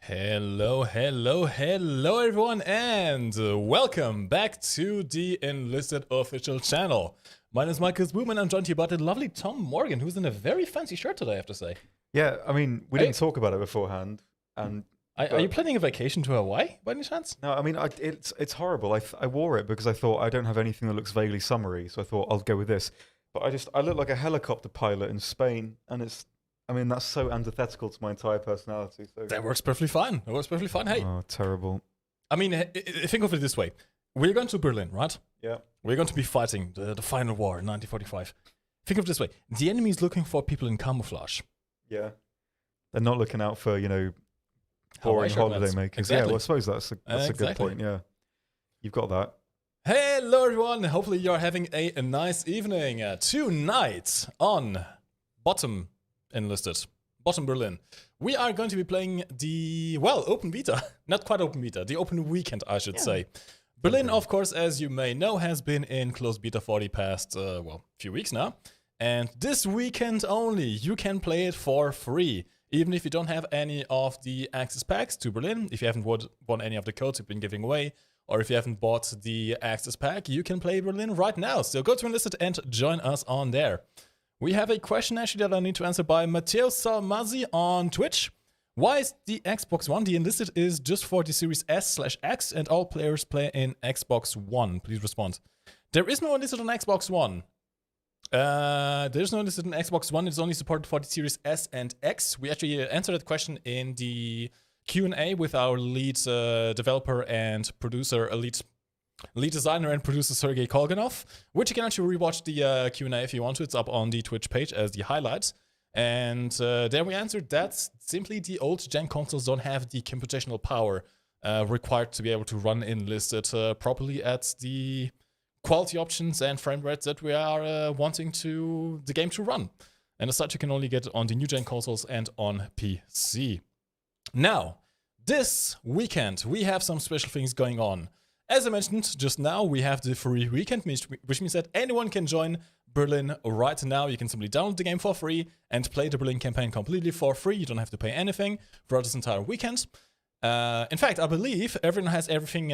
Hello, hello, hello everyone, and welcome back to the Enlisted official channel. My name is MikeGoesBoom and I'm joined here by the lovely Tom Morgan, who's in a very fancy shirt today, I have to say. Yeah, I mean, we didn't talk about it beforehand. And Are you planning a vacation to Hawaii, by any chance? no, I mean, it's horrible. I wore it because I thought I don't have anything that looks vaguely summery, so I thought I'll go with this. But I look like a helicopter pilot in Spain, and that's so antithetical to my entire personality. So That works perfectly fine. That works perfectly fine. Hey, oh, terrible. I mean, think of it this way. We're going to Berlin, right? Yeah. We're going to be fighting the final war in 1945. Think of it this way. The enemy is looking for people in camouflage. Yeah. They're not looking out for, boring Hawaii holiday shirtmans. makers. Exactly. Yeah, well, I suppose that's a good Exactly. point, yeah. You've got that. Hello everyone, hopefully you're having a nice evening. Tonight on Bottom Enlisted, Bottom Berlin, we are going to be playing the, open beta. Not quite open beta, the open weekend I should say. Berlin, of course, as you may know, has been in closed beta for the past, few weeks now. And this weekend only, you can play it for free. Even if you don't have any of the access packs to Berlin, if you haven't won any of the codes we've been giving away, or if you haven't bought the access pack, you can play Berlin right now. So go to Enlisted and join us on there. We have a question actually that I need to answer by Matteo Salmazzi on Twitch. Why is the Xbox One, the Enlisted is just for the Series S/X and all players play in Xbox One? Please respond. There is no Enlisted on Xbox One. There's no Enlisted on Xbox One. It's only supported for the Series S and X. We actually answered that question in the Q&A with our lead developer and producer, lead designer and producer Sergey Kolganov, which you can actually rewatch the Q&A if you want to. It's up on the Twitch page as the highlights. And there we answered that simply the old gen consoles don't have the computational power required to be able to run Enlisted properly at the quality options and frame rates that we are wanting the game to run. And as such, you can only get it on the new gen consoles and on PC. Now, this weekend, we have some special things going on. As I mentioned just now, we have the free weekend, which means that anyone can join Berlin right now. You can simply download the game for free and play the Berlin campaign completely for free. You don't have to pay anything throughout this entire weekend. In fact, I believe everyone has everything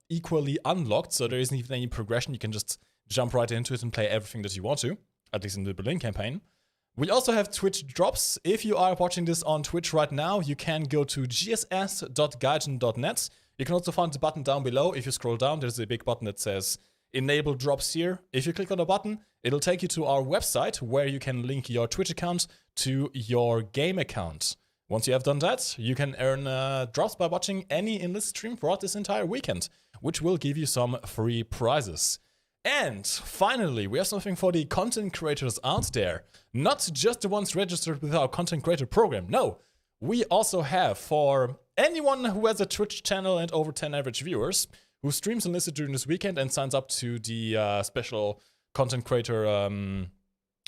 equally unlocked, so there isn't even any progression. You can just jump right into it and play everything that you want to, at least in the Berlin campaign. We also have Twitch drops. If you are watching this on Twitch right now, you can go to gss.gaijin.net. You can also find the button down below. If you scroll down, there's a big button that says Enable Drops Here. If you click on the button, it'll take you to our website where you can link your Twitch account to your game account. Once you have done that, you can earn drops by watching any Enlisted stream throughout this entire weekend, which will give you some free prizes. And finally, we have something for the content creators out there. Not just the ones registered with our content creator program. No, we also have for anyone who has a Twitch channel and over 10 average viewers who streams Enlisted during this weekend and signs up to the special content creator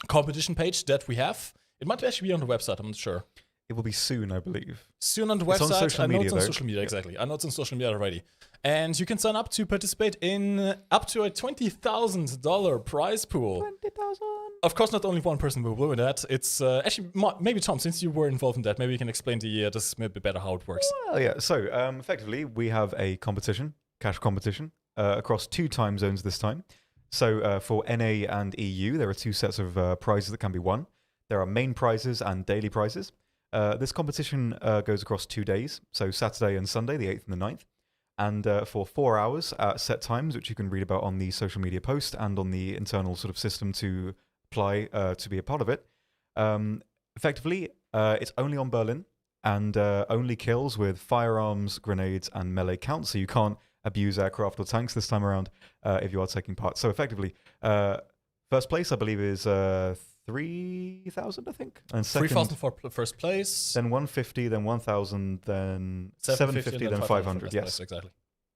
competition page that we have. It might actually be on the website, I'm not sure. It will be soon, I believe. Soon on the website. It's on social media, it's on social media, exactly. I know it's on social media already. And you can sign up to participate in up to a $20,000 prize pool. 20,000. Of course, not only one person will win that. It's actually, maybe Tom, since you were involved in that, maybe you can explain this maybe better how it works. Well, yeah. So effectively, we have a competition, cash competition, across 2 time zones this time. So for NA and EU, there are 2 sets of prizes that can be won. There are main prizes and daily prizes. This competition goes across 2 days, so Saturday and Sunday, the 8th and the 9th, and for 4 hours at set times, which you can read about on the social media post and on the internal sort of system to apply to be a part of it. Effectively, it's only on Berlin and only kills with firearms, grenades, and melee count, so you can't abuse aircraft or tanks this time around if you are taking part. So effectively, first place, I believe, is 3,000, I think. And second, 3,000 for first place. Then 150, then 1,000, then 750, then 500. Yes, place, exactly.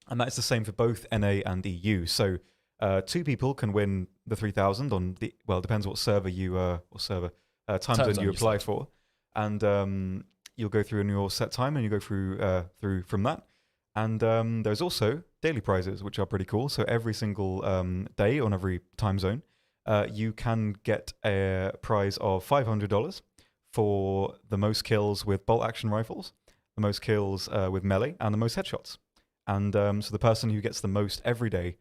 And that's the same for both NA and EU. So 2 people can win the 3,000 on the, well, it depends what server you time zone you apply for, and you'll go through in your set time, and you go through from that. And there's also daily prizes, which are pretty cool. So every single day on every time zone, you can get a prize of $500 for the most kills with bolt action rifles, the most kills with melee, and the most headshots. And so the person who gets the most every day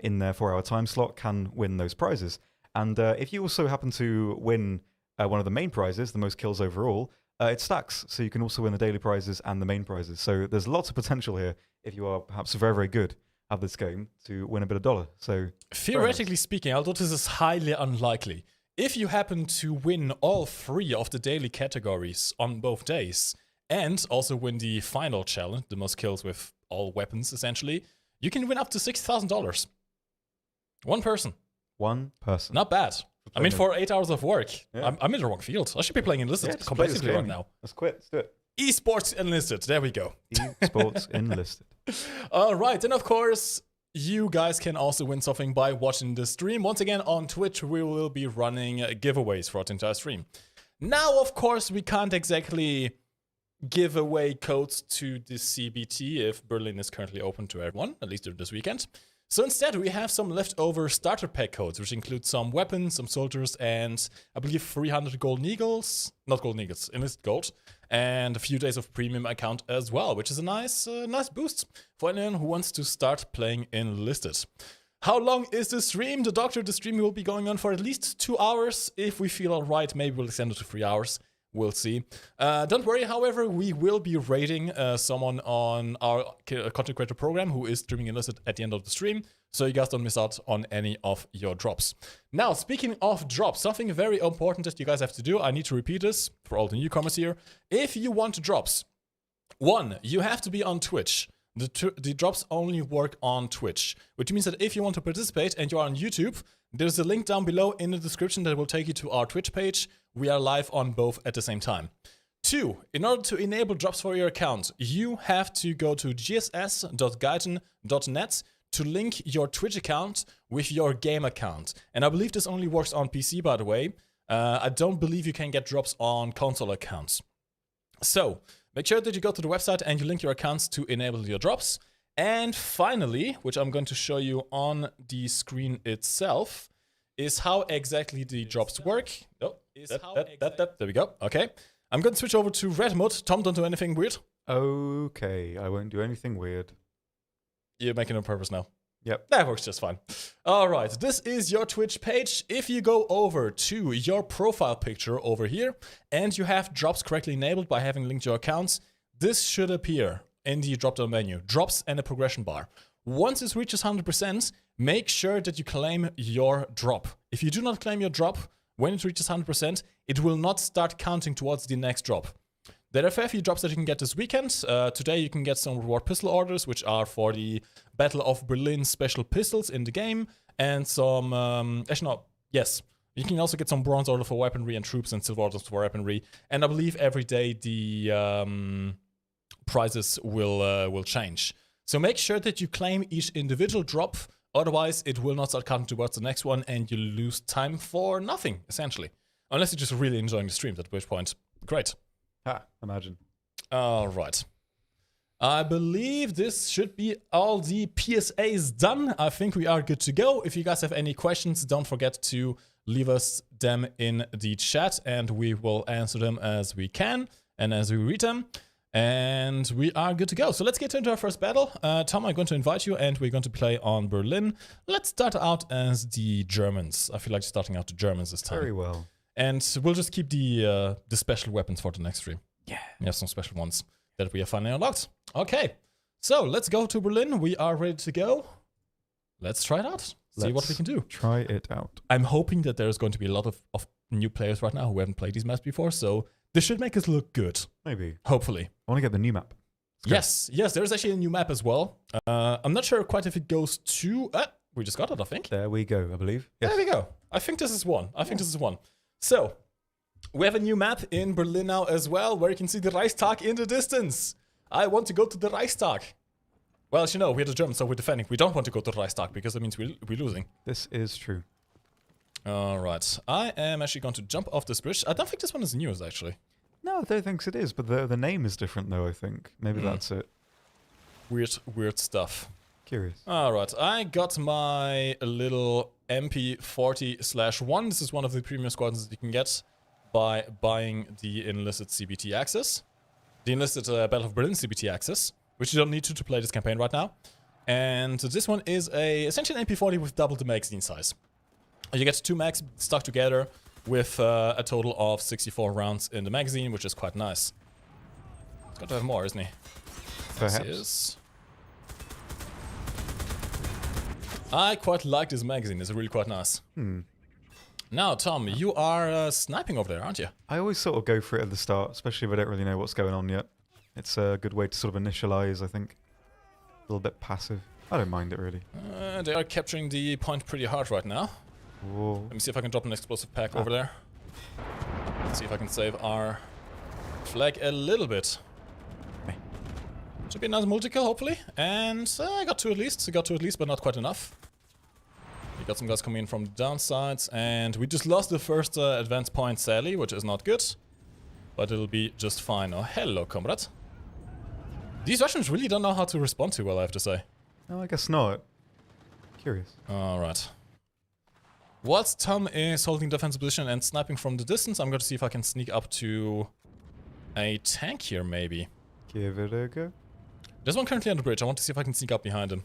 in their 4-hour time slot can win those prizes. And if you also happen to win one of the main prizes, the most kills overall, it stacks. So you can also win the daily prizes and the main prizes. So there's lots of potential here if you are perhaps very, very good at this game to win a bit of dollar. So theoretically speaking, although this is highly unlikely, if you happen to win all 3 of the daily categories on both days and also win the final challenge, the most kills with all weapons essentially, you can win up to $6,000. One person. One person. Not bad. I mean, for 8 hours of work, yeah. I'm in the wrong field. I should be playing Enlisted competitively right now. Let's quit. Let's do it. Esports Enlisted. There we go. Esports Enlisted. All right. And of course, you guys can also win something by watching the stream. Once again, on Twitch, we will be running giveaways throughout the entire stream. Now, of course, we can't exactly give away codes to the CBT if Berlin is currently open to everyone, at least this weekend. So instead, we have some leftover starter pack codes, which include some weapons, some soldiers, and I believe 300 golden eagles. Not golden eagles, enlisted gold. And a few days of premium account as well, which is a nice boost for anyone who wants to start playing Enlisted. How long is the stream? The stream will be going on for at least 2 hours. If we feel all right, maybe we'll extend it to 3 hours. We'll see. Don't worry, however, we will be raiding someone on our content creator program who is streaming Enlisted at the end of the stream, so you guys don't miss out on any of your drops. Now, speaking of drops, something very important that you guys have to do, I need to repeat this for all the newcomers here. If you want drops, 1, you have to be on Twitch. The drops only work on Twitch, which means that if you want to participate and you are on YouTube, there's a link down below in the description that will take you to our Twitch page. We are live on both at the same time. 2, in order to enable drops for your account, you have to go to gss.gaiten.net to link your Twitch account with your game account. And I believe this only works on PC, by the way. I don't believe you can get drops on console accounts. So, make sure that you go to the website and you link your accounts to enable your drops. And finally, which I'm going to show you on the screen itself, is how exactly the drops work. Oh, there we go. Okay. I'm going to switch over to red mode. Tom, don't do anything weird. Okay, I won't do anything weird. You're making it on purpose now. Yep. That works just fine. All right, this is your Twitch page. If you go over to your profile picture over here and you have drops correctly enabled by having linked your accounts, this should appear in the drop-down menu, drops and a progression bar. Once it reaches 100%, make sure that you claim your drop. If you do not claim your drop, when it reaches 100%, it will not start counting towards the next drop. There are a fair few drops that you can get this weekend. Today you can get some reward pistol orders, which are for the Battle of Berlin special pistols in the game, and some, you can also get some bronze order for weaponry and troops and silver orders for weaponry. And I believe every day the prizes will change. So make sure that you claim each individual drop, otherwise it will not start counting towards the next one and you lose time for nothing, essentially. Unless you're just really enjoying the stream, at which point, great. Imagine. All right. I believe this should be all the PSAs done. I think we are good to go. If you guys have any questions, don't forget to leave us them in the chat and we will answer them as we can and as we read them. And we are good to go. So let's get into our first battle. Tom, I'm going to invite you and we're going to play on Berlin. Let's start out as the Germans. I feel like starting out the Germans this time. Very well. And we'll just keep the special weapons for the next stream. Yeah. We have some special ones that we have finally unlocked. Okay. So let's go to Berlin. We are ready to go. Let's try it out. See what we can do. Try it out. I'm hoping that there's going to be a lot of new players right now who haven't played these maps before. So this should make us look good. Maybe. Hopefully. I want to get the new map. Yes, there's actually a new map as well. I'm not sure quite if it goes to... we just got it, I think. There we go, I believe. Yes. There we go. I think this is one. So, we have a new map in Berlin now as well, where you can see the Reichstag in the distance. I want to go to the Reichstag. Well, as you know, we're the Germans, so we're defending. We don't want to go to the Reichstag, because that means we're losing. This is true. Alright. I am actually going to jump off this bridge. I don't think this one is news, actually. No, I don't think it is, but the name is different, though, I think. Maybe that's it. Weird stuff. Curious. Alright, I got my little MP40/1. This is one of the premium squadrons that you can get by buying the Enlisted CBT access. the Enlisted Battle of Berlin CBT access, which you don't need to play this campaign right now. And this one is essentially an MP40 with double the magazine size. You get 2 mags stuck together with a total of 64 rounds in the magazine, which is quite nice. It's got to have more, isn't he? Perhaps. I quite like this magazine. It's really quite nice. Now, Tom, you are sniping over there, aren't you? I always sort of go for it at the start, especially if I don't really know what's going on yet. It's a good way to sort of initialize, I think. A little bit passive. I don't mind it, really. They are capturing the point pretty hard right now. Whoa. Let me see if I can drop an explosive pack over there. Let's see if I can save our flag a little bit. Should be a nice multi-kill, hopefully. And I got 2 at least. I got 2 at least, but not quite enough. We got some guys coming in from the downsides. And we just lost the first advance point, sadly, which is not good. But it'll be just fine. Oh, hello, comrade. These Russians really don't know how to respond too well, I have to say. No, I guess not. Curious. Alright. Whilst Tom is holding defensive position and sniping from the distance, I'm going to see if I can sneak up to a tank here, maybe. Give it a go. There's one currently on the bridge. I want to see if I can sneak up behind him.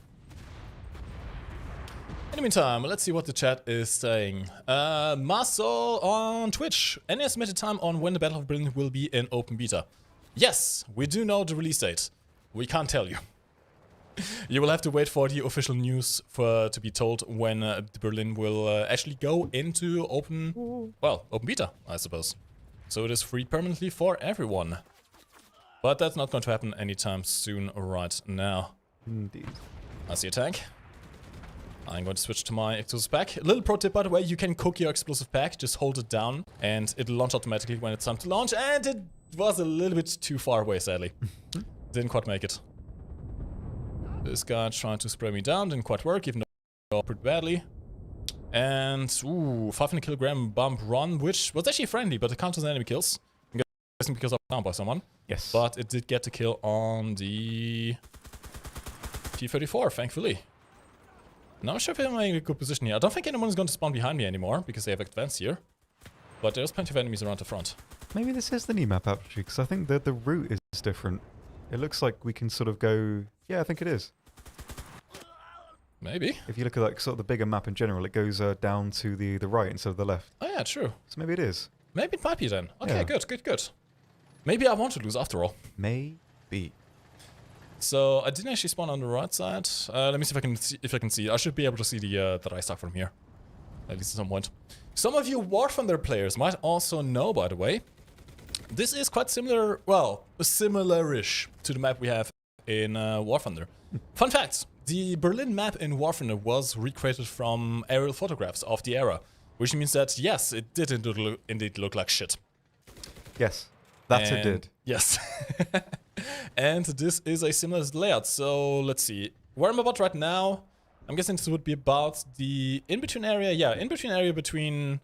In the meantime, let's see what the chat is saying. Marcel on Twitch. Any estimated time on when the Battle of Berlin will be in open beta? Yes, we do know the release date. We can't tell you. You will have to wait for the official news to be told when Berlin will actually go into open beta, I suppose. So it is free permanently for everyone. But that's not going to happen anytime soon right now. Indeed. I see a tank. I'm going to switch to my explosive pack. A little pro tip, by the way, you can cook your explosive pack. Just hold it down and it'll launch automatically when it's time to launch. And it was a little bit too far away, sadly. Didn't quite make it. This guy trying to spray me down. Didn't quite work, even though pretty badly. And, 500 kilogram bump run, which was actually friendly, but it counts as enemy kills. I'm guessing because I was found by someone. Yes. But it did get the kill on the T-34, thankfully. Now I'm sure if I'm in a good position here. I don't think anyone is going to spawn behind me anymore, because they have advanced here. But there's plenty of enemies around the front. Maybe this is the new map, actually, because I think that the route is different. It looks like we can sort of go... Yeah, I think it is. Maybe. If you look at like sort of the bigger map in general, it goes down to the right instead of the left. Oh yeah, true. So maybe it is. Maybe it might be then. Okay, Yeah. good. Maybe I want to lose after all. Maybe. So I didn't actually spawn on the right side. Let me see if I can see. I should be able to see the Reichstag from here, at least at some point. Some of you War Thunder players might also know, by the way, this is quite similar. Well, similar-ish to the map we have in War Thunder. Fun fact: the Berlin map in War Thunder was recreated from aerial photographs of the era, which means that yes, it did indeed look like shit. Yes, that it did. Yes. And this is a similar layout, so let's see. Where I'm about right now, I'm guessing this would be about the in-between area. Yeah, in-between area between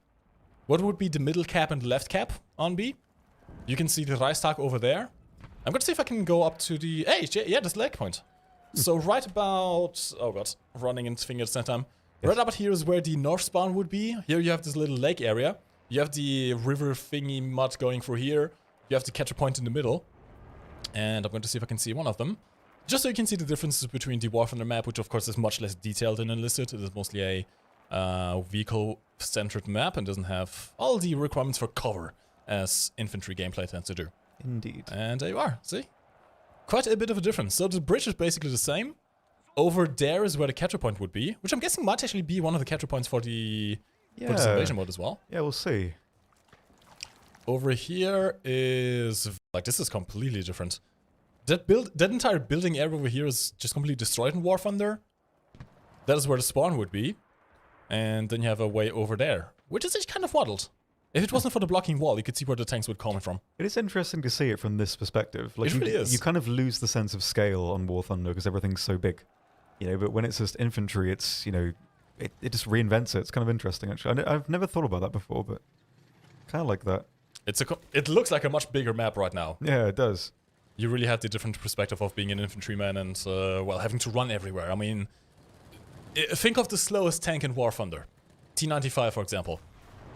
what would be the middle cap and the left cap on B. You can see the Reichstag over there. I'm gonna see if I can go up to the... Hey, yeah, this leg point. So right about... Oh god, running into finger at the same time. Yes. Right about here is where the north spawn would be. Here you have this little lake area. You have the river thingy mud going through here. You have the catcher point in the middle. And I'm going to see if I can see one of them. Just so you can see the differences between the War Thunder map, which of course is much less detailed than Enlisted. It is mostly a vehicle-centered map and doesn't have all the requirements for cover as infantry gameplay tends to do. Indeed. And there you are, see? Quite a bit of a difference. So the bridge is basically the same. Over there is where the capture point would be, which I'm guessing might actually be one of the capture points for the this invasion mode as well. Yeah, we'll see. Over here is... Like, this is completely different. That entire building area over here is just completely destroyed in War Thunder. That is where the spawn would be. And then you have a way over there, which is actually kind of waddled. If it wasn't for the blocking wall, you could see where the tanks would come from. It is interesting to see it from this perspective. Like, it really is. You kind of lose the sense of scale on War Thunder because everything's so big. You know, but when it's just infantry, it's, you know, it just reinvents it. It's kind of interesting, actually. I've never thought about that before, but kind of like that. It looks like a much bigger map right now. Yeah, it does. You really had the different perspective of being an infantryman and, well, having to run everywhere. I mean, think of the slowest tank in War Thunder. T-95, for example.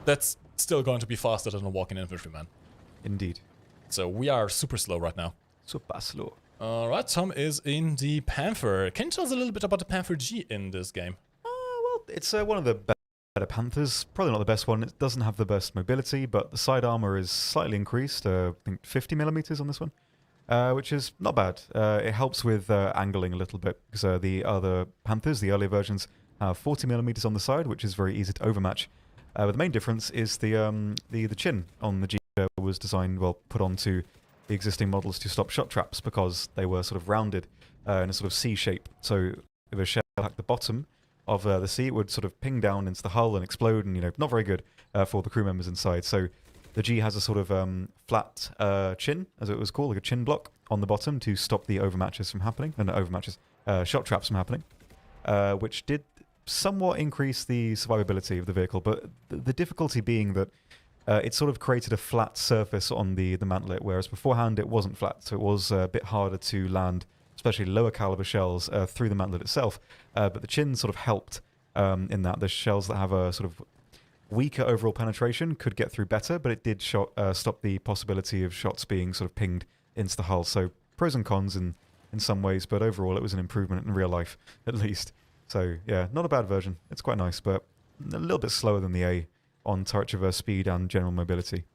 That's still going to be faster than a walking infantryman. Indeed. So we are super slow right now. So Baslo. Alright, Tom is in the Panther. Can you tell us a little bit about the Panther G in this game? Well, it's one of the better Panthers. Probably not the best one. It doesn't have the best mobility, but the side armor is slightly increased. I think 50 millimeters on this one, which is not bad. It helps with angling a little bit because the other Panthers, the earlier versions, have 40 millimeters on the side, which is very easy to overmatch. But the main difference is the chin on the G was designed, well, put onto the existing models to stop shot traps because they were sort of rounded in a sort of C shape. So if a shell hit the bottom of the C, it would sort of ping down into the hull and explode, and not very good for the crew members inside. So the G has a sort of flat chin, as it was called, like a chin block on the bottom to stop the overmatches from happening, and overmatches, shot traps from happening, which did somewhat increase the survivability of the vehicle, but the difficulty being that it sort of created a flat surface on the mantlet, whereas beforehand it wasn't flat, so it was a bit harder to land, especially lower caliber shells through the mantlet itself. But the chin sort of helped in that. The shells that have a sort of weaker overall penetration could get through better, but it did stop the possibility of shots being sort of pinged into the hull. So pros and cons in some ways, but overall it was an improvement in real life, at least. So yeah, not a bad version. It's quite nice, but a little bit slower than the A on turret traverse speed and general mobility.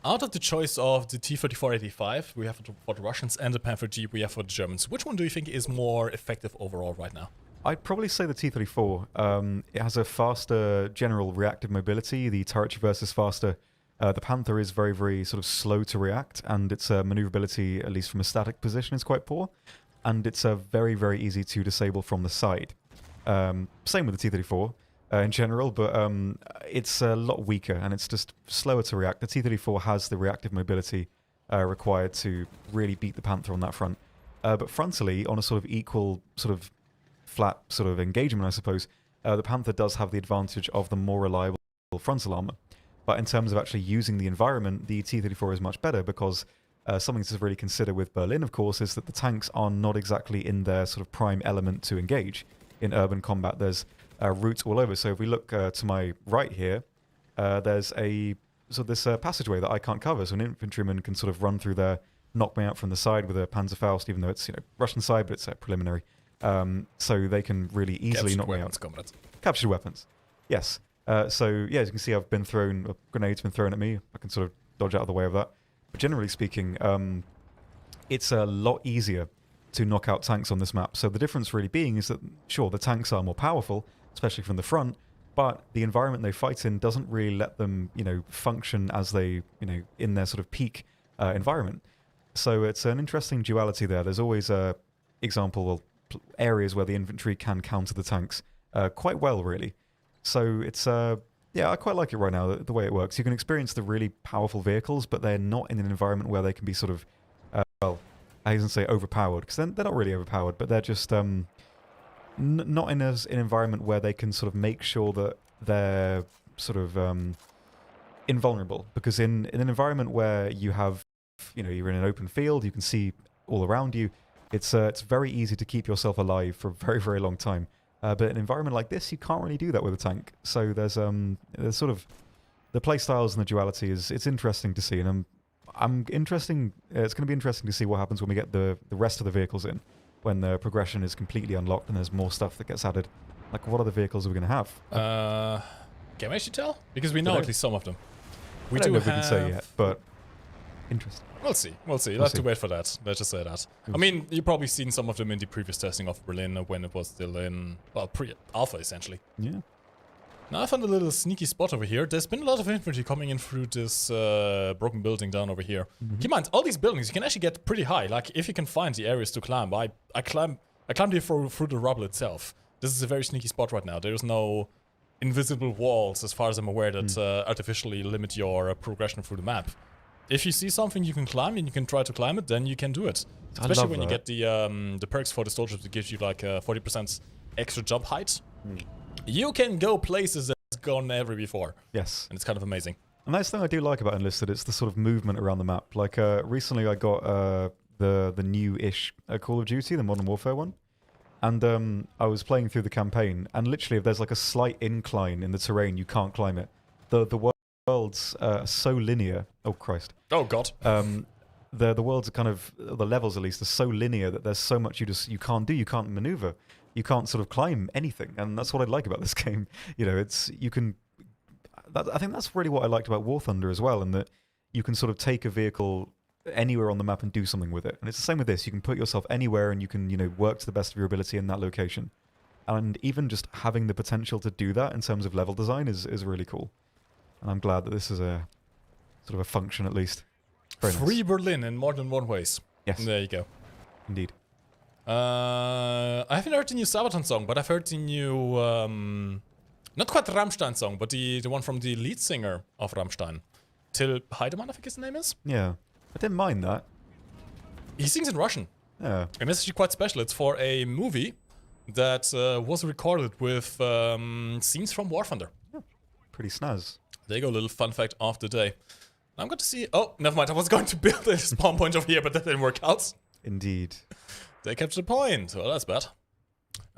Out of the choice of the T-34-85 we have for the Russians and the Panther G we have for the Germans, which one do you think is more effective overall right now? I'd probably say the T-34. It has a faster general reactive mobility. The turret traverse is faster. The Panther is very, very sort of slow to react, and its maneuverability, at least from a static position, is quite poor. And it's very, very easy to disable from the side. Same with the T-34. In general, but it's a lot weaker and it's just slower to react. The T-34 has the reactive mobility required to really beat the Panther on that front. But frontally, on a sort of equal, sort of flat sort of engagement, I suppose, the Panther does have the advantage of the more reliable frontal armor. But in terms of actually using the environment, the T-34 is much better because something to really consider with Berlin, of course, is that the tanks are not exactly in their sort of prime element to engage. In urban combat, there's routes all over. So if we look to my right here, there's this passageway that I can't cover. So an infantryman can sort of run through there, knock me out from the side with a Panzerfaust, even though it's Russian side, but it's preliminary. So they can really easily knock me out. Comrades. Captured weapons. Yes. So yeah, as you can see, I've been thrown. A grenade's been thrown at me. I can sort of dodge out of the way of that. But generally speaking, it's a lot easier to knock out tanks on this map. So the difference really being is that, sure, the tanks are more powerful, especially from the front, but the environment they fight in doesn't really let them, function as they, in their sort of peak environment. So it's an interesting duality there. There's always areas where the infantry can counter the tanks quite well, really. So it's, yeah, I quite like it right now, the way it works. You can experience the really powerful vehicles, but they're not in an environment where they can be sort of, well, I didn't say overpowered, because they're not really overpowered, but they're just not in an environment where they can sort of make sure that they're sort of invulnerable. Because in an environment where you have, you're in an open field, you can see all around you, it's very easy to keep yourself alive for a very, very long time. But in an environment like this, you can't really do that with a tank. So there's sort of the play styles and the duality it's interesting to see, and it's going to be interesting to see what happens when we get the rest of the vehicles in, when the progression is completely unlocked and there's more stuff that gets added. Like, what other vehicles are we going to have? Can we actually tell? Because we know at least some of them. I don't know if we can say yet, but interesting. We'll see. We'll have to wait for that. Let's just say that. I mean, you've probably seen some of them in the previous testing of Berlin when it was still in, well, pre-alpha, essentially. Yeah. Now I found a little sneaky spot over here. There's been a lot of infantry coming in through this broken building down over here. Keep in mind, all these buildings, you can actually get pretty high. Like, if you can find the areas to climb. I climbed here through the rubble itself. This is a very sneaky spot right now. There's no invisible walls, as far as I'm aware, that artificially limit your progression through the map. If you see something you can climb and you can try to climb it, then you can do it. Especially when you get the perks for the soldiers that gives you like 40% extra jump height. You can go places that's gone never before. Yes. And it's kind of amazing. And that's the thing I do like about Enlisted. It's the sort of movement around the map. Like, recently I got the new-ish Call of Duty, the Modern Warfare one. And I was playing through the campaign, and literally if there's like a slight incline in the terrain, you can't climb it. The world's so linear. Oh, Christ. Oh, God. the worlds are kind of, the levels at least, are so linear that there's so much you can't do. You can't maneuver. You can't sort of climb anything, and that's what I like about this game. You know, I think that's really what I liked about War Thunder as well, and that you can sort of take a vehicle anywhere on the map and do something with it. And it's the same with this. You can put yourself anywhere, and you can, you know, work to the best of your ability in that location. And even just having the potential to do that in terms of level design is really cool. And I'm glad that this is a sort of a function at least. Very Free nice. Berlin in more than one ways. Yes. There you go. Indeed. I haven't heard the new Sabaton song, but I've heard the new, not quite Rammstein song, but the one from the lead singer of Rammstein. Till Heidemann, I think his name is. Yeah. I didn't mind that. He sings in Russian. Yeah. And it's actually quite special. It's for a movie that was recorded with scenes from War Thunder. Yeah. Pretty snaz. There you go, a little fun fact of the day. I'm going to see... Oh, never mind. I was going to build a spawn point over here, but that didn't work out. Indeed. They captured the point. Well, that's bad.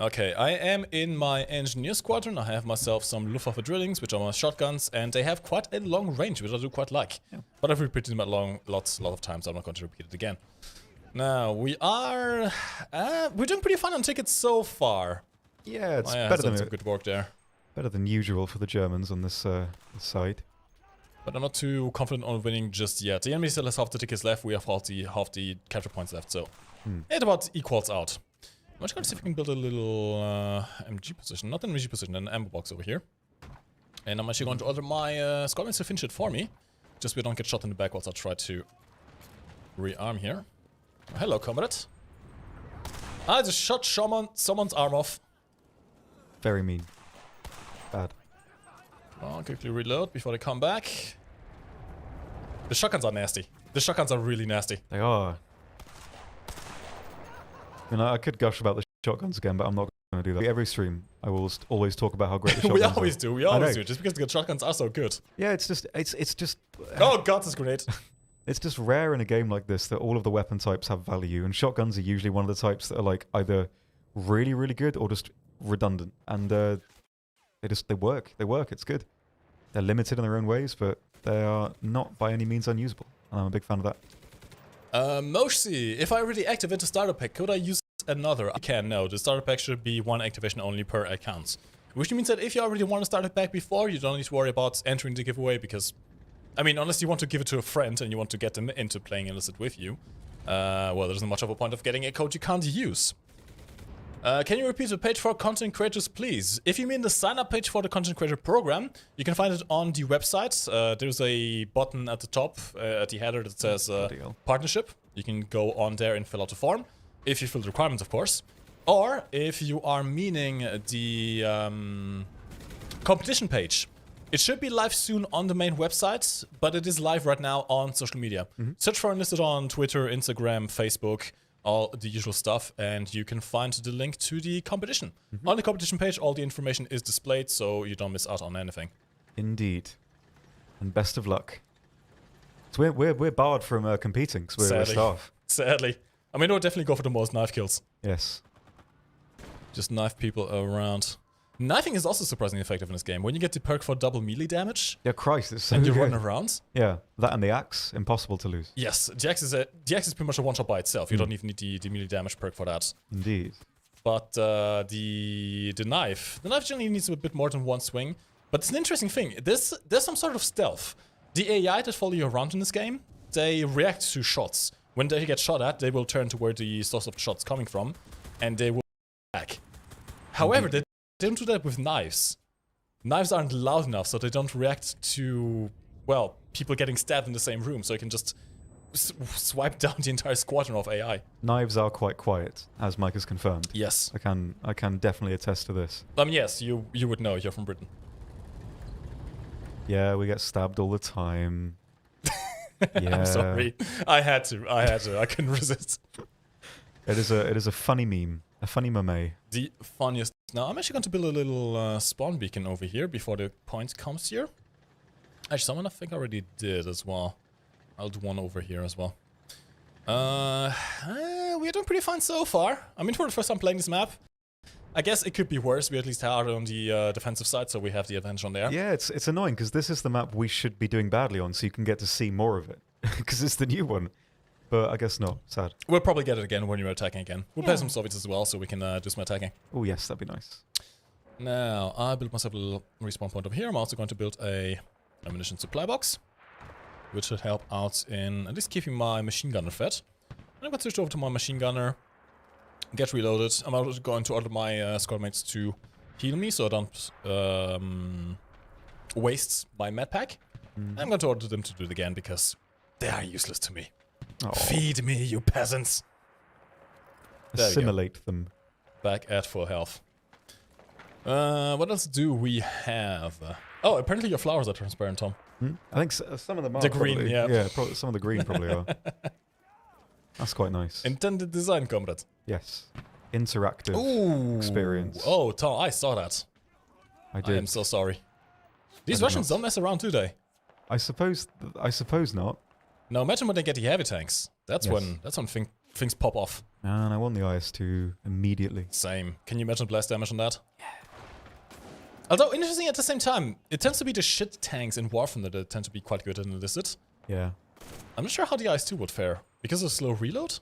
Okay, I am in my engineer squadron. I have myself some Luftwaffe drillings, which are my shotguns, and they have quite a long range, which I do quite like. Yeah. But I've repeated them a lot of times, so I'm not going to repeat it again. Now, we are... we're doing pretty fine on tickets so far. Yeah, it's better than some good work there. Better than usual for the Germans on this side. But I'm not too confident on winning just yet. The enemy still has half the tickets left. We have half the capture points left, so it about equals out. I'm just going to see if we can build a little MG position. Not an MG position, an ammo box over here. And I'm actually going to order my squadrons to finish it for me. Just so we don't get shot in the back whilst I try to rearm here. Oh, hello, comrade. I just shot someone's arm off. Very mean. Bad. I'll quickly reload before they come back. The shotguns are nasty. The shotguns are really nasty. They are. I mean, I could gush about the shotguns again, but I'm not going to do that. Every stream, I will always talk about how great the shotguns we always are. do. We always do. Just because the shotguns are so good. Yeah, it's just. Oh god, this grenade. It's just rare in a game like this that all of the weapon types have value, and shotguns are usually one of the types that are like either really, really good or just redundant. And they work. They work. It's good. They're limited in their own ways, but they are not by any means unusable. And I'm a big fan of that. Moshi, if I already activate the starter pack, could I use another? I can, no. The starter pack should be one activation only per account. Which means that if you already want to start it back before, you don't need to worry about entering the giveaway, because... I mean, unless you want to give it to a friend and you want to get them into playing Enlisted with you, well, there isn't much of a point of getting a code you can't use. Can you repeat the page for content creators, please? If you mean the sign-up page for the content creator program, you can find it on the website. There's a button at the top, at the header, that says partnership. You can go on there and fill out the form, if you fill the requirements, of course. Or if you are meaning the competition page. It should be live soon on the main website, but it is live right now on social media. Search for Enlisted on Twitter, Instagram, Facebook, all the usual stuff, and you can find the link to the competition. On the competition page, all the information is displayed, so you don't miss out on anything. Indeed. And best of luck. So we're barred from competing, because we're staff. Sadly. I mean, I would definitely go for the most knife kills. Yes. Just knife people around. Knifing is also surprisingly effective in this game. When you get the perk for double melee damage, yeah, Christ, it's so and you good. run around. Yeah, that and the axe, impossible to lose. Yes, the axe is pretty much a one-shot by itself. You don't even need the melee damage perk for that. Indeed. But the knife generally needs a bit more than one swing. But it's an interesting thing. There's some sort of stealth. The AI that follow you around in this game, they react to shots. When they get shot at, they will turn to where the source of the shot's coming from, and they will back. However, they don't do that with knives. Knives aren't loud enough, so they don't react to, well, people getting stabbed in the same room, so you can just swipe down the entire squadron of AI. Knives are quite quiet, as Mike has confirmed. Yes. I can definitely attest to this. Yes, you would know. You're from Britain. Yeah, we get stabbed all the time. Yeah. I'm sorry. I had to. I couldn't resist. It is a funny meme. A funny meme. The funniest. Now, I'm actually going to build a little spawn beacon over here before the point comes here. Actually, someone I think already did as well. I'll do one over here as well. We're doing pretty fine so far. I mean, for the first time playing this map, I guess it could be worse. We at least are on the defensive side, so we have the advantage on there. Yeah, it's annoying, because this is the map we should be doing badly on, so you can get to see more of it. Because it's the new one. but I guess not. Sad. We'll probably get it again when you're attacking again. We'll play some Soviets as well, so we can do some attacking. Oh yes, that'd be nice. Now, I built myself a little respawn point over here. I'm also going to build a ammunition supply box, which should help out in at least keeping my machine gunner fed. And I'm going to switch over to my machine gunner, get reloaded. I'm also going to order my squad mates to heal me so I don't waste my med pack. I'm going to order them to do it again because they are useless to me. Oh. Feed me, you peasants. Assimilate them. Back at full health. What else do we have? Oh, apparently your flowers are transparent, Tom. I think some of them are. The green, probably. yeah. Yeah, some of the green probably are. That's quite nice. Intended design, comrade. Yes. Interactive experience. Oh, Tom, I saw that. I did. I am so sorry. These Russians don't mess around, do they? I suppose not. No, imagine when they get the heavy tanks. That's when things pop off. And I won the IS-2 immediately. Same. Can you imagine blast damage on that? Yeah. Although, interesting at the same time, it tends to be the shit tanks in Warframe that tend to be quite good in Enlisted. Yeah. I'm not sure how the IS-2 would fare. Because of slow reload?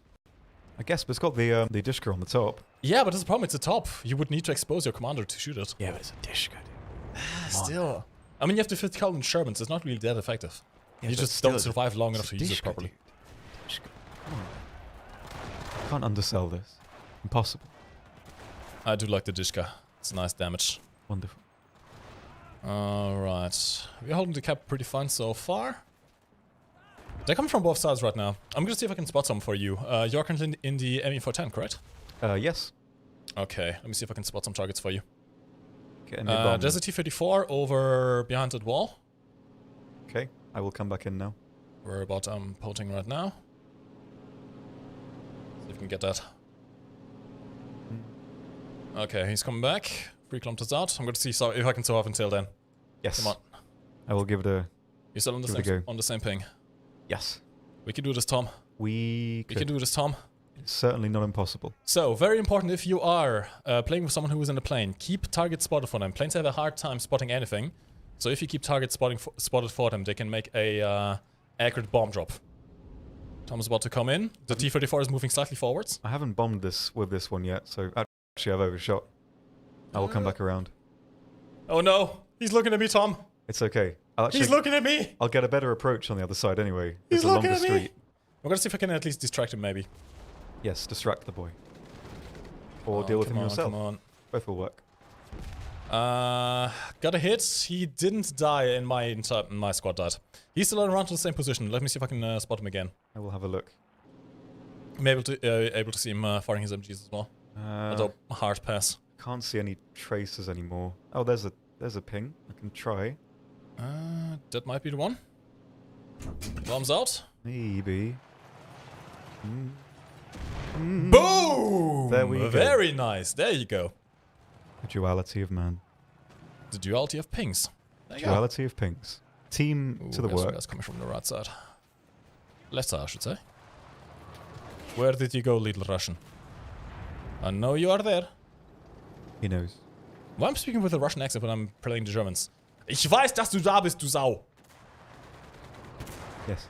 I guess, but it's got the Dishka on the top. Yeah, but there's a problem, it's the top. You would need to expose your commander to shoot it. Yeah, but it's a Dishka, dude. Still. I mean, you have to fit Calvin Shermans, it's not really that effective. Yeah, you just don't survive long enough to use it Dishka, properly. Dishka. Come on. Can't undersell this. Impossible. I do like the Dishka. It's nice damage. Wonderful. Alright. We're holding the cap pretty fine so far. They're coming from both sides right now. I'm gonna see if I can spot some for you. You're currently in the ME410, correct? Yes. Okay, let me see if I can spot some targets for you. There's a T-34 over behind that wall. Okay, I will come back in now. We're about potting right now. See if we can get that. Okay, he's coming back. 3 kilometers out. I'm going to see if I can survive until then. Yes. Come on. I will give it a... You're still on the same ping. Yes. We can do this, Tom. We can do this, Tom. It's certainly not impossible. So, very important if you are playing with someone who is in a plane, keep target spotted for them. Planes have a hard time spotting anything. So if you keep target spotted for them, they can make a accurate bomb drop. Tom's about to come in. The T-34 is moving slightly forwards. I haven't bombed this with this one yet, so actually I've overshot. I will come back around. Oh no! He's looking at me, Tom! It's okay. He's looking at me! I'll get a better approach on the other side anyway. He's looking at me! Street. I'm gonna see if I can at least distract him, maybe. Yes, distract the boy. Or deal with him yourself. Come on. Both will work. Got a hit. He didn't die in my squad died. He's still around to the same position. Let me see if I can spot him again. I will have a look. I'm able to see him firing his MGs as well. Although hard pass. Can't see any traces anymore. Oh, there's a ping. I can try. That might be the one. Bombs out. Maybe. Boom! There we go. Very nice. There you go. The duality of man. The duality of pings. There you Duality of pings. Team to the work. That's coming from the right side. Left side, I should say. Where did you go, little Russian? I know you are there. He knows. Why am I speaking with a Russian accent when I'm playing the Germans? Ich weiß, dass du da bist, du Sau. Yes.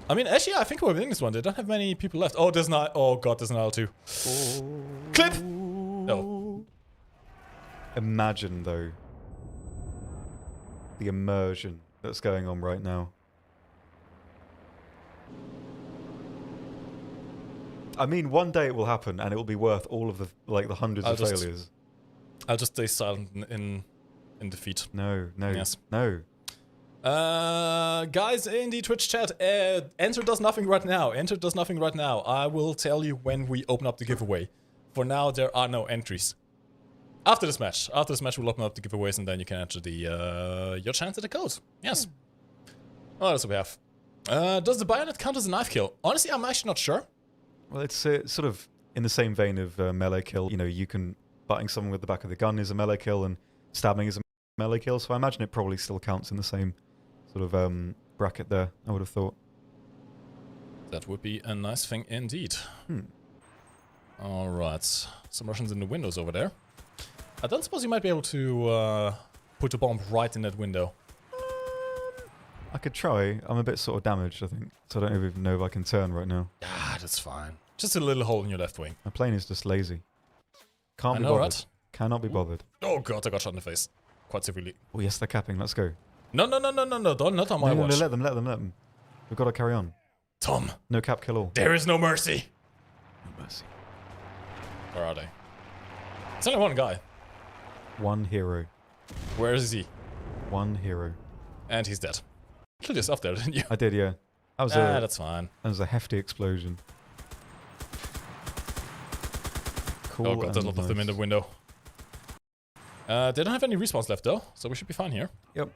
I mean, actually, I think we're winning this one. They don't have many people left. Oh, there's not. Oh god, there's an L2. Clip. No. Imagine though the immersion that's going on right now. I mean, one day it will happen, and it will be worth all of the hundreds of failures. I'll just stay silent in defeat. No. Yes. No. Guys in the Twitch chat, Enter does nothing right now. Enter does nothing right now. I will tell you when we open up the giveaway. For now, there are no entries. After this match, we'll open up the giveaways, and then you can enter the your chance at the code. Yes. What else do we have? Does the bayonet count as a knife kill? Honestly, I'm actually not sure. Well, it's sort of in the same vein of melee kill. You know, you can butting someone with the back of the gun is a melee kill, and stabbing is a melee kill. So I imagine it probably still counts in the same sort of bracket there. I would have thought. That would be a nice thing indeed. All right, some Russians in the windows over there. I don't suppose you might be able to put a bomb right in that window. I could try. I'm a bit sort of damaged, I think. So I don't even know if I can turn right now. Ah, that's fine. Just a little hole in your left wing. My plane is just lazy. Can't be know, bothered. right? Cannot be bothered. Oh god, I got shot in the face. Quite severely. Oh yes, they're capping. Let's go. No, don't, not on my watch. No, let them. We've got to carry on. Tom. No cap, kill all. There is no mercy. No mercy. Where are they? It's only one guy. One hero. Where is he? One hero. And he's dead. Killed yourself there, didn't you? I did, yeah. That's fine. That was a hefty explosion. Cool. Oh god, there's a lot of them in the window. They don't have any respawns left though, so we should be fine here. Yep.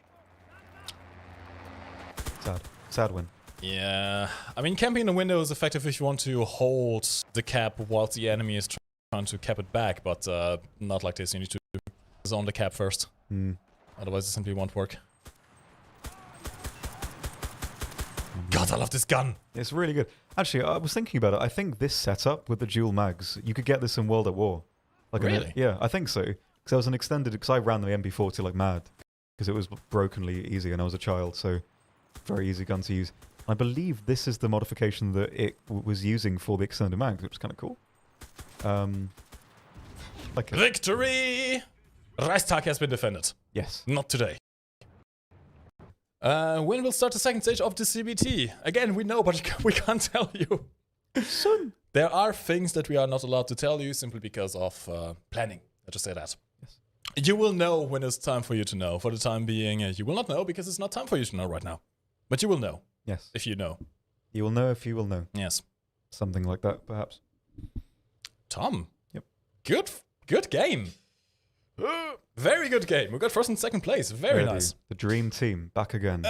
Sad win. Yeah, I mean camping in the window is effective if you want to hold the cap whilst the enemy is trying to cap it back, but not like this. You need to zone the cap first. Otherwise it simply won't work. God, I love this gun! It's really good. Actually, I was thinking about it. I think this setup with the dual mags, you could get this in World at War. Like really? Yeah, I think so. Because there was an extended... Because I ran the MP40 like mad. Because it was brokenly easy and I was a child, so... Very easy gun to use. I believe this is the modification that it was using for the extended mags, which is kind of cool. Like Victory! Reichstag has been defended. Yes. Not today. When we'll start the second stage of the CBT? Again, we know, but we can't tell you. Soon. There are things that we are not allowed to tell you simply because of planning. Let's just say that. Yes. You will know when it's time for you to know. For the time being, you will not know because it's not time for you to know right now. But you will know. Yes. If you know. You will know if you will know. Yes. Something like that, perhaps. Tom. Yep. Good game. Very good game. We got first and second place. Very nice. The dream team back again.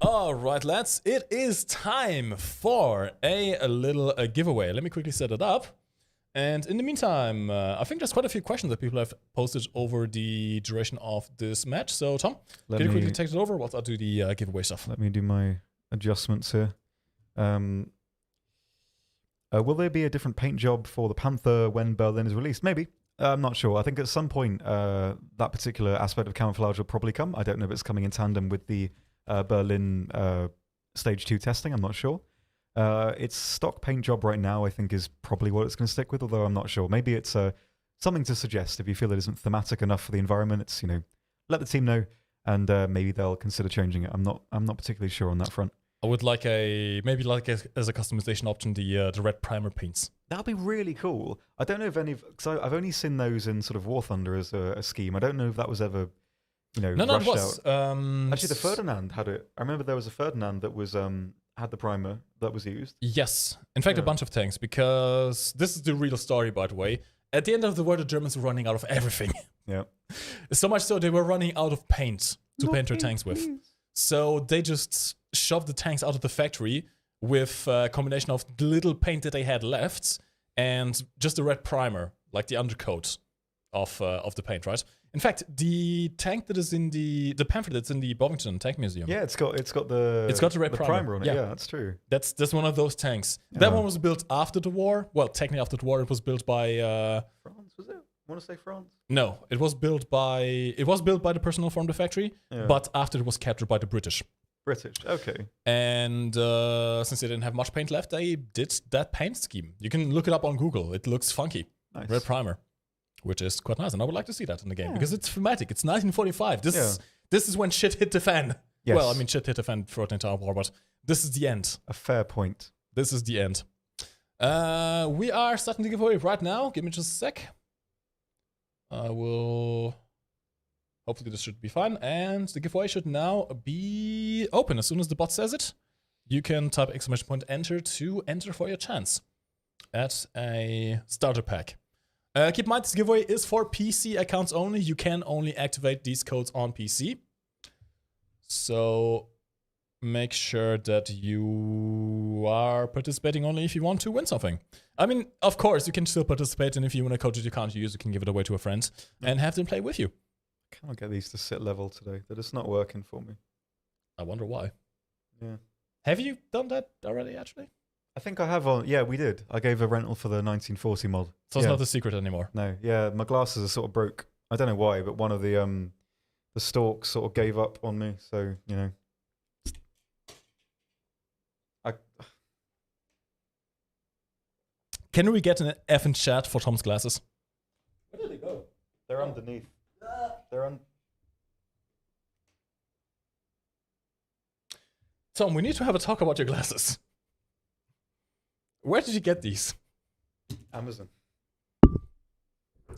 All right, lads. It is time for a little giveaway. Let me quickly set it up. And in the meantime, I think there's quite a few questions that people have posted over the duration of this match. So, Tom, can you quickly take it over whilst I do the giveaway stuff? Let me do my adjustments here. Will there be a different paint job for the Panther when Berlin is released? Maybe. I'm not sure. I think at some point that particular aspect of camouflage will probably come. I don't know if it's coming in tandem with the Berlin Stage 2 testing. I'm not sure. Its stock paint job right now, I think, is probably what it's going to stick with, although I'm not sure. Maybe it's something to suggest if you feel it isn't thematic enough for the environment. It's, let the team know, and maybe they'll consider changing it. I'm not particularly sure on that front. I would like maybe as a customization option the red primer paints. That'd be really cool. I don't know if because I've only seen those in sort of War Thunder as a scheme. I don't know if that was ever, no, rushed it was. out. Actually, the Ferdinand had it. I remember there was a Ferdinand that was had the primer that was used. Yes, in fact, a bunch of tanks, because this is the real story, by the way. At the end of the war, the Germans were running out of everything. Yeah. So much so they were running out of paint to paint their tanks with. So they just shoved the tanks out of the factory with a combination of the little paint that they had left and just the red primer, like the undercoat of the paint, right? In fact, the tank that is in the pamphlet that's in the Bovington Tank Museum. Yeah, it's got the red primer on it. Yeah. Yeah, that's true. That's one of those tanks. Yeah. That one was built after the war. Well, technically after the war, it was built by France, was it? I want to say France. No, it was built by the personnel from the factory, but after it was captured by the British. Okay. And since they didn't have much paint left, they did that paint scheme. You can look it up on Google. It looks funky. Nice. Red primer, which is quite nice, and I would like to see that in the game because it's thematic. It's 1945. This is when shit hit the fan. Yes. Well, I mean, shit hit the fan throughout the entire war, but this is the end. A fair point. This is the end. We are starting the giveaway right now. Give me just a sec. I will... Hopefully this should be fine. And the giveaway should now be open. As soon as the bot says it, you can type !enter to enter for your chance at a starter pack. Keep in mind, this giveaway is for PC accounts only. You can only activate these codes on PC. So make sure that you are participating only if you want to win something. I mean, of course, you can still participate, and if you want a code that you can't use, you can give it away to a friend and have them play with you. I can't get these to sit level today. They're just not working for me. I wonder why. Yeah. Have you done that already, actually? I think I have on. Yeah, we did. I gave a rental for the 1940 mod. So it's not a secret anymore. No. Yeah, my glasses are sort of broke. I don't know why, but one of the stalks sort of gave up on me. So, Can we get an F in chat for Tom's glasses? Where did they go? They're underneath. They're on. Tom, we need to have a talk about your glasses. Where did you get these? Amazon.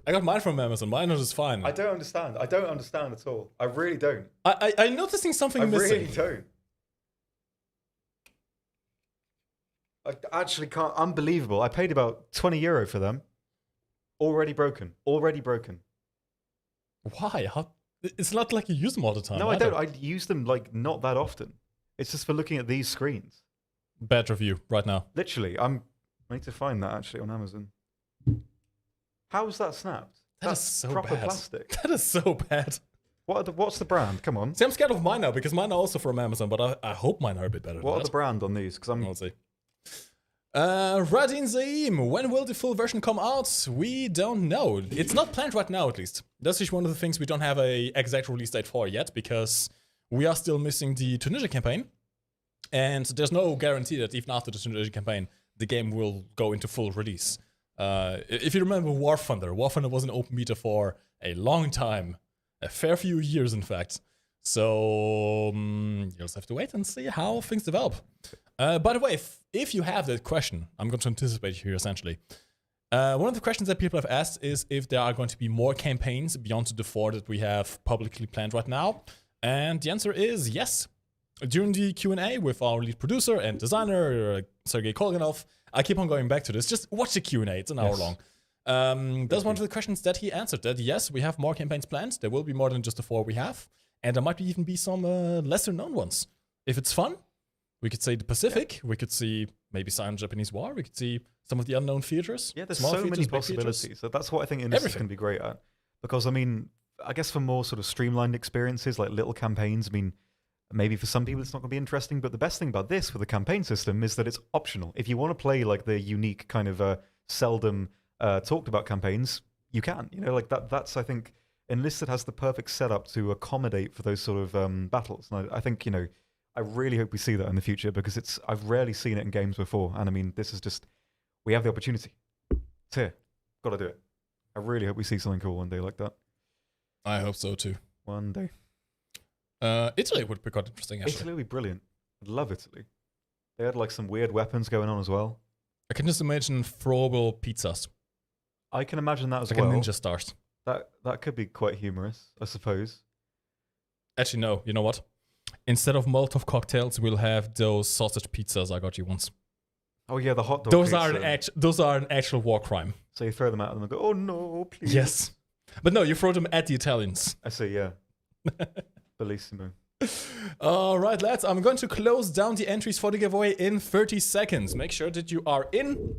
I got mine from Amazon. Mine is fine. I don't understand. I don't understand at all. I really don't. I'm noticing something missing. I really don't. I actually can't. Unbelievable. I paid about €20 for them. Already broken. Already broken. Why? It's not like you use them all the time. No, I don't. I use them like not that often. It's just for looking at these screens. Bad review right now. Literally, I need to find that actually on Amazon. How is that snapped? That's so proper bad. plastic. That is so bad. What's the brand? Come on. See, I'm scared of mine now because mine are also from Amazon, but I hope mine are a bit better. What are the brand on these? Because We'll see. Radin Zaim, when will the full version come out? We don't know. It's not planned right now, at least. That's just one of the things we don't have a exact release date for yet, because we are still missing the Tunisia campaign. And there's no guarantee that even after the Tunisia campaign, the game will go into full release. If you remember War Thunder was an open beta for a long time. A fair few years, in fact. So, you'll just have to wait and see how things develop. By the way, if you have that question, I'm going to anticipate here, essentially. One of the questions that people have asked is if there are going to be more campaigns beyond the 4 that we have publicly planned right now. And the answer is yes. During the Q&A with our lead producer and designer, Sergei Kolganov, I keep on going back to this. Just watch the Q&A. It's an hour long. That's one of the questions that he answered, that yes, we have more campaigns planned. There will be more than just the 4 we have. And there might even be some lesser known ones. If it's fun, we could say the Pacific. We could see maybe Sino-Japanese War. We could see some of the unknown theaters. Yeah, there's so many possibilities. So that's what I think Enlisted can be great at. Because, I mean, I guess for more sort of streamlined experiences, like little campaigns, I mean, maybe for some people it's not going to be interesting, but the best thing about this with the campaign system is that it's optional. If you want to play like the unique kind of seldom talked about campaigns, you can. You know, like that's, I think, Enlisted has the perfect setup to accommodate for those sort of battles. And I think, you know, I really hope we see that in the future, because I've rarely seen it in games before. And I mean, this is just, we have the opportunity. It's here. Got to do it. I really hope we see something cool one day like that. I hope so too. One day. Italy would be quite interesting, actually. Italy would be brilliant. I'd love Italy. They had like some weird weapons going on as well. I can just imagine throwable pizzas. I can imagine that as like well. Like ninja stars. That could be quite humorous, I suppose. Actually, no. You know what? Instead of Molotov cocktails, we'll have those sausage pizzas I got you once. Oh yeah, the hot dog those pizza. Those are an actual war crime. So you throw them at them and go, oh no, please. Yes. But no, you throw them at the Italians. I see, yeah. Bellissimo. All right, lads. I'm going to close down the entries for the giveaway in 30 seconds. Make sure that you are in.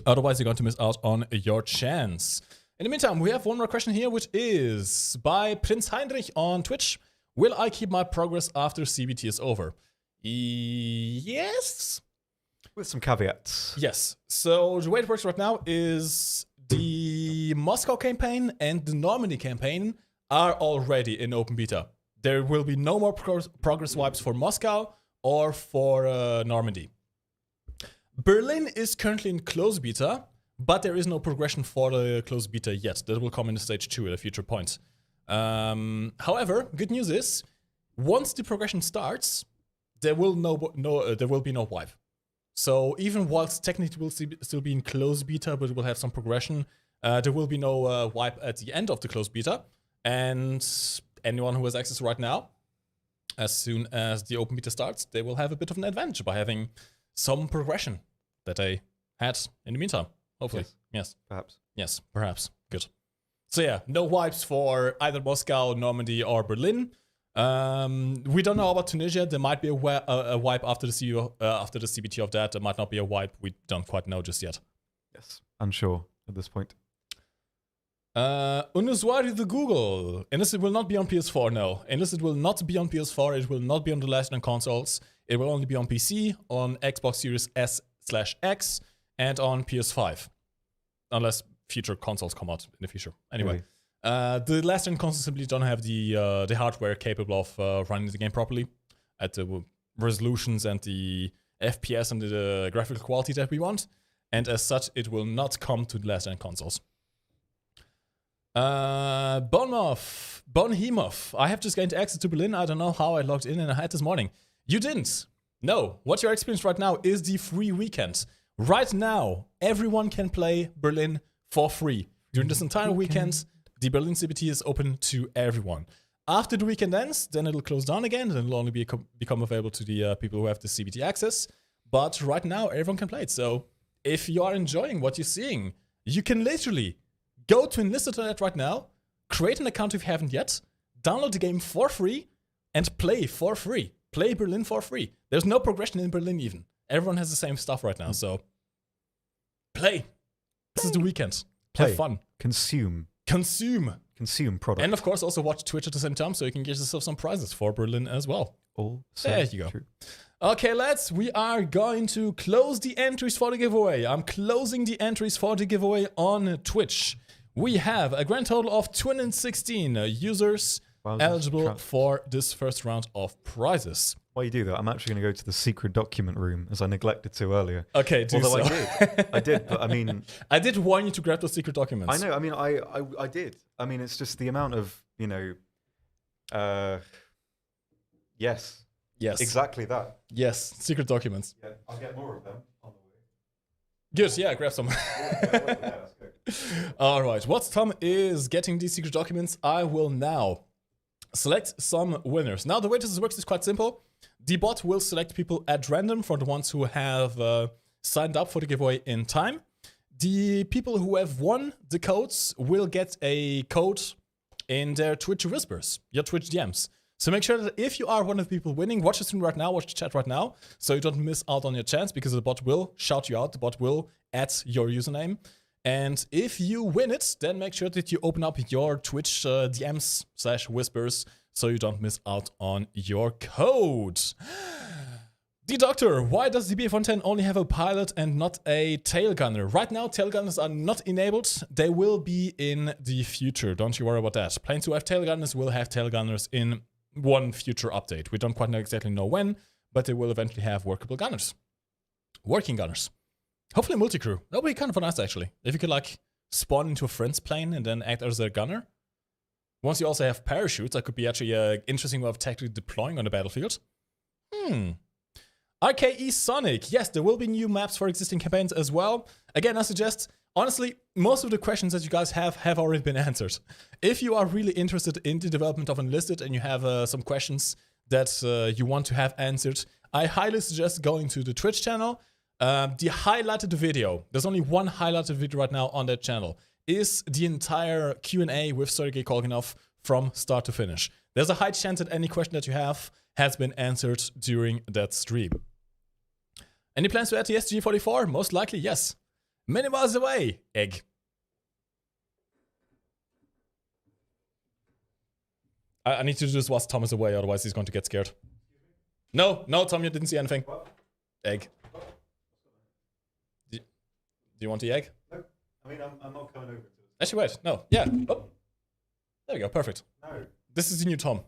Otherwise, you're going to miss out on your chance. In the meantime, we have one more question here, which is by Prince Heinrich on Twitch. Will I keep my progress after CBT is over? Yes. With some caveats. Yes. So the way it works right now is the Moscow campaign and the Normandy campaign are already in open beta. There will be no more progress wipes for Moscow or for Normandy. Berlin is currently in closed beta, but there is no progression for the closed beta yet. That will come in stage 2 at a future point. However, good news is, once the progression starts, there will be no wipe. So even whilst technically will still be in closed beta, but will have some progression, there will be no wipe at the end of the closed beta. And anyone who has access right now, as soon as the open beta starts, they will have a bit of an advantage by having some progression that they had in the meantime. Hopefully. Yes. Perhaps. Yes, perhaps. Good. So yeah, no wipes for either Moscow, Normandy, or Berlin. We don't know about Tunisia. There might be a wipe after the CBT of that. There might not be a wipe. We don't quite know just yet. Yes, unsure at this point. Unusuari the Google. Enlisted will not be on PS4, no. Enlisted will not be on PS4. It will not be on the last gen consoles. It will only be on PC, on Xbox Series S/X, and on PS5. Unless future consoles come out in the future. Anyway, the last gen consoles simply don't have the hardware capable of running the game properly at the resolutions and the FPS and the graphical quality that we want. and as such, it will not come to the last-gen consoles. Bonhemoth. I have just gained access to Berlin. I don't know how I logged in and I had this morning. You didn't. No. What you're experiencing right now is the free weekend. Right now, everyone can play Berlin for free. During this entire weekend, the Berlin CBT is open to everyone. After the weekend ends, then it'll close down again, and it'll only become available to the people who have the CBT access. But right now, everyone can play it. So if you are enjoying what you're seeing, you can literally go to Enlisted.net right now, create an account if you haven't yet, download the game for free, and play for free. Play Berlin for free. There's no progression in Berlin even. Everyone has the same stuff right now, so play. This is the weekend. Have fun. Consume product. And of course, also watch Twitch at the same time, so you can get yourself some prizes for Berlin as well. There you go. True. Okay, lads, we are going to close the entries for the giveaway. I'm closing the entries for the giveaway on Twitch. We have a grand total of 216 users eligible for this first round of prizes. While you do that, I'm actually going to go to the secret document room, as I neglected to earlier. Okay, do Although so. I did, but I mean... I did warn you to grab those secret documents. I know, I mean, I did. I mean, it's just the amount of, yes. Yes. Exactly that. Yes, secret documents. Yeah, I'll get more of them on the way. Good, yeah, grab some. All right, once Tom is getting these secret documents, I will now select some winners. Now, the way this works is quite simple. The bot will select people at random for the ones who have signed up for the giveaway in time. The people who have won the codes will get a code in their Twitch whispers, your Twitch DMs. So make sure that if you are one of the people winning, watch the stream right now, watch the chat right now, so you don't miss out on your chance, because the bot will shout you out, the bot will add your username. And if you win it, then make sure that you open up your Twitch DMs/whispers, so you don't miss out on your code. The Doctor, why does the BF-110 only have a pilot and not a tail gunner? Right now, tail gunners are not enabled. They will be in the future. Don't you worry about that. Planes who have tail gunners will have tail gunners in one future update. We don't quite exactly know when, but they will eventually have workable gunners. Working gunners. Hopefully multi-crew. That would be kind of nice, actually. If you could, like, spawn into a friend's plane and then act as their gunner. Once you also have parachutes, that could be actually an interesting way of tactically deploying on the battlefield. RKE Sonic. Yes, there will be new maps for existing campaigns as well. Again, I suggest, honestly, most of the questions that you guys have already been answered. If you are really interested in the development of Enlisted and you have some questions that you want to have answered, I highly suggest going to the Twitch channel. The highlighted video, there's only one highlighted video right now on that channel, is the entire Q&A with Sergei Kolganov from start to finish. There's a high chance that any question that you have has been answered during that stream. Any plans to add the SG-44? Most likely, yes. Many miles away, egg. I need to do this whilst Tom is away, otherwise he's going to get scared. No, Tom, you didn't see anything. What? Egg. Do you want the egg? No. I mean, I'm not coming over to it. Actually, wait. No. Yeah. Oh. There we go. Perfect. No. This is the new Tom.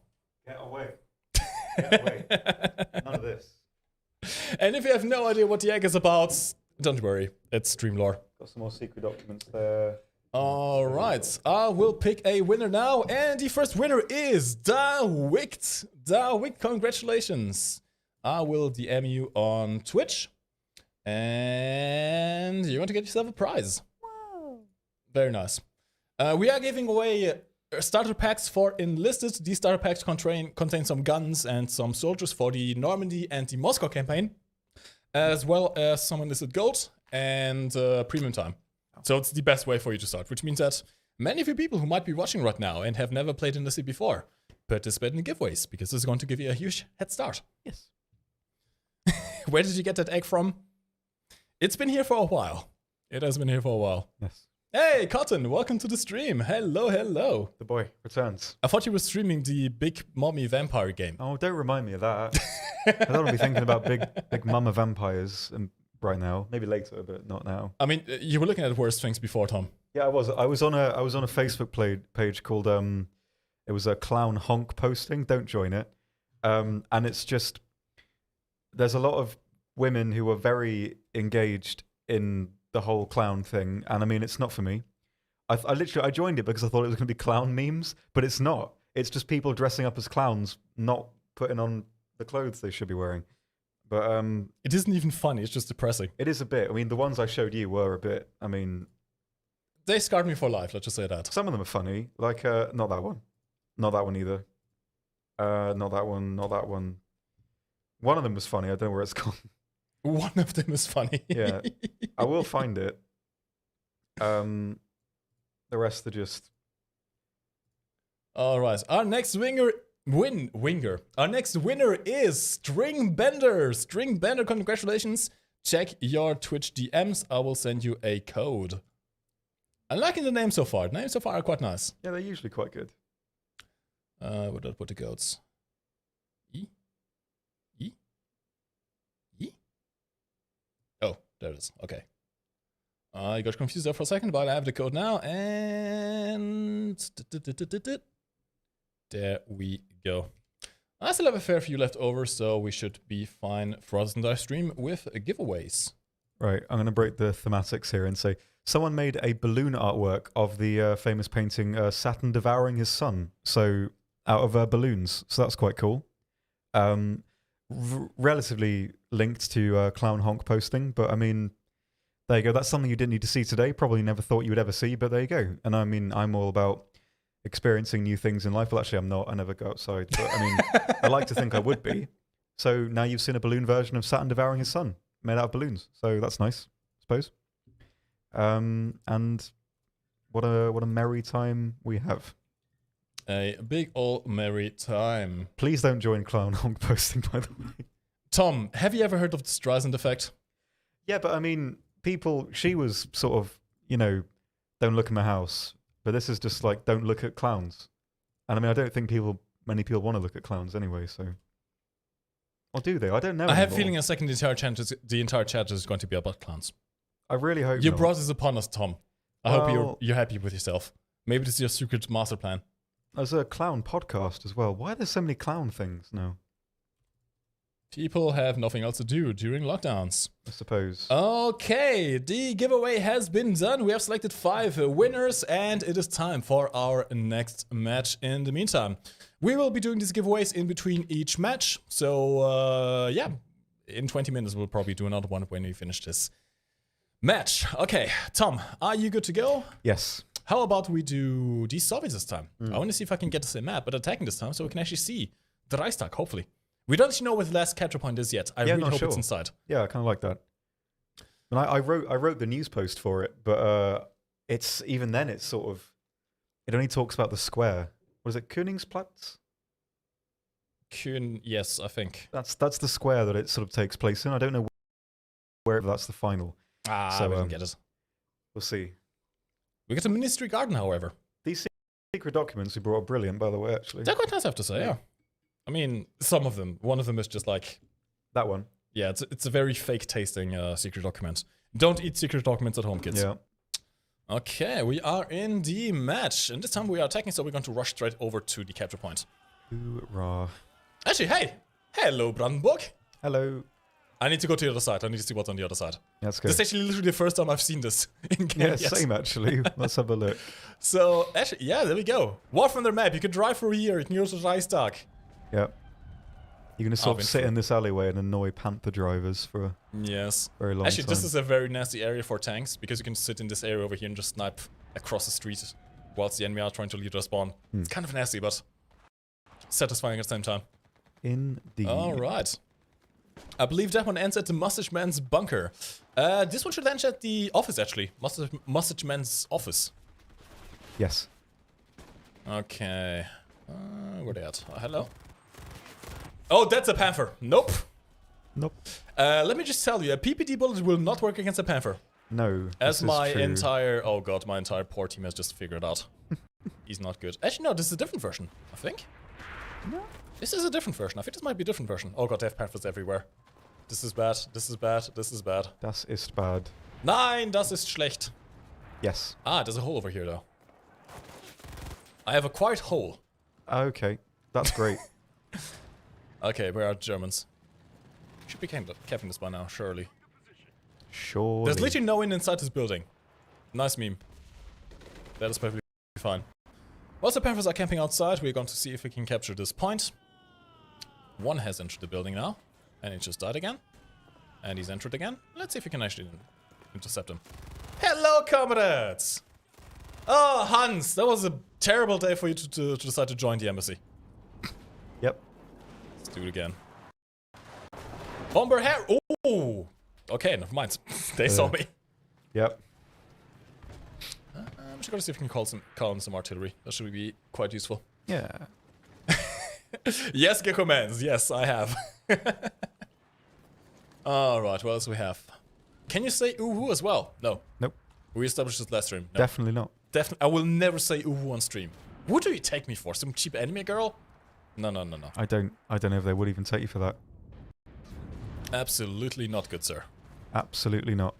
Get away. Get away. None of this. And if you have no idea what the egg is about, don't worry. It's stream lore. Got some more secret documents there. All right. I will pick a winner now. And the first winner is Dawikt. Dawikt, congratulations. I will DM you on Twitch. And you're going to get yourself a prize. Wow. Very nice. We are giving away starter packs for Enlisted. These starter packs contain some guns and some soldiers for the Normandy and the Moscow campaign, as well as some Enlisted gold and premium time. So it's the best way for you to start, which means that many of you people who might be watching right now and have never played Enlisted before participate in the giveaways, because this is going to give you a huge head start. Yes. Where did you get that egg from? It's been here for a while. It has been here for a while. Yes. Hey, Cotton, welcome to the stream. Hello, hello. The boy returns. I thought you were streaming the Big Mommy Vampire game. Oh, don't remind me of that. I don't want to be thinking about big mama vampires right now. Maybe later, but not now. I mean, you were looking at worse things before, Tom. Yeah, I was. I was on a Facebook page called it was a clown honk posting. Don't join it. And it's just, there's a lot of women who are very engaged in the whole clown thing, and I mean, it's not for me. I literally joined it because I thought it was going to be clown memes, but it's not. It's just people dressing up as clowns, not putting on the clothes they should be wearing. But it isn't even funny. It's just depressing. it is a bit. I mean, the ones I showed you were a bit. I mean, they scarred me for life. Let's just say that. some of them are funny. Like not that one, not that one either. Not that one. Not that one. One of them was funny. I don't know where it's gone. One of them is funny. Yeah, I will find it. The rest are just. All right. Our next winger. Our next winner is String Bender. String Bender, congratulations. Check your Twitch DMs. I will send you a code. I'm liking the name so far. The names so far are quite nice. Yeah, they're usually quite good. Where did I put the codes? E? Oh, there it is. Okay. I got confused there for a second, but I have the code now, and there we go. I still have a fair few left over, so we should be fine for us in our stream with giveaways. Right, I'm going to break the thematics here and say someone made a balloon artwork of the famous painting Saturn devouring his son. So out of balloons, so that's quite cool. Relatively linked to Clown Honk posting, but I mean, there you go. That's something you didn't need to see today. Probably never thought you would ever see, but there you go. And I mean, I'm all about experiencing new things in life. Well, actually, I'm not. I never go outside. But I mean, I like to think I would be. So now you've seen a balloon version of Saturn devouring his son, made out of balloons. So that's nice, I suppose. And what a merry time we have. A big old merry time. Please don't join Clown Honk posting, by the way. Tom, have you ever heard of the Streisand effect? Yeah, but I mean, she was sort of, don't look at my house. But this is just like, don't look at clowns. And I mean, I don't think many people want to look at clowns anyway, so. Or do they? I don't know. I have a feeling in a second the entire chat is going to be about clowns. I really hope You not. brought this upon us, Tom. I hope you're happy with yourself. Maybe this is your secret master plan. There's a clown podcast as well. Why are there so many clown things now? People have nothing else to do during lockdowns. I suppose. Okay, the giveaway has been done. We have selected 5 winners, and it is time for our next match. In the meantime, we will be doing these giveaways in between each match. So, yeah, in 20 minutes, we'll probably do another one when we finish this match. Okay, Tom, are you good to go? Yes. How about we do the Soviets this time? I want to see if I can get the same map, but attacking this time so we can actually see the Reichstag, hopefully. We don't know what the last capture point is yet. I really hope it's inside. Yeah, I kind of like that. And I wrote the news post for it, but it's even then it's sort of it only talks about the square. What is it, Koningsplatz? Yes, I think. That's the square that it sort of takes place in. I don't know where that's the final. So we didn't get it. We'll see. We get a ministry garden, however. These secret documents we brought are brilliant, by the way, actually. They're quite nice, I have to say, yeah. I mean, some of them. One of them is just like... That one. Yeah, it's a very fake-tasting secret document. Don't eat secret documents at home, kids. Yeah. Okay, we are in the match. And this time we are attacking, so we're going to rush straight over to the capture point. Hoorah. Actually, hey! Hello, Brandenburg! Hello. I need to go to the other side. I need to see what's on the other side. That's good. This is actually literally the first time I've seen this in game. Yeah, same actually. Let's have a look. So, actually, yeah, there we go. Walk from their map. You can drive through here. You can go to the Reichstag. Yep. You're going to sort of sit in this alleyway and annoy Panther drivers for a very long time. Actually, this is a very nasty area for tanks because you can sit in this area over here and just snipe across the street whilst the enemy are trying to lead their spawn. It's kind of nasty, but satisfying at the same time. Indeed. All right. I believe that one ends at the Mustache Man's bunker. This one should end at the office, actually. Mustache Man's office. Yes. Okay. Where they at? Hello? Oh, that's a Panther. Nope. Nope. Let me just tell you, a PPD bullet will not work against a Panther. No. As my entire... Oh god, my entire poor team has just figured out. He's not good. Actually, no, this is a different version, I think. No. This is a different version. I think this might be a different version. Oh god, they have Panthers everywhere. This is bad. This is bad. This is bad. Das ist bad. Nein, das ist schlecht. Yes. Ah, there's a hole over here, though. I have a quiet hole. Okay. That's great. Okay, where are the Germans? Should be captain this by now, surely. Sure. There's literally no one inside this building. Nice meme. That is perfectly fine. Whilst the Panthers are camping outside, we're going to see if we can capture this point. One has entered the building now. And he just died again. And he's entered again. Let's see if we can actually intercept him. Hello, comrades! Oh, Hans, that was a terrible day for you to decide to join the embassy. Yep. Let's do it again. Bomber hair. Oh! Okay, never mind. They saw me. Yep. I'm just gonna see if we can call in some artillery. That should be quite useful. Yeah. Yes, get commands. Yes, I have. Alright, what else we have? Can you say uhu as well? No. Nope. We established this last stream. No. Definitely not. I will never say uhu on stream. Who do you take me for? Some cheap anime girl? No. I don't know if they would even take you for that. Absolutely not good, sir. Absolutely not.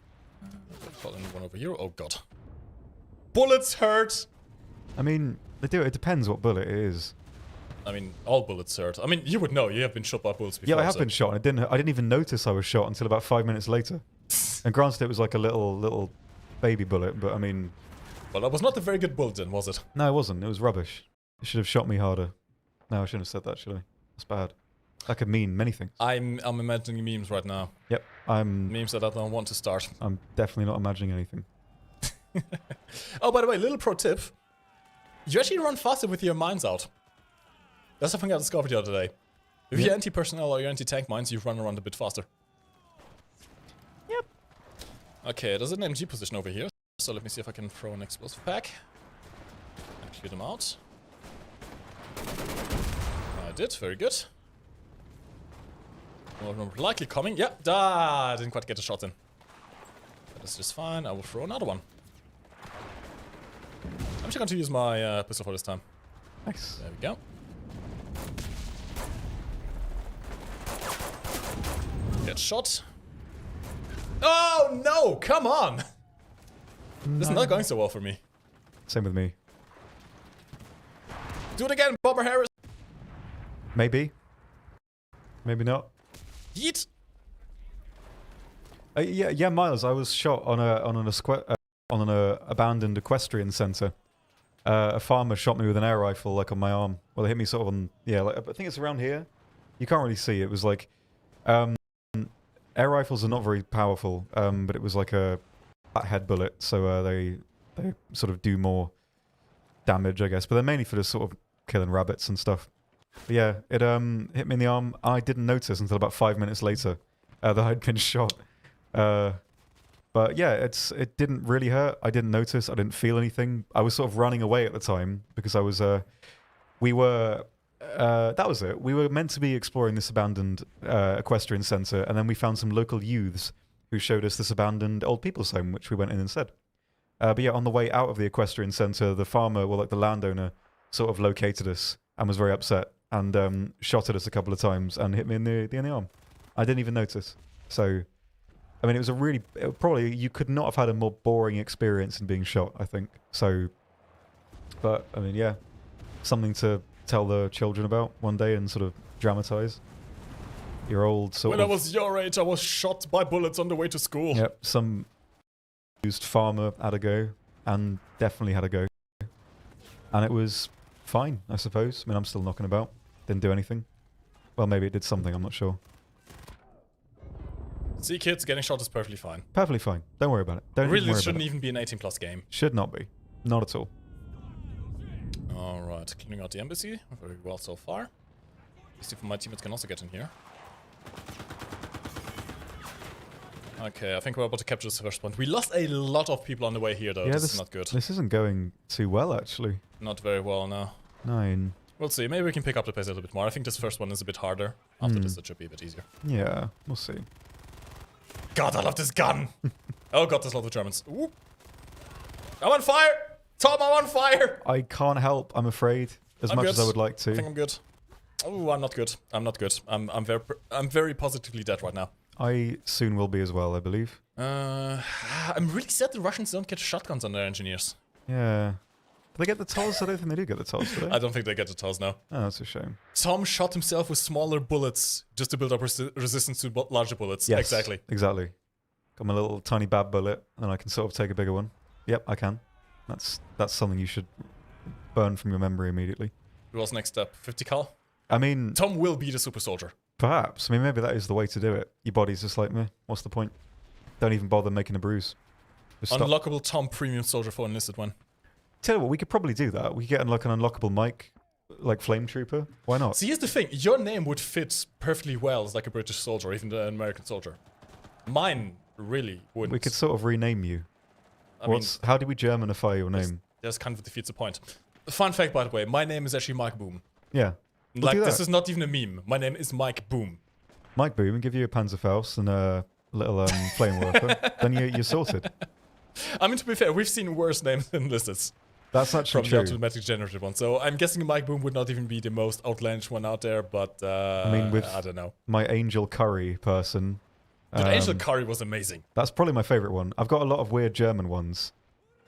Call in one over here. Oh god. Bullets hurt! I mean, they do. It depends what bullet it is. I mean, all bullets hurt. I mean, you would know. You have been shot by bullets before. Yeah, I have been shot. And I didn't even notice I was shot until about 5 minutes later. And granted, it was like a little baby bullet, but I mean... Well, that was not a very good bullet then, was it? No, it wasn't. It was rubbish. It should have shot me harder. No, I shouldn't have said that, should I? That's bad. That could mean many things. I'm imagining memes right now. Yep, Memes that I don't want to start. I'm definitely not imagining anything. Oh, by the way, little pro tip. You actually run faster with your mines out. That's something I discovered the other day. If you're anti-personnel or you're anti-tank mines, you run around a bit faster. Yep. Okay, there's an MG position over here. So let me see if I can throw an explosive pack. And clear them out. I did, very good. More likely coming. Yeah, I didn't quite get a shot in. That is just fine. I will throw another one. I'm just going to use my pistol for this time. Nice. There we go. Get shot. Oh no! Come on! No. This is not going so well for me. Same with me. Do it again, Bomber Harris! Maybe. Maybe not. Yeet! Yeah, Miles. I was shot on an abandoned equestrian center. A farmer shot me with an air rifle, like on my arm. Well, it hit me sort of on. Yeah, like, I think it's around here. You can't really see. It was like, air rifles are not very powerful, but it was like a head bullet, so they sort of do more damage, I guess. But they're mainly for just sort of killing rabbits and stuff. But yeah, it hit me in the arm. I didn't notice until about 5 minutes later that I'd been shot. But yeah, it didn't really hurt. I didn't notice. I didn't feel anything. I was sort of running away at the time because I was. That was it. We were meant to be exploring this abandoned equestrian center, and then we found some local youths who showed us this abandoned old people's home, which we went in instead. But yeah, on the way out of the equestrian center, the farmer, well, like the landowner, sort of located us and was very upset and shot at us a couple of times and hit me in the arm. I didn't even notice. So, I mean, it was probably, you could not have had a more boring experience in being shot, I think. So, but, I mean, yeah, something to tell the children about one day and sort of dramatize. Your old sort of... When I was your age, I was shot by bullets on the way to school. Yep, some used farmer had a go, and definitely had a go. And it was fine, I suppose. I mean, I'm still knocking about. Didn't do anything. Well, maybe it did something, I'm not sure. See, kids, getting shot is perfectly fine. Perfectly fine. Don't worry about it. Don't really, worry it shouldn't about it. even be an 18+ game. Should not be. Not at all. Alright, cleaning out the embassy. Very well so far. Let's see if my teammates can also get in here. Okay, I think we're about to capture this first point. We lost a lot of people on the way here, though. Yeah, this is not good. This isn't going too well, actually. Not very well, no. 9. We'll see. Maybe we can pick up the pace a little bit more. I think this first one is a bit harder. After this, it should be a bit easier. Yeah, we'll see. God, I love this gun! Oh god, there's a lot of Germans. Ooh. I'm on fire! Tom, I'm on fire! I can't help, I'm afraid. As much as I would like to. I think I'm good. Oh, I'm not good. I'm not good. I'm very positively dead right now. I soon will be as well, I believe. I'm really sad the Russians don't get shotguns on their engineers. Yeah. Do they get the TOS? I don't think they do get the TOS, do they? I don't think they get the TOS now. Oh, that's a shame. Tom shot himself with smaller bullets just to build up resistance to larger bullets. Yes, exactly. Exactly. Got my little tiny bad bullet, and I can sort of take a bigger one. Yep, I can. That's something you should burn from your memory immediately. What was next step? 50 cal? I mean... Tom will be the super soldier. Perhaps. I mean, maybe that is the way to do it. Your body's just like, meh, what's the point? Don't even bother making a bruise. Just stop. Unlockable Tom premium soldier for Enlisted one. Tell you what, we could probably do that. We could get like an unlockable Mike, like Flame Trooper. Why not? See, here's the thing. Your name would fit perfectly well as like a British soldier, or even an American soldier. Mine really wouldn't. We could sort of rename you. How do we Germanify your name? This kind of defeats the point. Fun fact, by the way, my name is actually MikeGoesBoom. Yeah. Like, this is not even a meme. My name is MikeGoesBoom. MikeGoesBoom, and give you a Panzerfaust and a little flame worker. Then you're sorted. I mean, to be fair, we've seen worse names than Enlisted. That's actually from true. the automatic generative one. So I'm guessing MikeGoesBoom would not even be the most outlandish one out there, but I mean, with I don't know. my Angel Curry person. Dude, Angel Curry was amazing. That's probably my favorite one. I've got a lot of weird German ones.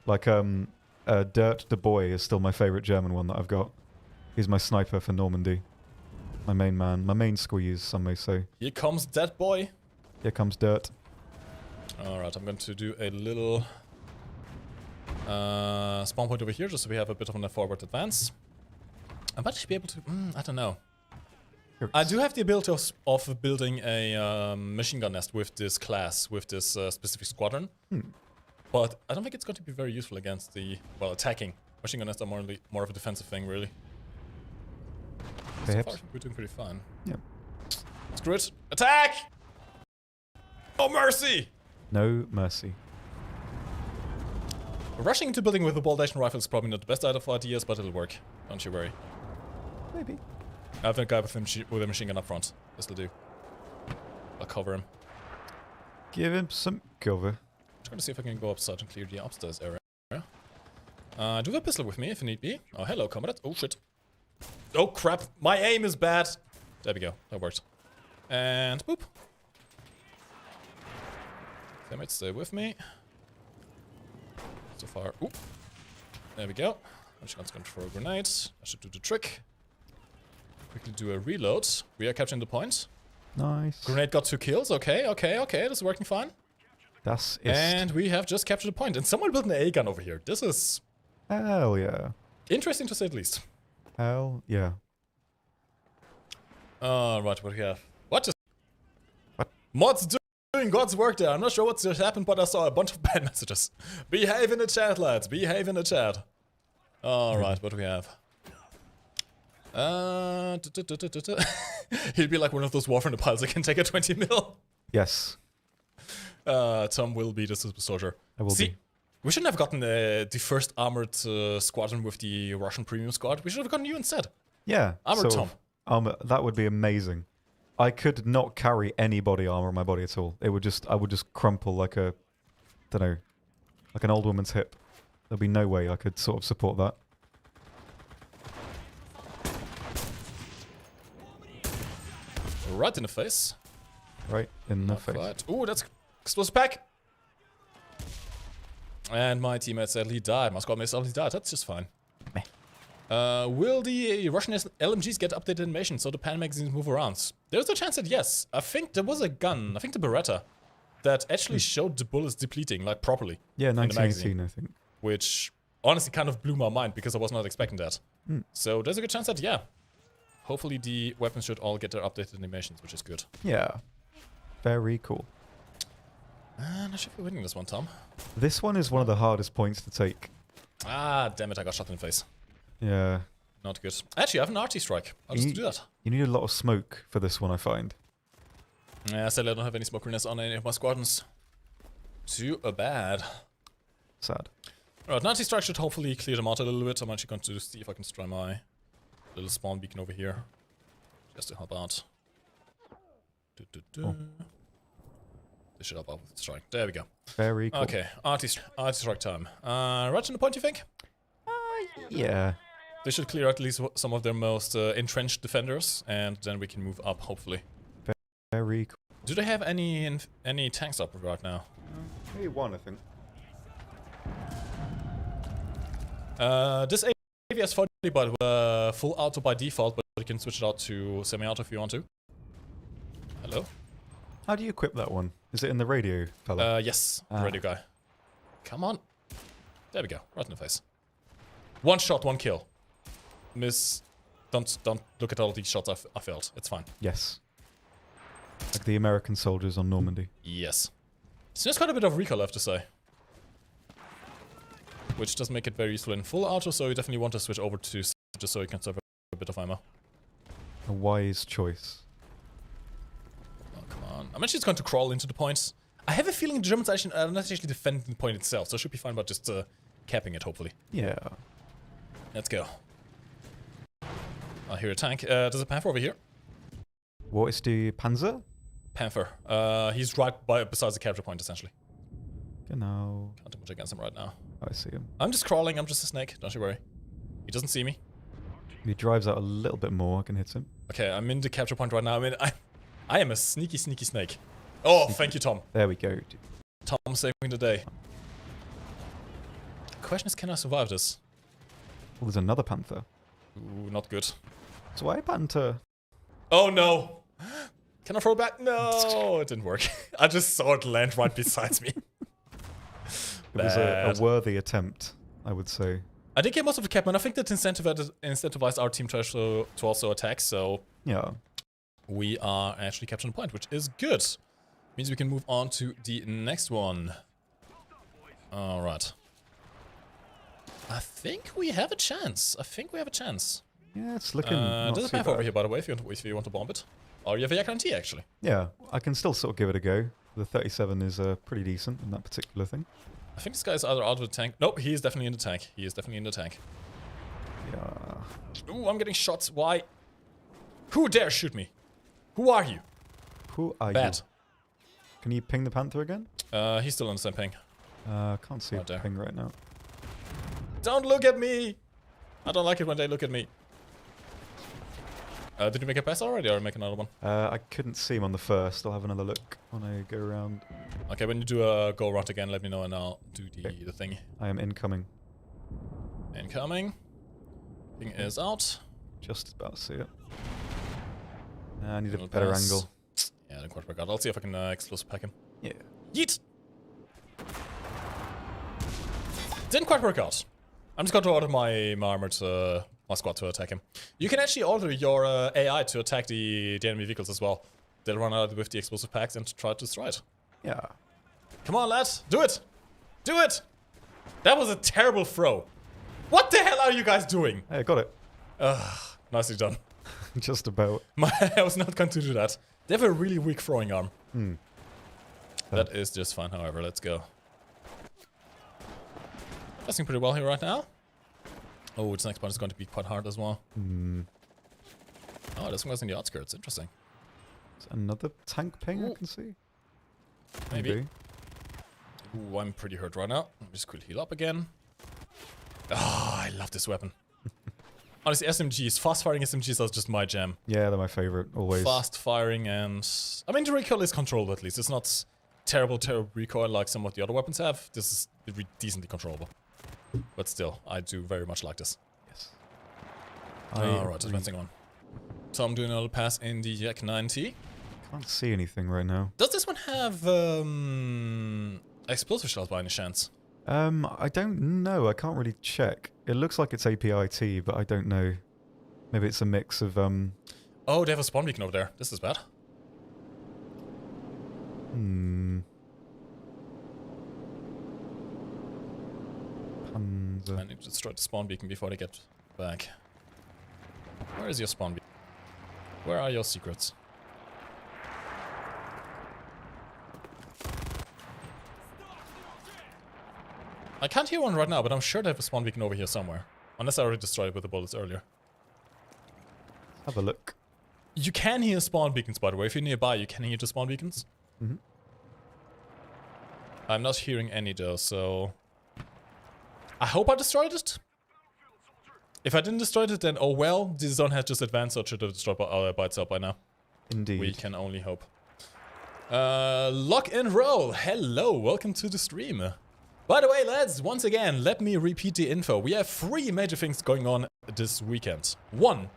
Like, Dirt the Boy is still my favorite German one that I've got. He's my sniper for Normandy. My main man. My main squeeze, some may say. Here comes that boy. Here comes Dirt. Alright, I'm going to do a little spawn point over here, just so we have a bit of a forward advance. I might actually be able to... I don't know. I do have the ability of building a machine gun nest with this class, with this specific squadron. But I don't think it's going to be very useful against the, well, attacking. Machine gun nests are more of a defensive thing, really. So far, we're doing pretty fine. Yeah. Screw it. Attack! No mercy! No mercy. Rushing into building with a bolt action rifle is probably not the best out of ideas, but it'll work. Don't you worry. Maybe. I have a guy with a machine gun up front. This'll do. I'll cover him. Give him some cover. Just gonna see if I can go upstairs and clear the upstairs area. Do have a pistol with me if need be. Oh, hello, comrade. Oh, shit. Oh, crap. My aim is bad. There we go. That worked. And boop. They might stay with me. So far. Oop. There we go. I'm just going to throw a grenade. That should do the trick. Quickly do a reload. We are capturing the point. Nice. Grenade got 2 kills. Okay, okay, okay. This is working fine. Das ist. And we have just captured a point. And someone built an A gun over here. This is... Hell yeah. interesting to say the least. Hell yeah. Right, what do we have? What just... What? Mods doing God's work there. I'm not sure what's just happened, but I saw a bunch of bad messages. Behave in the chat, lads. Behave in the chat. Alright, what do we have? He'll be like one of those Warfare piles that can take a 20 mil. Yes. Tom will be the super soldier. I will be. We shouldn't have gotten the first armored squadron with the Russian premium squad. We should have gotten you instead. Yeah. Armored Tom. That would be amazing. I could not carry any body armor on my body at all. It would just, I would just crumple like a, don't know, like an old woman's hip. There'd be no way I could sort of support that. Right in the face. Right in the face. Right. Ooh, that's explosive pack. And my teammate sadly died. My squad mate sadly died. That's just fine. Will the Russian LMGs get updated animation so the pan magazines move around? There's a chance that yes. I think there was a gun, I think the Beretta, that actually showed the bullets depleting, like properly. Yeah, 1918, I think. Which honestly kind of blew my mind because I was not expecting that. So there's a good chance that, yeah. Hopefully the weapons should all get their updated animations, which is good. Yeah. Very cool. And I should be winning this one, Tom. This one is one of the hardest points to take. Ah, damn it, I got shot in the face. Yeah. Not good. Actually, I have an RT strike. I'll just do that. You need a lot of smoke for this one, I find. Yeah, sadly I don't have any smoke grenades on any of my squadrons. Too bad. Sad. Alright, an RT strike should hopefully clear them out a little bit. I'm actually going to see if I can try my little spawn beacon over here. Just to help out. Oh. This should help out with the strike. There we go. Very cool. Okay, RT strike time. Right on the point, you think? Yeah. They should clear at least some of their most entrenched defenders, and then we can move up, hopefully. Very cool. Do they have any tanks up right now? Maybe one, I think. This AVS 40, but full auto by default, but you can switch it out to semi-auto if you want to. Hello? How do you equip that one? Is it in the radio, fella? Yes, radio guy. Come on. There we go. Right in the face. One shot, one kill. Miss. Don't look at all these shots I failed. It's fine. Yes. Like the American soldiers on Normandy. Yes. So there's quite a bit of recall, I have to say. Which does make it very useful in full auto, so you definitely want to switch over to just so you can serve a bit of ammo. A wise choice. Oh, come on. I'm actually just going to crawl into the points. I have a feeling the Germans are not actually defending the point itself, so it should be fine about just capping it, hopefully. Yeah. Let's go. I hear a tank. There's a Panther over here. What is the Panzer? Panther. He's right besides the capture point, essentially. Genau. Can't do much against him right now. I see him. I'm just crawling. I'm just a snake. Don't you worry. He doesn't see me. He drives out a little bit more. I can hit him. Okay, I'm in the capture point right now. I am a sneaky snake. Oh, thank you, Tom. There we go. Tom saving the day. The question is, can I survive this? Oh, there's another Panther. Ooh, not good. Zwei Panther. Oh no! Can I throw it back? No, it didn't work. I just saw it land right beside me. It was a worthy attempt, I would say. I did get most of the cap, and I think that incentivized our team to also attack, so... Yeah. We are actually capturing the point, which is good. Means we can move on to the next one. Alright. I think we have a chance. Yeah, it's looking not there's a too path bad. over here, by the way, if you want to bomb it. Or you have a Yak 9T, actually. Yeah, I can still sort of give it a go. The 37 is pretty decent in that particular thing. I think this guy's either out of the tank. Nope, he is definitely in the tank. Yeah. Ooh, I'm getting shots. Why? Who dare shoot me? Who are you? Who are Bad. you? Can you ping the Panther again? He's still on the same ping. Can't see Right a there. ping right now. Don't look at me! I don't like it when they look at me. Did you make a pass already or make another one? I couldn't see him on the first. I'll have another look when I go around. Okay, when you do a go around again, let me know and I'll do the thing. I am incoming. Incoming. Thing is out. Just about to see it. I need a Little better pass. angle. Yeah, didn't quite work out. I'll see if I can explosive pack him. Yeah. Yeet! Didn't quite work out. I'm just going to order my armored my squad to attack him. You can actually order your AI to attack the enemy vehicles as well. They'll run out with the explosive packs and try to destroy it. Yeah. Come on, lads. Do it! Do it! That was a terrible throw. What the hell are you guys doing? Hey, I got it. Nicely done. Just about. I was not going to do that. They have a really weak throwing arm. Hmm. That is just fine, however. Let's go. Passing pretty well here right now. Oh, this next part is going to be quite hard as well. Hmm. Oh, this one goes in the outskirts. Interesting. Is another tank ping I can see? Maybe. Ooh, I'm pretty hurt right now. Let me just quickly heal up again. Oh, I love this weapon. Honestly, SMGs, fast-firing SMGs are just my jam. Yeah, they're my favorite, always. Fast-firing and... I mean, the recoil is controllable at least. It's not terrible recoil like some of the other weapons have. This is decently controllable. But still, I do very much like this. Yes. Alright, advancing on. So I'm doing a little pass in the Yak 9T. Can't see anything right now. Does this one have explosive shells by any chance? I don't know. I can't really check. It looks like it's APIT, but I don't know. Maybe it's a mix of Oh, they have a spawn beacon over there. This is bad. Panzer. I need to destroy the spawn beacon before they get back. Where is your spawn beacon? Where are your secrets? I can't hear one right now, but I'm sure they have a spawn beacon over here somewhere. Unless I already destroyed it with the bullets earlier. Have a look. You can hear spawn beacons, by the way. If you're nearby, you can hear the spawn beacons. Mm-hmm. I'm not hearing any though, so... I hope I destroyed it. If I didn't destroy it, then oh well. This zone has just advanced, so it should have destroyed by itself by now. Indeed. We can only hope. Lock and roll. Hello, welcome to the stream. By the way, lads, once again, let me repeat the info. We have 3 major things going on this weekend. 1.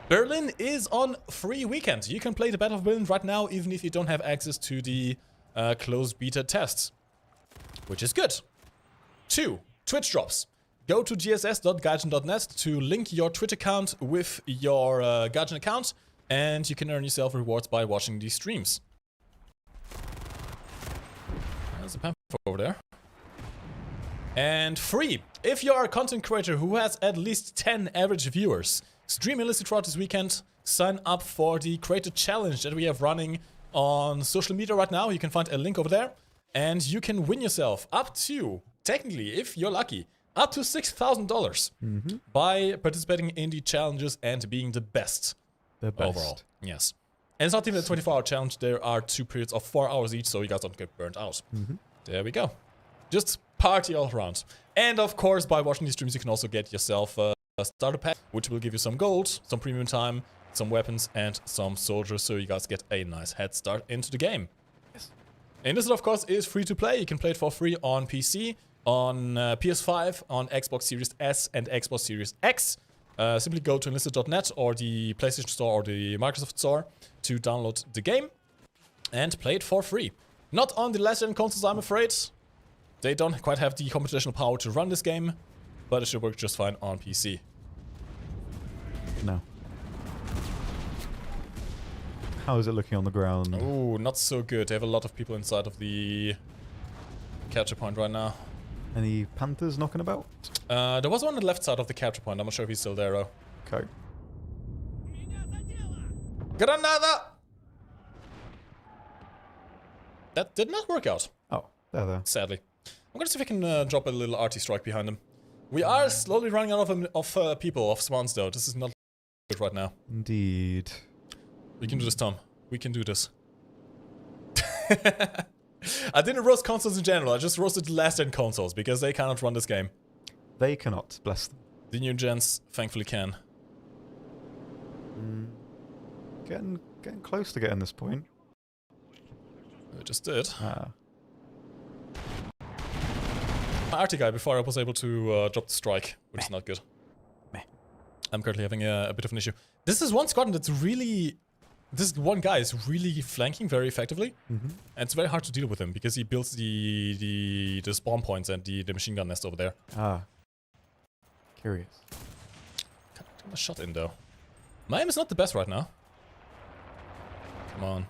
Berlin is on free weekend. You can play the Battle of Berlin right now, even if you don't have access to the closed beta test, which is good. 2. Twitch drops. Go to gss.gaijin.net to link your Twitch account with your Gaijin account, and you can earn yourself rewards by watching these streams. There's a pamphlet over there. And 3. If you are a content creator who has at least 10 average viewers, stream Enlisted throughout this weekend, sign up for the Creator Challenge that we have running on social media right now. You can find a link over there, and you can win yourself up to, technically, if you're lucky, up to $6,000 by participating in the challenges and being the best. The best. Overall. Yes. And it's not even a 24-hour challenge. There are 2 periods of 4 hours each, so you guys don't get burnt out. There we go. Just party all around. And of course, by watching these streams, you can also get yourself a starter pack, which will give you some gold, some premium time, some weapons, and some soldiers, so you guys get a nice head start into the game. Yes. Enlisted, of course, is free to play. You can play it for free on PC, on PS5, on Xbox Series S and Xbox Series X. Simply go to enlisted.net or the PlayStation Store or the Microsoft Store to download the game and play it for free. Not on the last-gen consoles, I'm afraid. They don't quite have the computational power to run this game, but it should work just fine on PC. No. How is it looking on the ground? Oh, not so good. They have a lot of people inside of the capture point right now. Any Panthers knocking about? There was one on the left side of the capture point. I'm not sure if he's still there, though. Okay. Granada! That did not work out. Oh, there. Sadly. I'm gonna see if I can drop a little RT strike behind him. We are slowly running out of people, of swans, though. This is not good right now. Indeed. We can do this, Tom. We can do this. I didn't roast consoles in general. I just roasted the last-gen consoles because they cannot run this game. They cannot, bless them. The new gens, thankfully, can. Getting close to getting this point. I just did. Ah. My RT guy before I was able to drop the strike, which is not good. Meh. I'm currently having a bit of an issue. This is one squadron that's really... This one guy is really flanking very effectively. And it's very hard to deal with him because he builds the spawn points and the machine gun nest over there. Ah. Curious. Can't get a shot in though. My aim is not the best right now. Come on.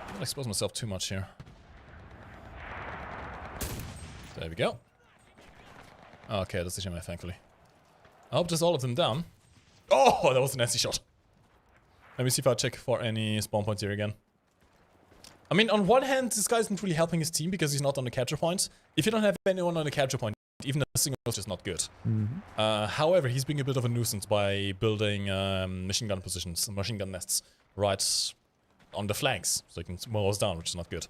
I'm not expose myself too much here. There we go. Okay, that's the shame, thankfully. I hope there's all of them down. Oh, that was a nasty shot. Let me see if I check for any spawn points here again. I mean, on one hand, this guy isn't really helping his team because he's not on the capture point. If you don't have anyone on the capture point, even a single is just not good. However, he's being a bit of a nuisance by building machine gun positions, machine gun nests, right on the flanks, so he can mow us down, which is not good.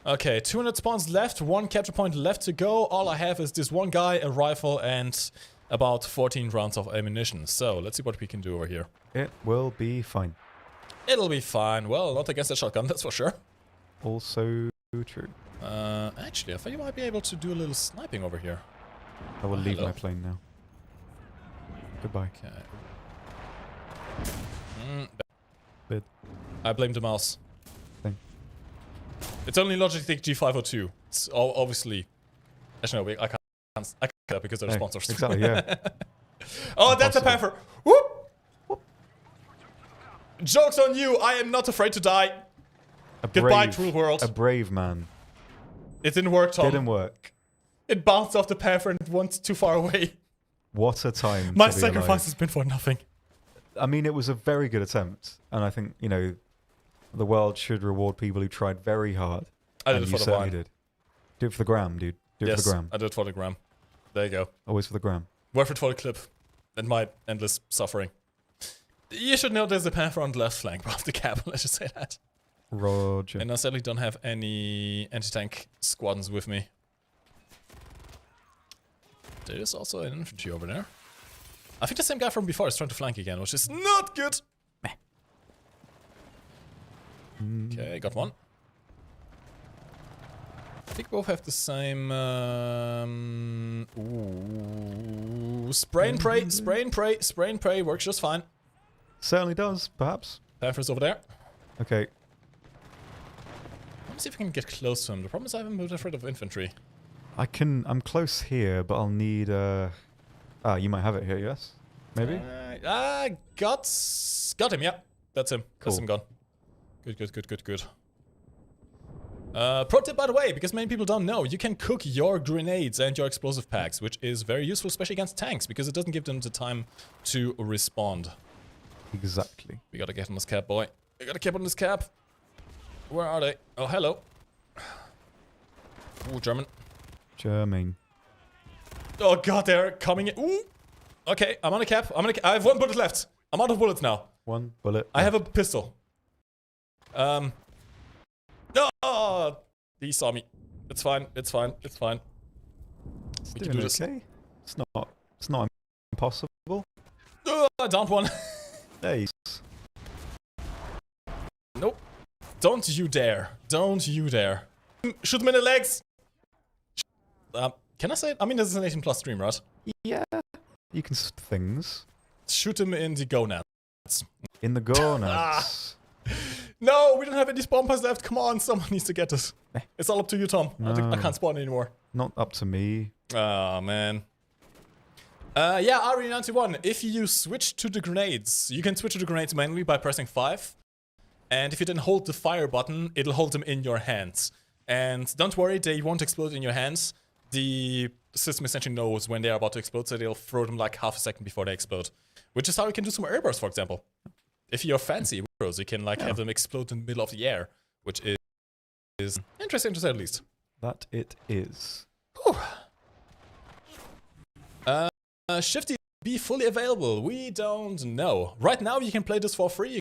Okay, 200 spawns left, 1 capture point left to go. All I have is this one guy, a rifle, and about 14 rounds of ammunition. So, let's see what we can do over here. It will be fine. It'll be fine. Well, not against a shotgun, that's for sure. Also true. Actually, I thought you might be able to do a little sniping over here. I will leave my plane now. Goodbye. Okay. Bit. I blame the mouse. Thing. It's only Logitech G502. It's obviously... Actually, no, I can't because they're sponsors. Exactly, yeah. Oh, that's a panther! Whoop! Whoop! Joke's on you! I am not afraid to die! Goodbye, cruel world. A brave man. It didn't work, Tom. Didn't work. It bounced off the panther and went too far away. What a time. My sacrifice has been for nothing. I mean, it was a very good attempt. And I think, you know, the world should reward people who tried very hard. I did it for the wine. Did. Do it for the gram, dude. Do it for the gram. I did it for the gram. There you go. Always for the gram. Worth it for the clip. And my endless suffering. You should know there's a panther on the left flank of the cap, let's just say that. Roger. And I sadly don't have any anti-tank squadrons with me. There is also an infantry over there. I think the same guy from before is trying to flank again, which is not good. Meh. Okay, got one. I think both have the same... Ooh, spray and pray, spray and pray, spray and pray works just fine. Certainly does, perhaps. Panthers over there. Okay. Let me see if I can get close to him. The problem is I'm afraid of infantry. I'm close here, but I'll need you might have it here, yes? Maybe? Got him, yeah. That's him. Cool. That's him gone. Good. Pro tip, by the way, because many people don't know, you can cook your grenades and your explosive packs, which is very useful, especially against tanks, because it doesn't give them the time to respond. Exactly. We gotta get on this cap, boy. We gotta get on this cap. Where are they? Oh, hello. Ooh, German. German. Oh god, they're coming in. Ooh. Okay, I'm on a cap. I have 1 bullet left. I'm out of bullets now. 1 bullet. I have a pistol. Oh, he saw me. It's fine. It's We can do this. Okay. It's not impossible. Oh, I downed one. Nice. Nope. Don't you dare. Don't you dare. Shoot him in the legs. Can I say it? I mean, this is an 18+ stream, right? Yeah. You can things. Shoot him in the gonads. In the gonads. No, we don't have any spawn points left. Come on, someone needs to get this. It's all up to you, Tom. No. I can't spawn anymore. Not up to me. Oh, man. Yeah, RE91. If you switch to the grenades, you can switch to the grenades manually by pressing 5. And if you then hold the fire button, it'll hold them in your hands. And don't worry, they won't explode in your hands. The system essentially knows when they're about to explode, so they'll throw them like half a second before they explode. Which is how you can do some airbursts, for example. If you're fancy with those, you can like have them explode in the middle of the air, which is interesting to say at least. That it is. Shifty be fully available. We don't know. Right now, you can play this for free.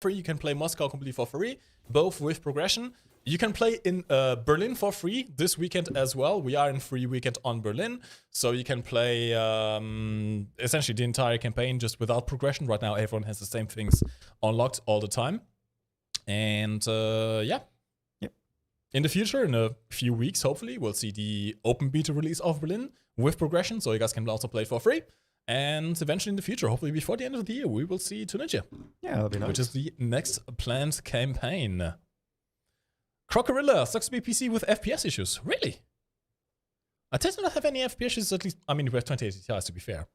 You can play Moscow completely for free, both with progression. You can play in Berlin for free this weekend as well. We are in free weekend on Berlin, so you can play essentially the entire campaign just without progression. Right now, everyone has the same things unlocked all the time. And yeah. Yep. In the future, in a few weeks, hopefully, we'll see the open beta release of Berlin with progression, so you guys can also play it for free. And eventually in the future, hopefully before the end of the year, we will see Tunisia. Yeah, that'll be nice. Which is the next planned campaign. Crocodilla sucks to be PC with FPS issues. Really? I tend to not have any FPS issues, at least. I mean, we have 2080 Ti's to be fair.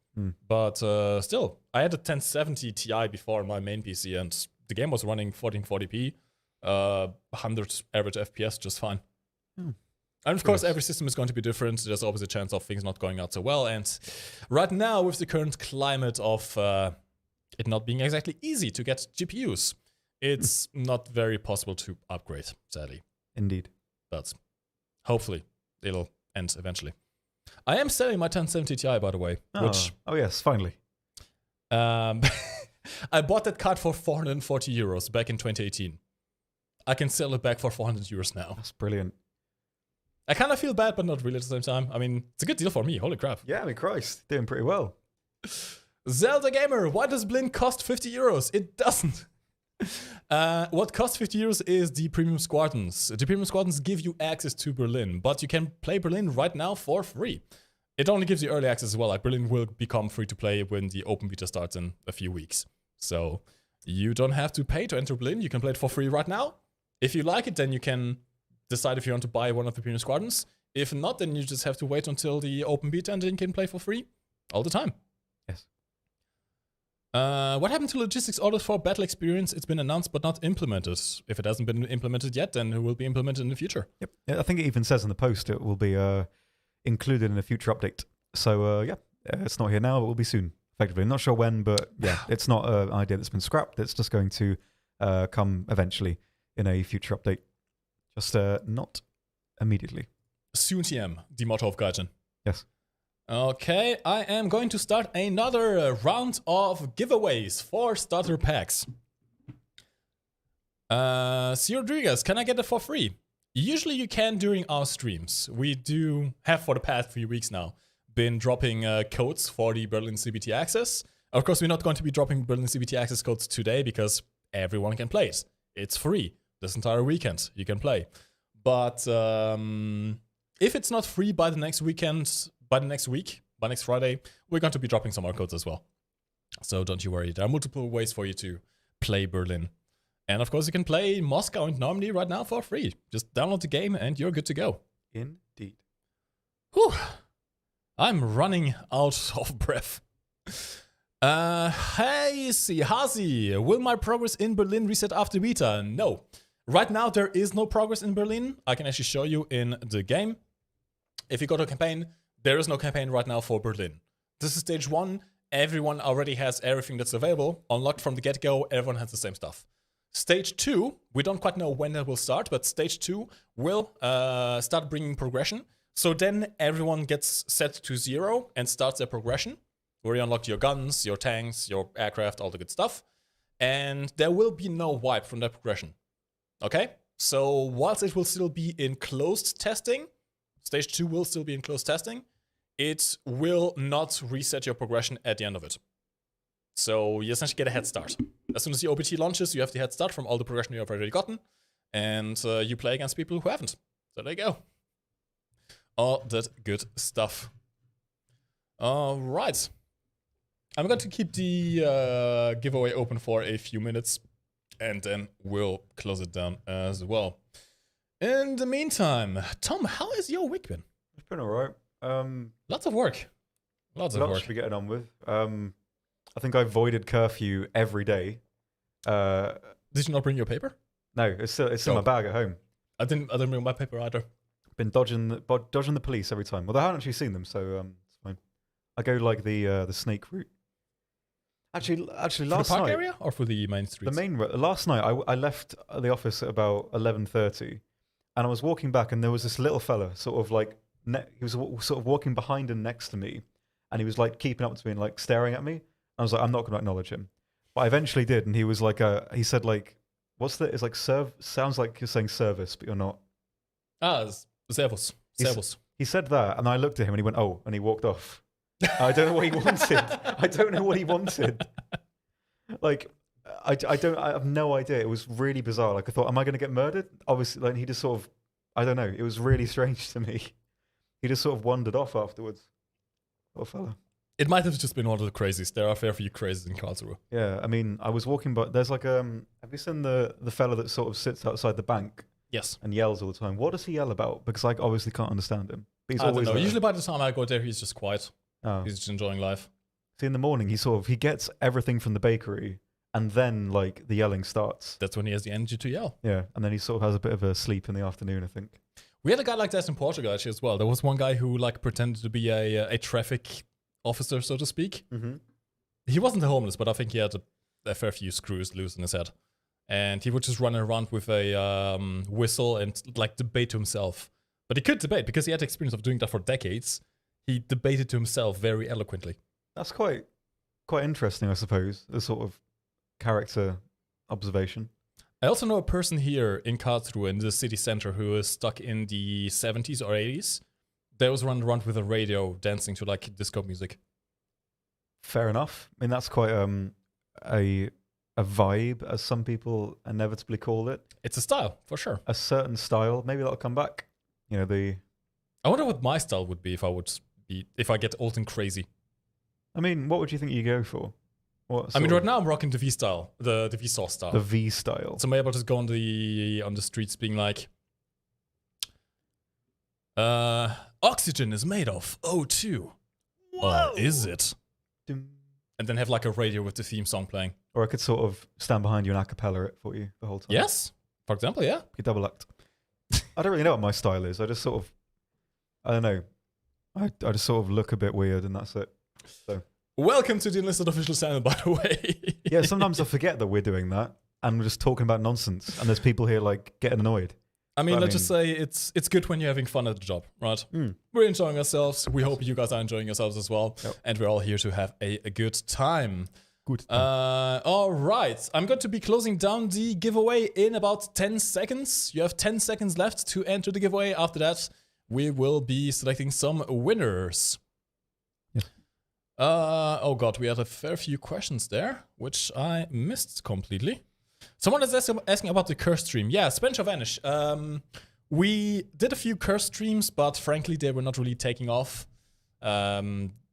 But still, I had a 1070 Ti before my main PC, and the game was running 1440p, 100 average FPS just fine. And of course, every system is going to be different. There's always a chance of things not going out so well. And right now, with the current climate of it not being exactly easy to get GPUs, it's not very possible to upgrade, sadly. Indeed. But hopefully, it'll end eventually. I am selling my 1070 Ti, by the way. Oh yes, finally. I bought that card for 440 euros back in 2018. I can sell it back for 400 euros now. That's brilliant. I kind of feel bad, but not really at the same time. I mean, it's a good deal for me. Holy crap. Yeah, I mean, Christ. Doing pretty well. Zelda Gamer, why does Blin cost 50 euros? It doesn't. What costs 50 euros is the Premium Squadrons. The Premium Squadrons give you access to Berlin, but you can play Berlin right now for free. It only gives you early access as well. Like, Berlin will become free to play when the open beta starts in a few weeks. So you don't have to pay to enter Berlin. You can play it for free right now. If you like it, then you can decide if you want to buy one of the Premium Squadrons. If not, then you just have to wait until the open beta and then you can play for free all the time. Yes. What happened to logistics orders for battle experience? It's been announced but not implemented. If it hasn't been implemented yet, then it will be implemented in the future. Yep. Yeah, I think it even says in the post it will be included in a future update. So yeah, it's not here now, but it will be soon, effectively. I'm not sure when, but yeah, it's not an idea that's been scrapped. It's just going to come eventually in a future update. Just not immediately. Soon TM, die Motto of Gaijin. Yes. Okay, I am going to start another round of giveaways for starter packs. C. Rodriguez, can I get it for free? Usually you can during our streams. We do have for the past few weeks now been dropping codes for the Berlin CBT access. Of course, we're not going to be dropping Berlin CBT access codes today because everyone can play it. It's free. This entire weekend you can play. But if it's not free by the next weekend, by next Friday, we're going to be dropping some more codes as well. So don't you worry. There are multiple ways for you to play Berlin. And of course, you can play Moscow and Normandy right now for free. Just download the game and you're good to go. Indeed. Whew. I'm running out of breath. Hey, Hazi, will my progress in Berlin reset after beta? No. Right now, there is no progress in Berlin. I can actually show you in the game. If you go to campaign, there is no campaign right now for Berlin. This is stage 1. Everyone already has everything that's available. Unlocked from the get-go, everyone has the same stuff. Stage 2, we don't quite know when that will start, but stage 2 will start bringing progression. So then everyone gets set to 0 and starts their progression, where you unlock your guns, your tanks, your aircraft, all the good stuff. And there will be no wipe from that progression. Okay? So whilst it will still be in closed testing, stage 2 will still be in closed testing, it will not reset your progression at the end of it. So you essentially get a head start. As soon as the OBT launches, you have the head start from all the progression you have already gotten, and you play against people who haven't. So there you go. All that good stuff. All right. I'm going to keep the giveaway open for a few minutes, and then we'll close it down as well. In the meantime, Tom, how has your week been? It's been alright. Lots of work. Lots of work to be getting on with. I think I voided curfew every day. Did you not bring your paper? No, it's in my bag at home. I didn't bring my paper either. Been dodging the police every time. Well, I haven't actually seen them, so it's fine. I go like the snake route. Actually, last night. For the park area or for the main streets? The main route. Last night, I left the office at about 11:30, and I was walking back, and there was this little fella, sort of like he was sort of walking behind and next to me, and he was like keeping up to me and like staring at me. I was like, I'm not going to acknowledge him, but I eventually did, and he was like, he said like, what's that? It's like sounds like you're saying service, but you're not. Servus. Servus. He said that, and I looked at him, and he went, oh, and he walked off. I don't know what he wanted. I don't know what he wanted. Like, I have no idea. It was really bizarre. Like, I thought, am I going to get murdered? Obviously, like, he just sort of, I don't know. It was really strange to me. He just sort of wandered off afterwards. Poor fella. It might have just been one of the crazies. There are a fair few crazies in Karlsruhe. Yeah, I mean, I was walking by. There's like have you seen the fella that sort of sits outside the bank? Yes. And yells all the time. What does he yell about? Because I obviously can't understand him. But he's I don't always know. there. Usually by the time I go there, he's just quiet. Oh. He's just enjoying life. See, in the morning, he gets everything from the bakery, and then like the yelling starts. That's when he has the energy to yell. Yeah, and then he sort of has a bit of a sleep in the afternoon, I think. We had a guy like that in Portugal actually as well. There was one guy who like pretended to be a traffic officer, so to speak. Mm-hmm. He wasn't homeless, but I think he had a fair few screws loose in his head. And he would just run around with a whistle and like debate to himself. But he could debate because he had experience of doing that for decades. He debated to himself very eloquently. That's quite interesting, I suppose, a sort of character observation. I also know a person here in Karlsruhe, in the city center, who is stuck in the 70s or 80s. They was running around with a radio dancing to like disco music. Fair enough. I mean, that's quite a vibe, as some people inevitably call it. It's a style, for sure. A certain style. Maybe that'll come back. You know, I wonder what my style would be if I get old and crazy. I mean, what would you think you go for? Right now I'm rocking the V style, the Vsauce style. The V style. So maybe I'll just go on the streets being like, oxygen is made of O2. Whoa. Or is it? And then have like a radio with the theme song playing. Or I could sort of stand behind you and a cappella it for you the whole time. Yes, for example, yeah. You double act. I don't really know what my style is. I just sort of, I don't know. I just sort of look a bit weird, and that's it. So. Welcome to the Enlisted official channel, by the way. Yeah, sometimes I forget that we're doing that, and we're just talking about nonsense, and there's people here like getting annoyed. I mean, let's just say it's good when you're having fun at the job, right? We're enjoying ourselves. We hope you guys are enjoying yourselves as well. Yep. And we're all here to have a good time. Good time. All right. I'm going to be closing down the giveaway in about 10 seconds. You have 10 seconds left to enter the giveaway. After that, we will be selecting some winners. Yep. Oh god, we had a fair few questions there, which I missed completely. Someone is asking about the curse stream. Yeah, Spencer Vanish. We did a few curse streams, but frankly, they were not really taking off.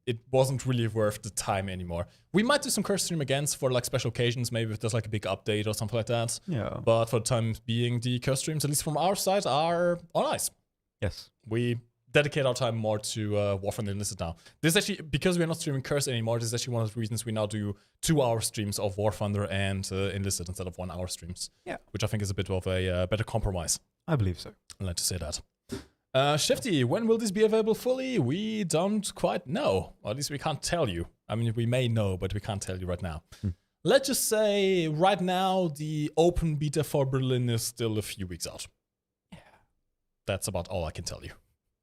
it wasn't really worth the time anymore. We might do some curse stream again for like special occasions, maybe if there's like a big update or something like that. Yeah. But for the time being, the curse streams, at least from our side, are on ice. Yes. We dedicate our time more to War Thunder Enlisted now. This is actually, because we're not streaming curse anymore, this is actually one of the reasons we now do 2-hour streams of War Thunder and Enlisted instead of 1-hour streams. Yeah. Which I think is a bit of a better compromise. I believe so. I'd like to say that. Shifty, when will this be available fully? We don't quite know. Or at least we can't tell you. I mean, we may know, but we can't tell you right now. Let's just say right now the open beta for Berlin is still a few weeks out. Yeah. That's about all I can tell you.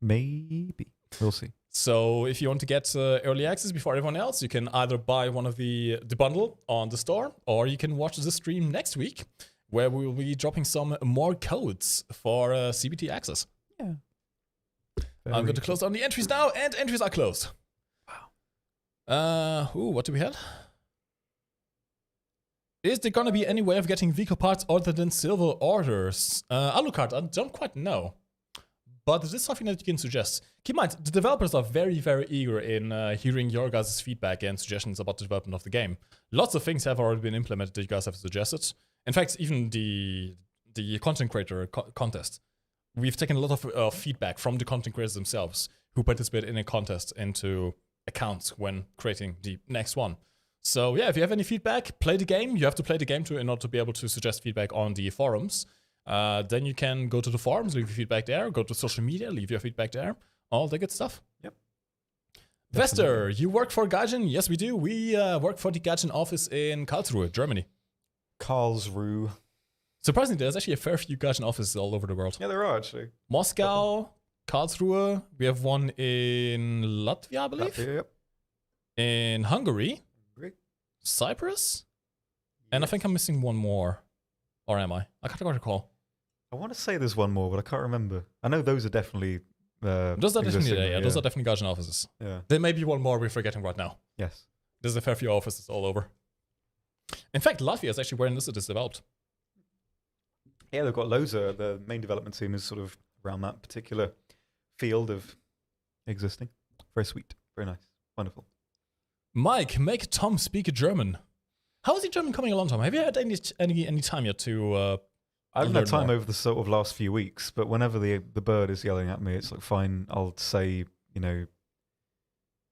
Maybe. We'll see. So if you want to get early access before everyone else, you can either buy one of the bundle on the store, or you can watch the stream next week, where we will be dropping some more codes for CBT access. Yeah. I'm going to close down the entries now, and entries are closed. Wow. What do we have? Is there going to be any way of getting vehicle parts other than silver orders? Alucard, I don't quite know. But this is something that you can suggest. Keep in mind, the developers are very, very eager in hearing your guys' feedback and suggestions about the development of the game. Lots of things have already been implemented that you guys have suggested. In fact, even the content creator contest. We've taken a lot of feedback from the content creators themselves who participate in a contest into accounts when creating the next one. So yeah, if you have any feedback, play the game. You have to play the game in order to be able to suggest feedback on the forums. Then you can go to the forums, leave your feedback there, go to social media, leave your feedback there, all the good stuff. Yep. Vester, you work for Gaijin? Yes, we do. We work for the Gaijin office in Karlsruhe, Germany. Karlsruhe. Surprisingly, there's actually a fair few Gaijin offices all over the world. Yeah, there are actually. Moscow, Karlsruhe. We have one in Latvia, I believe. Latvia, yep. In Hungary. Cyprus. And I think I'm missing one more. Or am I? I can't quite recall. I want to say there's one more, but I can't remember. I know those are definitely. Those are definitely there, yeah. Those are definitely Gaijin offices. Yeah. There may be one more we're forgetting right now. Yes. There's a fair few offices all over. In fact, Latvia is actually where Enlisted is developed. Yeah, they've got loads of. The main development team is sort of around that particular field of existing. Very sweet. Very nice. Wonderful. Mike, make Tom speak German. How is your German coming along, Tom? Have you had any time yet to I haven't had time more? over the sort of last few weeks, but whenever the bird is yelling at me, it's like fine. I'll say, the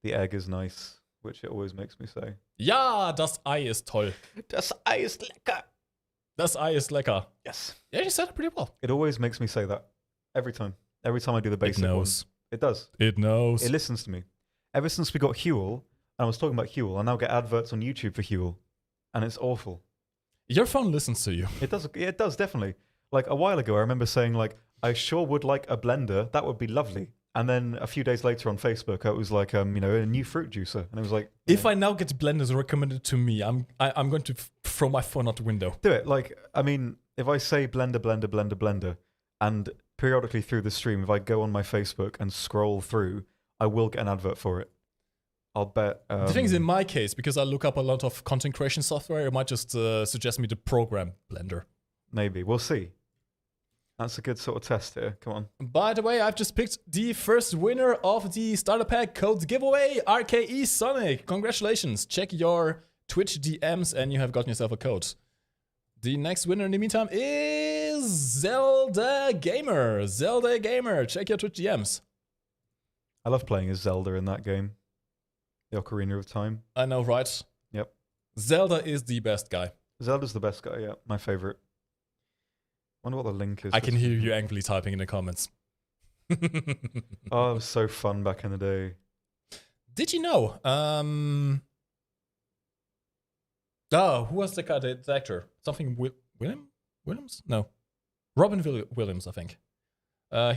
egg is nice, which it always makes me say. Ja, das Ei ist toll. Das Ei ist lecker. Das Ei ist lecker. Yes. Yeah, you said it pretty well. It always makes me say that every time. Every time I do the basic It knows. one. It does. It knows. It listens to me. Ever since we got Huel, and I was talking about Huel, I now get adverts on YouTube for Huel, and it's awful. Your phone listens to you. It does. It does, definitely. Like a while ago, I remember saying, like, I sure would like a blender. That would be lovely. And then a few days later on Facebook, it was like, a new fruit juicer. And it was like... If I now get blenders recommended to me, I'm going to throw my phone out the window. Do it. Like, I mean, if I say blender, and periodically through the stream, if I go on my Facebook and scroll through, I will get an advert for it. I'll bet. The thing is, in my case, because I look up a lot of content creation software, it might just suggest me the program Blender. Maybe. We'll see. That's a good sort of test here. Come on. By the way, I've just picked the first winner of the starter pack codes giveaway, RKE Sonic. Congratulations. Check your Twitch DMs and you have gotten yourself a code. The next winner in the meantime is Zelda Gamer. Zelda Gamer. Check your Twitch DMs. I love playing as Zelda in that game. The Ocarina of Time. I know, right? Yep. Zelda is the best guy. Zelda's the best guy, yeah. My favorite. Wonder what the link is. I can hear you angrily typing in the comments. Oh, it was so fun back in the day. Did you know? Who was the guy, the actor? Something Williams? No. Robin Williams, I think.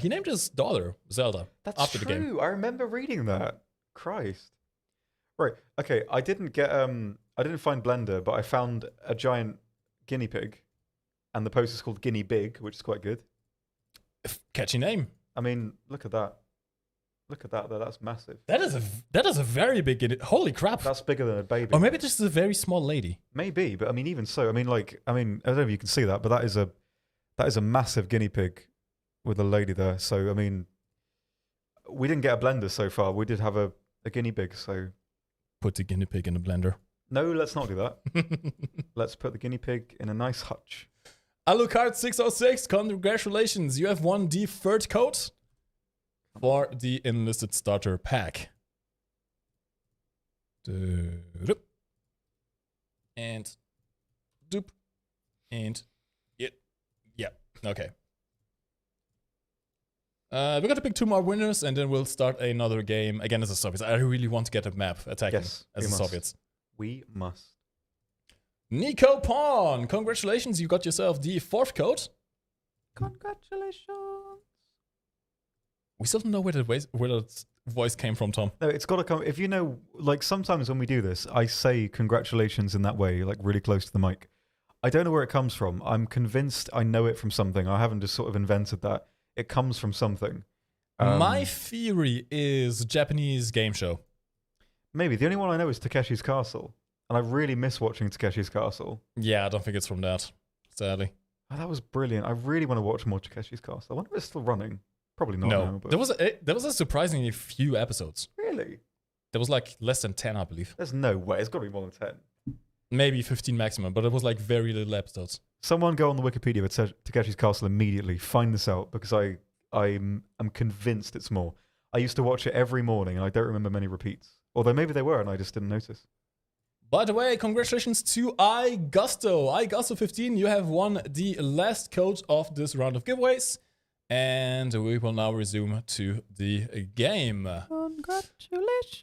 He named his daughter Zelda. That's after true. the game. I remember reading that. Christ. Right. Okay. I didn't find Blender, but I found a giant guinea pig, and the post is called Guinea Big, which is quite good. Catchy name. I mean, look at that. Look at that. That's massive. That is a very big guinea. Holy crap. That's bigger than a baby. Or maybe this is a very small lady. Maybe, but I mean, even so, I don't know if you can see that, but that is a massive guinea pig with a lady there. So I mean, we didn't get a blender so far. We did have a a guinea pig, so... Put the guinea pig in the blender. No, let's not do that. Let's put the guinea pig in a nice hutch. Alucard606, congratulations. You have won the third code for the Enlisted Starter Pack. Doop. And doop. And yeah. Okay. We're gonna pick 2 more winners and then we'll start another game again as the Soviets. I really want to get a map attacking as the Soviets. We must. Nico Pawn, congratulations, you got yourself the 4th code. Congratulations. We still don't know where the voice came from, Tom. No, it's got to come. If you know, like sometimes when we do this, I say congratulations in that way, like really close to the mic. I don't know where it comes from. I'm convinced I know it from something. I haven't just sort of invented that. It comes from something. My theory is Japanese game show. Maybe. The only one I know is Takeshi's Castle. And I really miss watching Takeshi's Castle. Yeah, I don't think it's from that, sadly. Oh, that was brilliant. I really want to watch more Takeshi's Castle. I wonder if it's still running. Probably not no. now. But... There was a surprisingly few episodes. Really? There was like less than 10, I believe. There's no way. It's got to be more than 10. Maybe 15 maximum, but it was like very little episodes. Someone go on the Wikipedia with Takeshi's Castle immediately. Find this out because I'm convinced it's more. I used to watch it every morning and I don't remember many repeats. Although maybe they were and I just didn't notice. By the way, congratulations to iGusto. iGusto15, you have won the last code of this round of giveaways. And we will now resume to the game. Congratulations.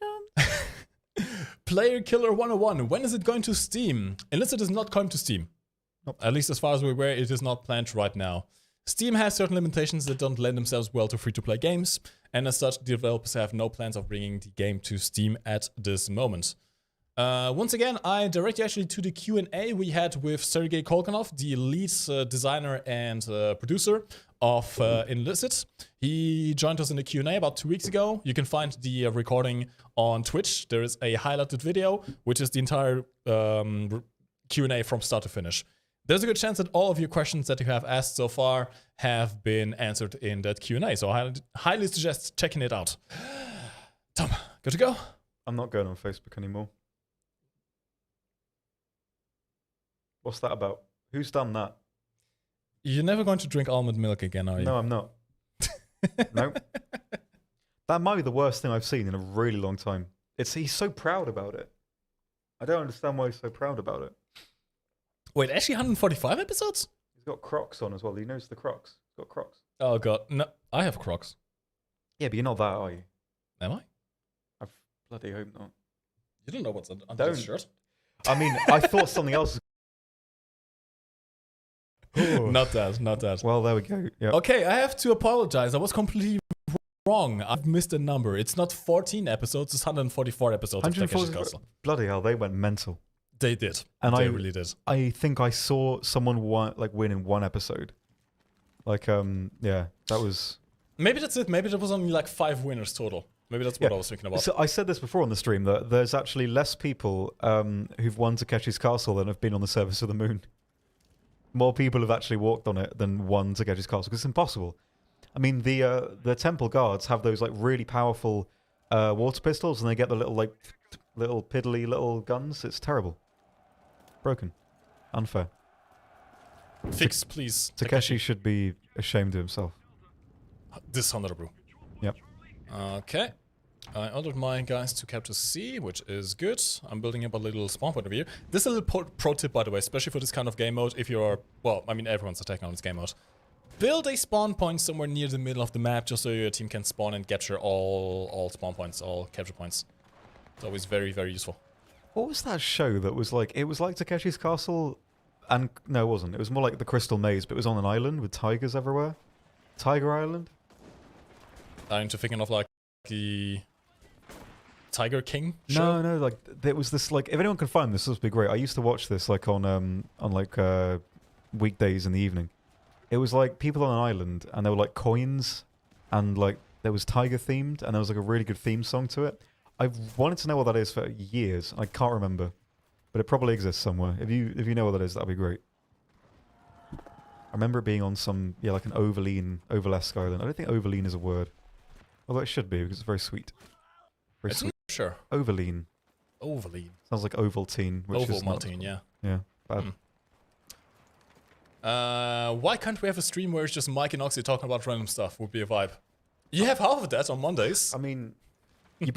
Player Killer 101, when is it going to Steam? Enlisted is not going to Steam. Nope. At least as far as we're aware, it is not planned right now. Steam has certain limitations that don't lend themselves well to free-to-play games, and as such, developers have no plans of bringing the game to Steam at this moment. Once again, I direct you actually to the Q&A we had with Sergei Kolkanov, the lead designer and producer of Enlisted. He joined us in the Q&A about 2 weeks ago. You can find the recording on Twitch. There is a highlighted video, which is the entire Q&A from start to finish. There's a good chance that all of your questions that you have asked so far have been answered in that Q&A, so I highly suggest checking it out. Tom, good to go? I'm not going on Facebook anymore. What's that about? Who's done that? You're never going to drink almond milk again, are you? No, I'm not. Nope. That might be the worst thing I've seen in a really long time. He's so proud about it. I don't understand why he's so proud about it. Wait, actually 145 episodes? He's got Crocs on as well. He knows the Crocs. He's got Crocs. Oh god, no, I have Crocs. Yeah, but you're not that, are you? Am I? I bloody hope not. You don't know what's under this shirt? I mean, I thought something else. Not that. Well, there we go. Yep. Okay, I have to apologize. I was completely wrong. I've missed a number. It's not 14 episodes, it's 144 episodes of Takeshi's Castle. Bloody hell, they went mental. They did. And they really did. I think I saw someone win in one episode. Like, yeah, that was... Maybe that's it. Maybe there was only like 5 winners total. Maybe that's what I was thinking about. So I said this before on the stream, that there's actually less people who've won Takeshi's Castle than have been on the surface of the moon. More people have actually walked on it than won Takeshi's Castle, because it's impossible. I mean, the temple guards have those like really powerful water pistols, and they get the little like little piddly little guns. It's terrible. Broken. Unfair. Fix, please. Takeshi should be ashamed of himself. Dishonorable. Yep. Okay. I ordered my guys to capture C, which is good. I'm building up a little spawn point over here. This is a little pro tip, by the way, especially for this kind of game mode. If you're, well, I mean, everyone's attacking on this game mode. Build a spawn point somewhere near the middle of the map, just so your team can spawn and capture all spawn points, all capture points. It's always very, very useful. What was that show that was like, it was like Takeshi's Castle, and no, it wasn't. It was more like the Crystal Maze, but it was on an island with tigers everywhere. Tiger Island? I'm thinking of like the Tiger King show? No, like there was this like, if anyone can find this, this would be great. I used to watch this like on like weekdays in the evening. It was like people on an island, and there were like coins, and like there was tiger themed, and there was like a really good theme song to it. I've wanted to know what that is for years. I can't remember, but it probably exists somewhere. If you know what that is, that'd be great. I remember it being on some, yeah, like an Overlesque island. I don't think Overleen is a word, although it should be because it's very sweet. Very It's sweet. Sure. Ovaline. Ovaline. Sounds like Ovaltine, which is not. Ovaltine, yeah. Yeah, bad. Why can't we have a stream where it's just Mike and Oxy talking about random stuff? Would be a vibe. You have half of that on Mondays. I mean, you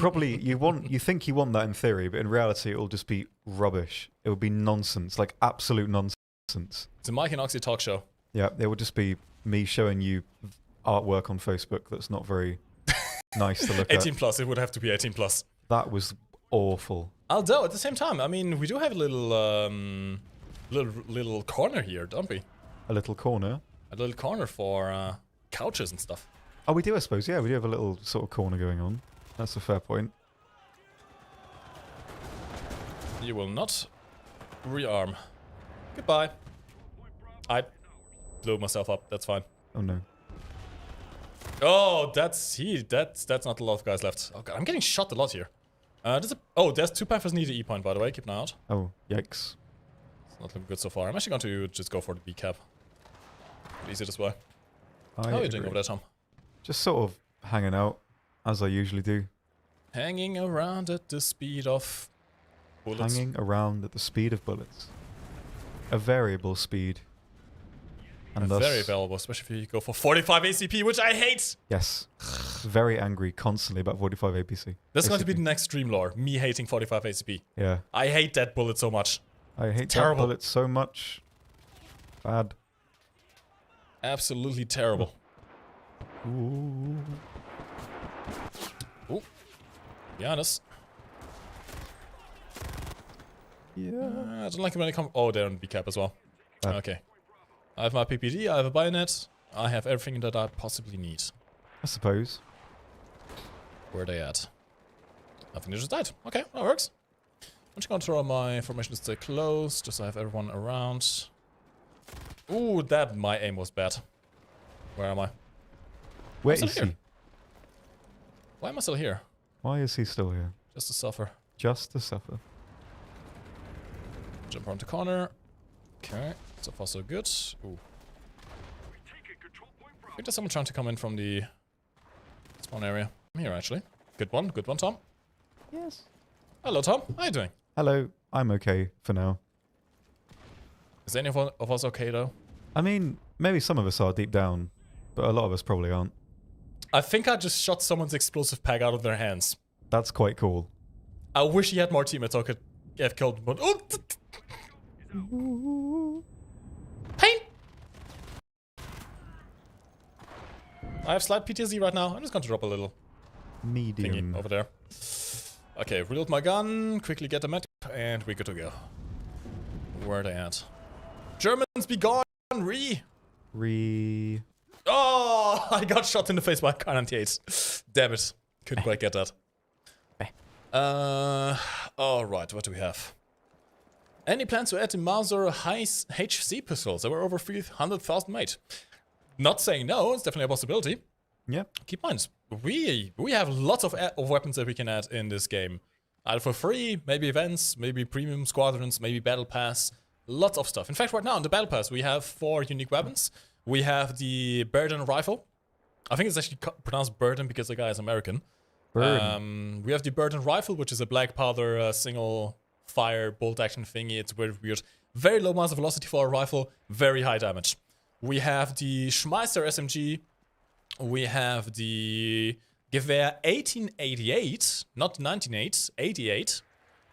think you want that in theory, but in reality it will just be rubbish. It would be nonsense, like absolute nonsense. It's a Mike and Oxy talk show. Yeah, it would just be me showing you artwork on Facebook that's not very nice to look 18 at. plus, it would have to be 18 plus. That was awful. Although, at the same time, I mean, we do have a little corner here, don't we? A little corner. A little corner for couches and stuff. Oh, we do, I suppose. Yeah, we do have a little sort of corner going on. That's a fair point. You will not rearm. Goodbye. I blew myself up. That's fine. Oh no. Oh, that's not a lot of guys left. Oh god, I'm getting shot a lot here. There's 2 Panthers near the E point, by the way. Keep an eye out. Oh, yikes. It's not looking good so far. I'm actually going to just go for the B cap. Easy this way. I How are you agree. doing over there, Tom? Just sort of hanging out, as I usually do. Hanging around at the speed of bullets. Hanging around at the speed of bullets. A variable speed. And thus, Very valuable, especially if you go for 45 ACP, which I hate! yes. Very angry constantly about 45 APC. That's going to be the next stream lore. Me hating 45 ACP. Yeah. I hate that bullet so much. I hate that terrible. bullet so much. Bad. Absolutely terrible. Ooh. Ooh. Be honest. Yeah. I don't like it when they come. Oh, they're on B cap as well. Okay. I have my PPD, I have a bayonet, I have everything that I possibly need. I suppose. Where are they at? I think they just died. Okay, that works. I'm just gonna throw my formation to stay close, just so I have everyone around. Ooh, my aim was bad. Where am I? Where I'm is still he? here. Why am I still here? Why is he still here? Just to suffer. Just to suffer. Jump around the corner. Okay, so far so good. Ooh. I think there's someone trying to come in from the spawn area. I'm here actually. Good one, Tom. Yes. Hello, Tom. How you doing? Hello. I'm okay for now. Is any of us okay though? I mean, maybe some of us are deep down, but a lot of us probably aren't. I think I just shot someone's explosive pack out of their hands. That's quite cool. I wish he had more teammates so I could have killed one. Oh! Pain! I have slight PTSD right now. I'm just going to drop a little Medium. thingy over there. Okay, reload my gun, quickly get the med, and we're good to go. Where are they at? Germans be gone! Oh! I got shot in the face by a Kar-98. Damn it. Couldn't quite get that. Alright, what do we have? Any plans to add the Mauser HC pistols? There were over 300,000 made. Not saying no, it's definitely a possibility. Yeah. Keep in mind, we have lots of weapons that we can add in this game. Either for free, maybe events, maybe premium squadrons, maybe battle pass. Lots of stuff. In fact, right now in the battle pass, we have 4 unique weapons. We have the Burden rifle. I think it's actually pronounced Burden because the guy is American. Burden. We have the Burden rifle, which is a black powder single fire bolt action thingy. It's very weird. Very low mass velocity for a rifle, very high damage. We have the Schmeister SMG. We have the Gewehr 1888, not 1988, 88,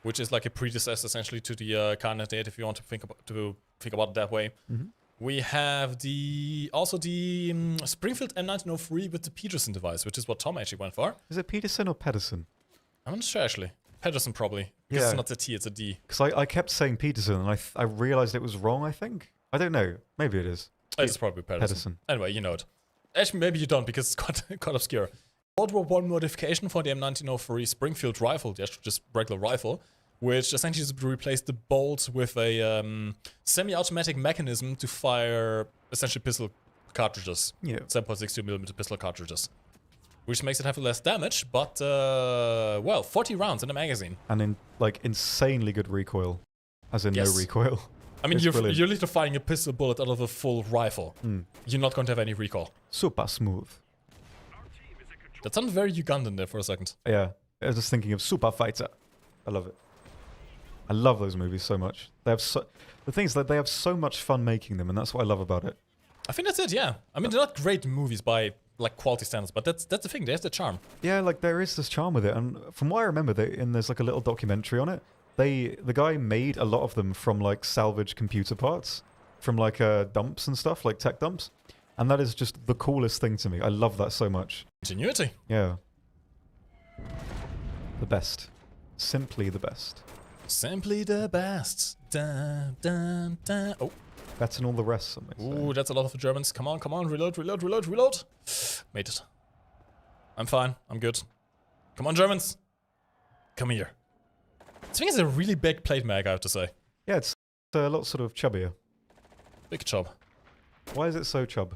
which is like a predecessor essentially to the Kar-98 if you want to think about it that way. Mm-hmm. We have also the Springfield M1903 with the Peterson device, which is what Tom actually went for. Is it Peterson or Pedersen? I'm not sure actually. Pedersen probably. Because it's not a T, it's a D. Because I kept saying Peterson and I realized it was wrong, I think. I don't know. Maybe it is. It's probably Pedersen. Anyway, you know it. Actually, maybe you don't because it's quite obscure. World War I modification for the M1903 Springfield rifle, just regular rifle, which essentially replaced the bolt with a semi-automatic mechanism to fire essentially pistol cartridges. Yeah. 7.62mm pistol cartridges. Which makes it have less damage, but, well, 40 rounds in a magazine. And in, like, insanely good recoil. As in no recoil. I mean, you're literally firing a pistol bullet out of a full rifle. You're not going to have any recoil. Super smooth. That sounded very Ugandan there for a second. Yeah. I was just thinking of Super Fighter. I love it. I love those movies so much. They have the thing is that they have so much fun making them, and that's what I love about it. I think that's it, yeah. I mean, they're not great movies by like quality standards, but that's the thing. There's the charm. Yeah, like there is this charm with it, and from what I remember, there's like a little documentary on it. The guy made a lot of them from like salvaged computer parts, from like dumps and stuff, like tech dumps, and that is just the coolest thing to me. I love that so much. Ingenuity. Yeah. The best. Simply the best. Simply the best. Dun, dun, dun. Oh. Better than all the rest, some may say. Ooh, that's a lot of the Germans. Come on, come on. Reload, reload, reload, reload. Made it. I'm fine. I'm good. Come on, Germans. Come here. This thing is a really big plate mag, I have to say. Yeah, it's a lot sort of chubbier. Big chub. Why is it so chub?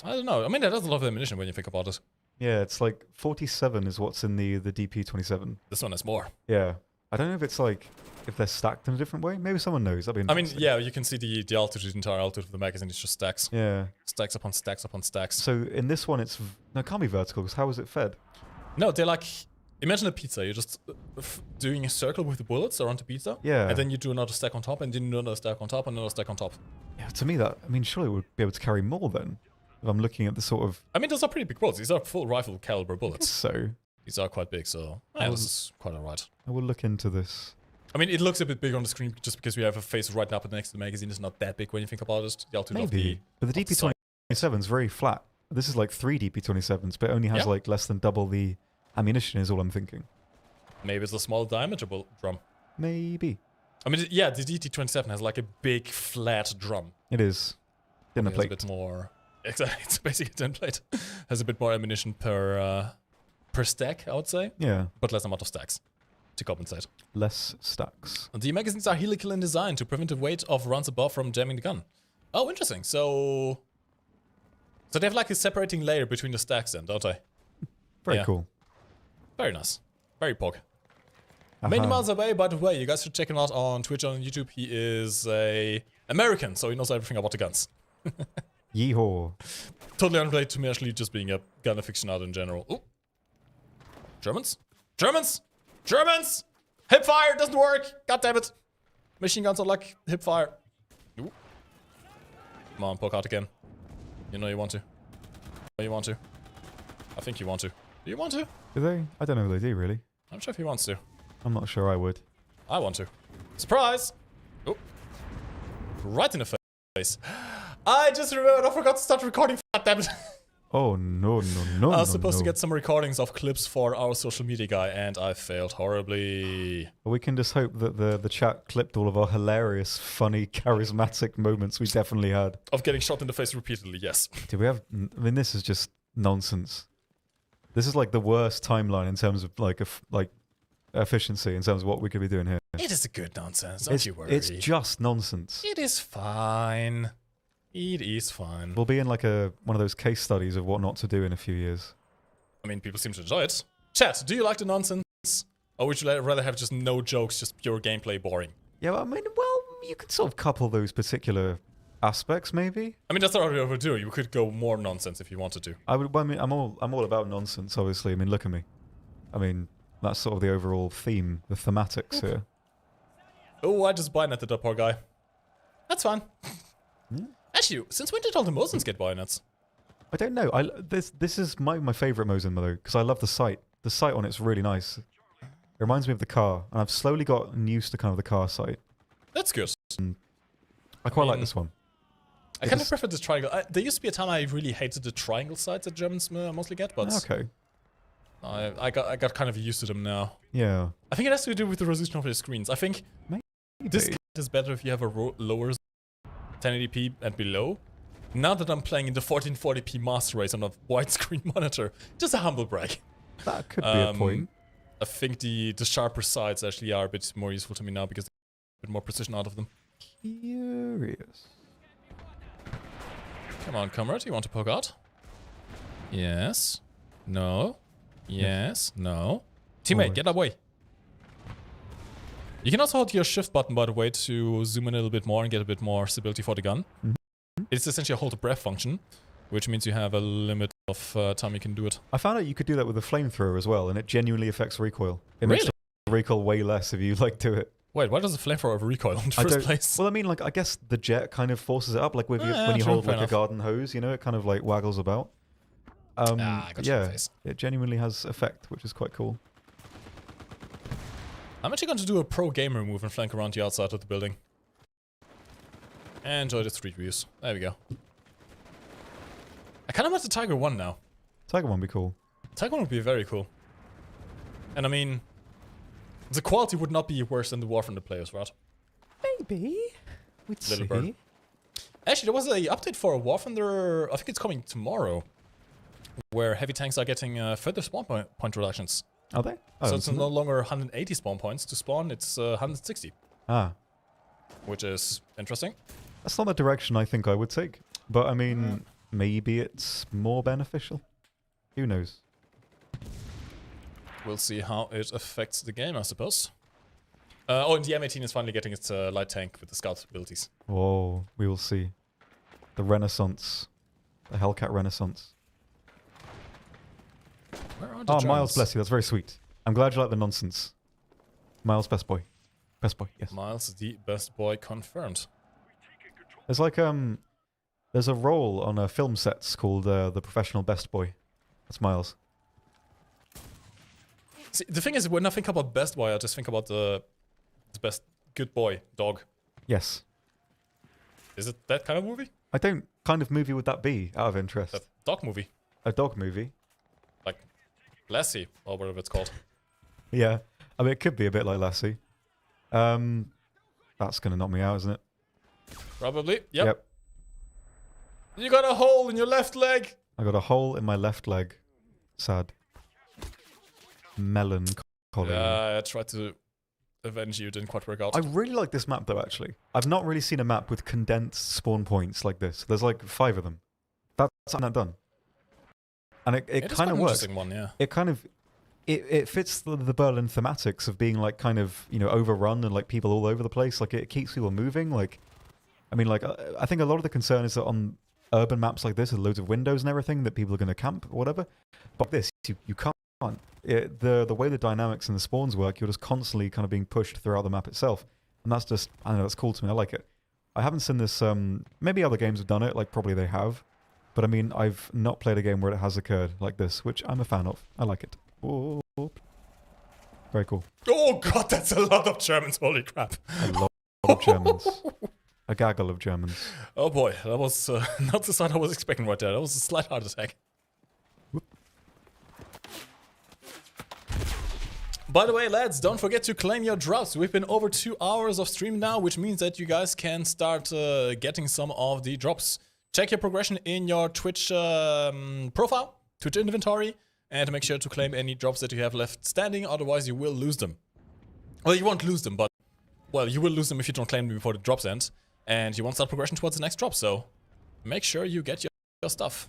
I don't know. I mean, that has a lot of ammunition when you think about it. Yeah, it's like 47 is what's in the DP-27. This one has more. Yeah. I don't know if it's like, if they're stacked in a different way. Maybe someone knows. That'd be I mean, interesting. yeah, you can see the altitude, the entire altitude of the magazine. It's just stacks. Yeah. Stacks upon stacks upon stacks. So in this one, it's... No, it can't be vertical, because how is it fed? No, they're like... Imagine a pizza. You're just doing a circle with the bullets around the pizza. Yeah. And then you do another stack on top, and then another stack on top, and another stack on top. Yeah, to me that... I mean, surely it would be able to carry more then. If I'm looking at the sort of... I mean, those are pretty big bullets. These are full rifle caliber bullets. So... These are quite big, so... Yeah, this is quite alright. I will look into this. I mean, it looks a bit big on the screen just because we have a face right up next to the magazine. It's not that big when you think about it. The altitude Maybe. But the DP-27 is very flat. This is like 3 DP-27s, but it only has like less than double the ammunition is all I'm thinking. Maybe it's a small diameter drum. Maybe. I mean, yeah, the DT-27 has like a big flat drum. It is. Dinner plate. It has a bit more... Exactly, it's basically a tin plate. Has a bit more ammunition per stack, I would say. Yeah. But less amount of stacks to compensate. Less stacks. The magazines are helical in design to prevent the weight of rounds above from jamming the gun. Oh, interesting. So they have like a separating layer between the stacks then, don't they? Very cool. Very nice. Very pog. Many miles away, by the way. You guys should check him out on Twitch and on YouTube. He is a American, so he knows everything about the guns. Yeehaw. Totally unrelated to me actually just being a gun aficionado in general. Ooh. Germans? Germans? Germans! Hip fire doesn't work! God damn it! Machine guns are like hip fire. Ooh. Come on, poke out again. You know you want to. Oh, you want to. I think you want to. Do you want to? Do they? I don't know if they do, really. I'm sure if he wants to. I'm not sure I would. I want to. Surprise! Oh. Right in the face. I just remembered I forgot to start recording. Damn it. Oh, no, no, no, I was supposed to get some recordings of clips for our social media guy, and I failed horribly. We can just hope that the chat clipped all of our hilarious, funny, charismatic moments we definitely had. Of getting shot in the face repeatedly, yes. Do we have... I mean, this is just nonsense. This is like the worst timeline in terms of like efficiency in terms of what we could be doing here. It is a good nonsense, don't you worry. It's just nonsense. It is fine. It is fine. We'll be in like one of those case studies of what not to do in a few years. I mean, people seem to enjoy it. Chat, do you like the nonsense? Or would you rather have just no jokes, just pure gameplay boring? Yeah, I mean, well, you could sort of couple those particular aspects, maybe. I mean, that's not what we would do. You could go more nonsense if you wanted to. I mean, I'm all about nonsense, obviously. I mean, look at me. I mean, that's sort of the overall theme, the thematics here. Oh, I just bayoneted that poor guy. That's fine. Yeah. Actually, since when did all the Mosins get bayonets? I don't know. This is my favourite Mosin, though, because I love the sight. The sight on it's really nice. It reminds me of the car, and I've slowly gotten used to kind of the car sight. That's good. I quite like this one. I kind of prefer this triangle. There used to be a time I really hated the triangle sights that Germans mostly get, but okay. I got kind of used to them now. Yeah. I think it has to do with the resolution of the screens. I think this is better if you have a lower 1080p and below. Now that I'm playing in the 1440p master race on a widescreen monitor, just a humble brag. That could be a point. I think the sharper sides actually are a bit more useful to me now because there's a bit more precision out of them. Curious. Come on, comrade, you want to poke out? Yes. No. Yes. No. Teammate, get away. You can also hold your shift button, by the way, to zoom in a little bit more and get a bit more stability for the gun. It's essentially a hold the breath function, which means you have a limited of time you can do it. I found out you could do that with a flamethrower as well, and it genuinely affects recoil. It makes Really? the recoil way less if you like do it. Wait, why does the flamethrower have recoil in the first place? Well, I mean, like, I guess the jet kind of forces it up, like with Yeah, when you true, hold fair like enough. a garden hose, you know, it kind of like waggles about. I got your Yeah, face. it genuinely has effect, which is quite cool. I'm actually going to do a pro gamer move and flank around the outside of the building. And enjoy the street views. There we go. I kind of want the Tiger 1 now. Tiger 1 would be cool. Tiger 1 would be very cool. And I mean, the quality would not be worse than the War Thunder players, right? Maybe. We'd Little see. bird. Actually, there was a update for War Thunder, I think it's coming tomorrow, where heavy tanks are getting further spawn point reductions. Are they? Oh, So it's no longer 180 spawn points to spawn, it's 160. Ah. Which is interesting. That's not the direction I think I would take. But I mean, maybe it's more beneficial. Who knows? We'll see how it affects the game, I suppose. Oh, and the M18 is finally getting its light tank with the scout abilities. Oh, we will see. The Renaissance. The Hellcat Renaissance. Where are the Oh, Germans? Miles, bless you. That's very sweet. I'm glad you like the nonsense. Miles, best boy. Best boy, yes. Miles, the best boy, confirmed. There's like, there's a role on film sets called the professional best boy. That's Miles. See, the thing is, when I think about best boy, I just think about the best good boy dog. Yes. Is it that kind of movie? I don't kind of movie would that be, out of interest? That dog movie? A dog movie? Like Lassie, or whatever it's called. Yeah. I mean, it could be a bit like Lassie. That's gonna knock me out, isn't it? Probably. Yep. You got a hole in your left leg. I got a hole in my left leg. Sad. Melancholy. Yeah, I tried to avenge you, didn't quite work out. I really like this map though, actually. I've not really seen a map with condensed spawn points like this. There's like 5 of them. That's not done. And it kind of works. Interesting one, yeah. It kind of it fits the Berlin thematics of being like kind of, you know, overrun and like people all over the place. Like it keeps people moving. Like, I mean, like I think a lot of the concern is that on urban maps like this with loads of windows and everything that people are going to camp or whatever. But this, you can't. The way the dynamics and the spawns work, you're just constantly kind of being pushed throughout the map itself. And that's just, I don't know, that's cool to me. I like it. I haven't seen this, maybe other games have done it, like probably they have. But I mean, I've not played a game where it has occurred like this, which I'm a fan of. I like it. Oh, very cool. Oh god, that's a lot of Germans, holy crap. A lot of Germans. A gaggle of Germans. Oh boy, that was not the side I was expecting right there. That was a slight heart attack. Whoop. By the way, lads, don't forget to claim your drops. We've been over 2 hours of stream now, which means that you guys can start getting some of the drops. Check your progression in your Twitch profile, Twitch inventory, and make sure to claim any drops that you have left standing, otherwise you will lose them. Well, you won't lose them, but, well, you will lose them if you don't claim them before the drops end, and you won't start progression towards the next drop, so make sure you get your stuff.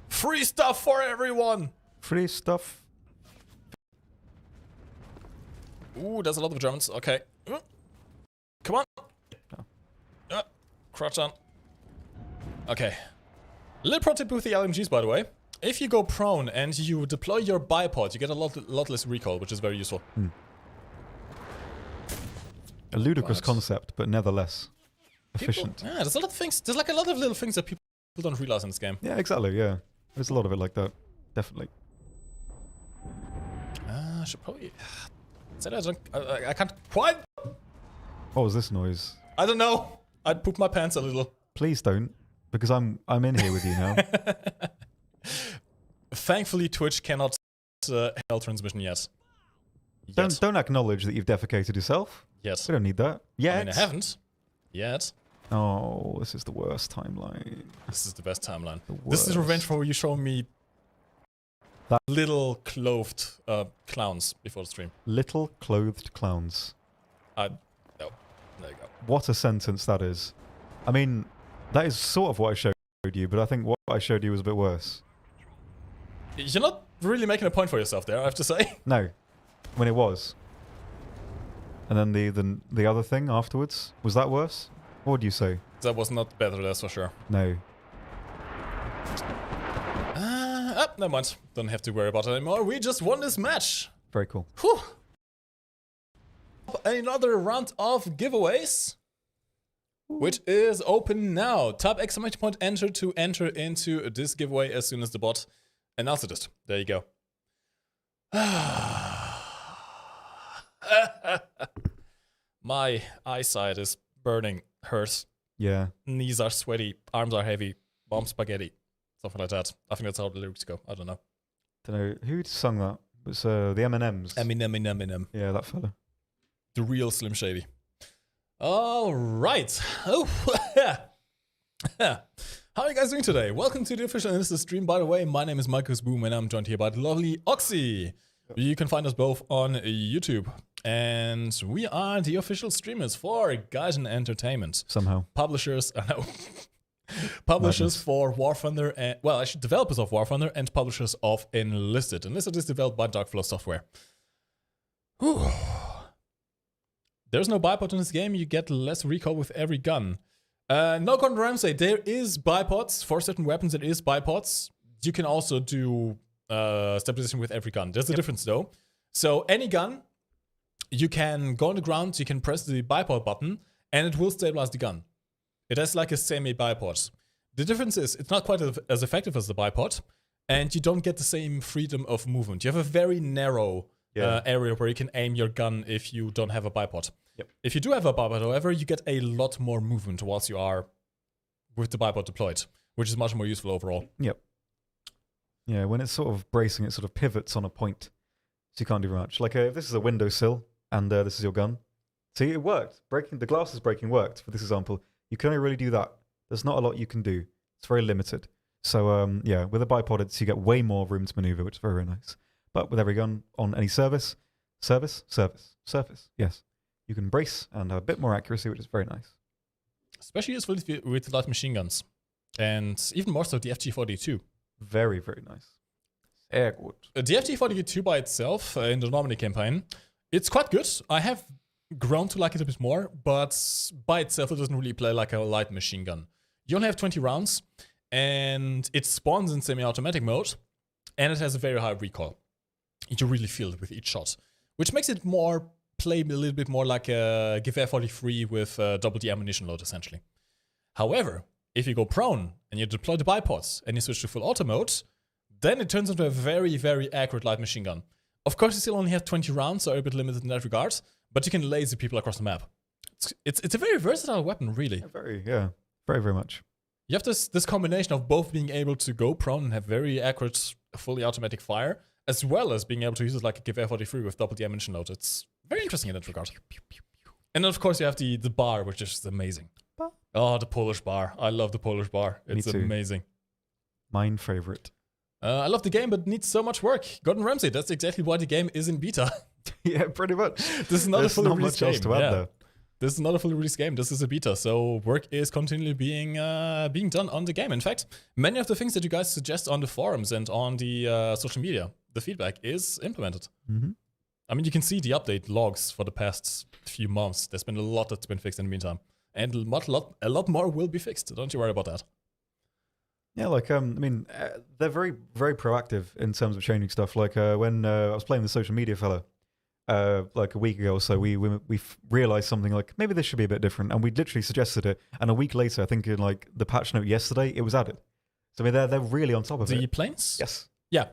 Free stuff for everyone! Free stuff. Ooh, there's a lot of Germans. Okay. Come on. Crouch down. Okay. Little pro tip with the LMGs, by the way. If you go prone and you deploy your bipod, you get a lot less recoil, which is very useful. A ludicrous concept, but nevertheless efficient. Yeah, there's a lot of things. There's like a lot of little things that people don't realize in this game. Yeah, exactly, yeah. There's a lot of it like that. Definitely. I should probably... I can't quite... What was this noise? I don't know. I'd poop my pants a little. Please don't, because I'm in here with you now. Thankfully, Twitch cannot handle transmission yet. Don't acknowledge that you've defecated yourself. Yes. We don't need that. Yet. I mean, I haven't. Yet. Oh, this is the worst timeline. This is the best timeline. The This is worst. revenge for you showing me That little clothed clowns before the stream. little clothed clowns. No. There you go. What a sentence that is. I mean, that is sort of what I showed you, but I think what I showed you was a bit worse. You're not really making a point for yourself there, I have to say. No, when it was. And then the other thing afterwards, was that worse? What would you say? That was not better, that's for sure. No. never mind. Don't have to worry about it anymore. We just won this match. Very cool. Whew. Another round of giveaways, which is open now. Type exclamation point enter to enter into this giveaway as soon as the bot announces it. There you go. My eyesight is burning, hurts. Yeah. Knees are sweaty, arms are heavy, bomb spaghetti, something like that. I think that's how the lyrics go. I don't know. Don't know who sung that. It was the M&Ms. Eminem. Yeah, that fella. The real Slim Shady. All right. Oh, how are you guys doing today? Welcome to the official Enlisted stream. By the way, my name is MikeGoesBoom and I'm joined here by the lovely Oxy. You can find us both on YouTube. And we are the official streamers for Guys and Entertainment. Somehow. Publishers, publishers for War Thunder, and, well, actually developers of War Thunder and publishers of Enlisted. Enlisted is developed by Darkflow Software. Whew. There's no bipod in this game. You get less recoil with every gun. No, Gordon Ramsay, there is bipods. For certain weapons, it is bipods. You can also do stabilization with every gun. There's a difference, though. So any gun, you can go on the ground, you can press the bipod button, and it will stabilize the gun. It has like a semi-bipod. The difference is, it's not quite as effective as the bipod, and you don't get the same freedom of movement. You have a very narrow area where you can aim your gun if you don't have a bipod. Yep. If you do have a bipod, however, you get a lot more movement whilst you are with the bipod deployed, which is much more useful overall. Yep. Yeah, when it's sort of bracing, it sort of pivots on a point, so you can't do much. Like if this is a windowsill and this is your gun. See, it worked. The glasses breaking worked for this example. You can only really do that. There's not a lot you can do. It's very limited. So yeah, with a bipod, you get way more room to maneuver, which is very, very nice. But with every gun on any surface, yes, you can brace and have a bit more accuracy, which is very nice. Especially useful with light machine guns. And even more so the FG-42. Very, very nice. Sehr gut. The FG-42 by itself, in the Normandy campaign, it's quite good. I have grown to like it a bit more, but by itself it doesn't really play like a light machine gun. You only have 20 rounds, and it spawns in semi-automatic mode, and it has a very high recoil. You really feel it with each shot, which makes it play a little bit more like a Gewehr 43 with double the ammunition load, essentially. However, if you go prone and you deploy the bipods and you switch to full auto mode, then it turns into a very, very accurate light machine gun. Of course, you still only have 20 rounds, so a bit limited in that regard, but you can laser people across the map. It's a very versatile weapon, really. Very, very much. You have this combination of both being able to go prone and have very accurate, fully automatic fire, as well as being able to use it like a Gewehr 43 with double the ammunition load. It's very interesting in that regard. And then, of course, you have the bar, which is amazing. Oh, the Polish bar. I love the Polish bar. It's amazing. Mine favorite. I love the game, but it needs so much work. Gordon Ramsay, that's exactly why the game is in beta. Yeah, pretty much. This is not a fully released game. There's not much else to add, though. This is not a fully released game. This is a beta, so work is continually being done on the game. In fact, many of the things that you guys suggest on the forums and on the social media, the feedback is implemented. Mm-hmm. I mean, you can see the update logs for the past few months. There's been a lot that's been fixed in the meantime. And a lot more will be fixed. Don't you worry about that. Yeah, like, I mean, they're very, very proactive in terms of changing stuff. Like, when I was playing the social media fella, like a week ago or so, we realized something like, maybe this should be a bit different. And we literally suggested it. And a week later, I think in like the patch note yesterday, it was added. So, I mean, they're really on top of it. The planes? Yes. Yeah.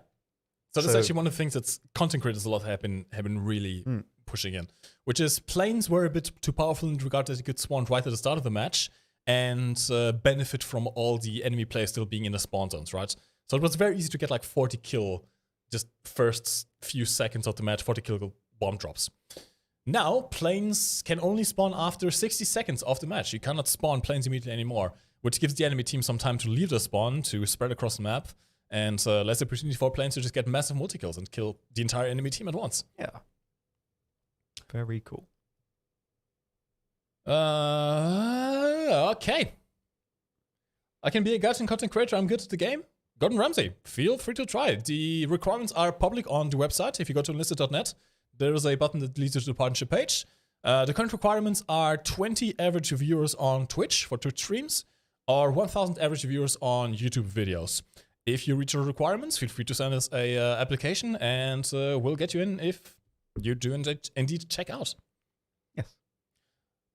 So that's actually one of the things that content creators a lot have been really pushing in, which is planes were a bit too powerful in regard that you could spawn right at the start of the match and benefit from all the enemy players still being in the spawn zones, right? So it was very easy to get like 40 kill just first few seconds of the match, 40 kill bomb drops. Now, planes can only spawn after 60 seconds of the match. You cannot spawn planes immediately anymore, which gives the enemy team some time to leave the spawn, to spread across the map, and less opportunity for planes to just get massive multi-kills and kill the entire enemy team at once. Yeah. Very cool. Okay. I can be a guide and content creator. I'm good at the game. Gordon Ramsay, feel free to try. The requirements are public on the website. If you go to enlisted.net, there is a button that leads you to the partnership page. The current requirements are 20 average viewers on Twitch for Twitch streams, or 1,000 average viewers on YouTube videos. If you reach your requirements, feel free to send us a application, and we'll get you in if you do indeed check out. Yes.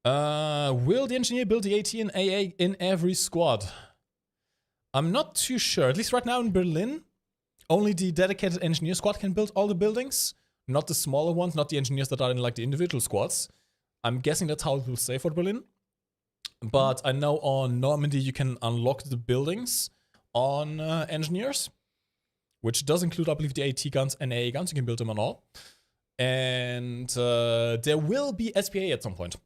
Will the engineer build the AT and AA in every squad? I'm not too sure. At least right now in Berlin, only the dedicated engineer squad can build all the buildings, not the smaller ones, not the engineers that are in like the individual squads. I'm guessing that's how it will stay for Berlin. But I know on Normandy you can unlock the buildings on engineers, which does include, I believe, the AT guns and AA guns. You can build them on all. And there will be SPA at some point.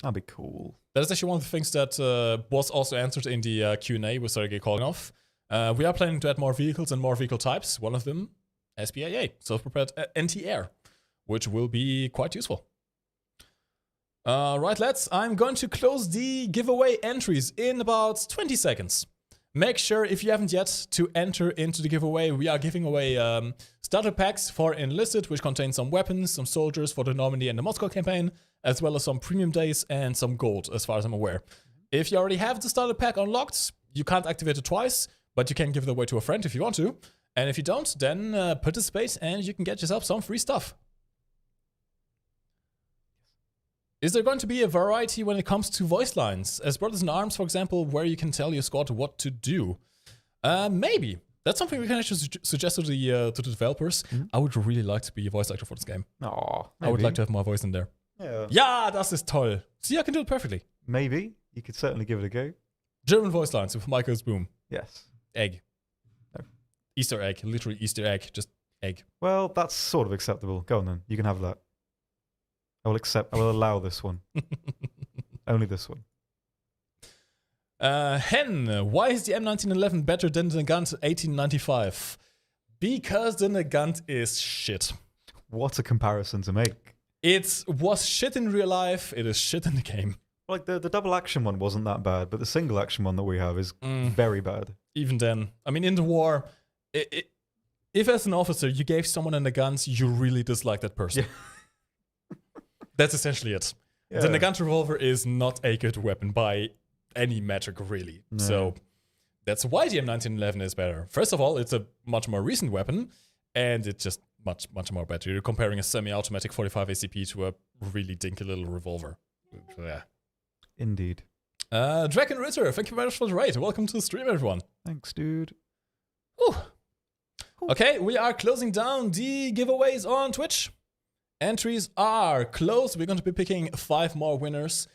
That'd be cool. That is actually one of the things that was also answered in the Q&A with Sergei Kolganov. We are planning to add more vehicles and more vehicle types. One of them, SPAA, self-prepared anti-air, which will be quite useful. Right, lads, I'm going to close the giveaway entries in about 20 seconds. Make sure, if you haven't yet, to enter into the giveaway. We are giving away starter packs for Enlisted, which contain some weapons, some soldiers for the Normandy and the Moscow campaign, as well as some premium days and some gold, as far as I'm aware. If you already have the starter pack unlocked, you can't activate it twice, but you can give it away to a friend if you want to. And if you don't, then participate and you can get yourself some free stuff. Is there going to be a variety when it comes to voice lines? As Brothers in Arms, for example, where you can tell your squad what to do? Maybe. That's something we can actually suggest to the developers. Mm-hmm. I would really like to be a voice actor for this game. Aw, I would like to have my voice in there. Yeah. Ja, das ist toll. See, I can do it perfectly. Maybe. You could certainly give it a go. German voice lines with MikeGoesBoom. Yes. Egg. No. Easter egg. Literally Easter egg. Just egg. Well, that's sort of acceptable. Go on then. You can have that. I will allow this one. Only this one. Hen, why is the M1911 better than the Nagant 1895? Because the Nagant is shit. What a comparison to make. It was shit in real life, it is shit in the game. Like, the double action one wasn't that bad, but the single action one that we have is very bad. Even then. I mean, in the war, if as an officer you gave someone a Nagant, you really dislike that person. Yeah. That's essentially it. Yeah. The Nagant revolver is not a good weapon by any metric, really. No. So that's why the M1911 is better. First of all, it's a much more recent weapon, and it's just much, much more better. You're comparing a semi-automatic 45 ACP to a really dinky little revolver. Yeah. Indeed. Draken Ritter, thank you very much for the raid. Welcome to the stream, everyone. Thanks, dude. Whew. Okay, we are closing down the giveaways on Twitch. Entries are closed. We're going to be picking 5 more winners.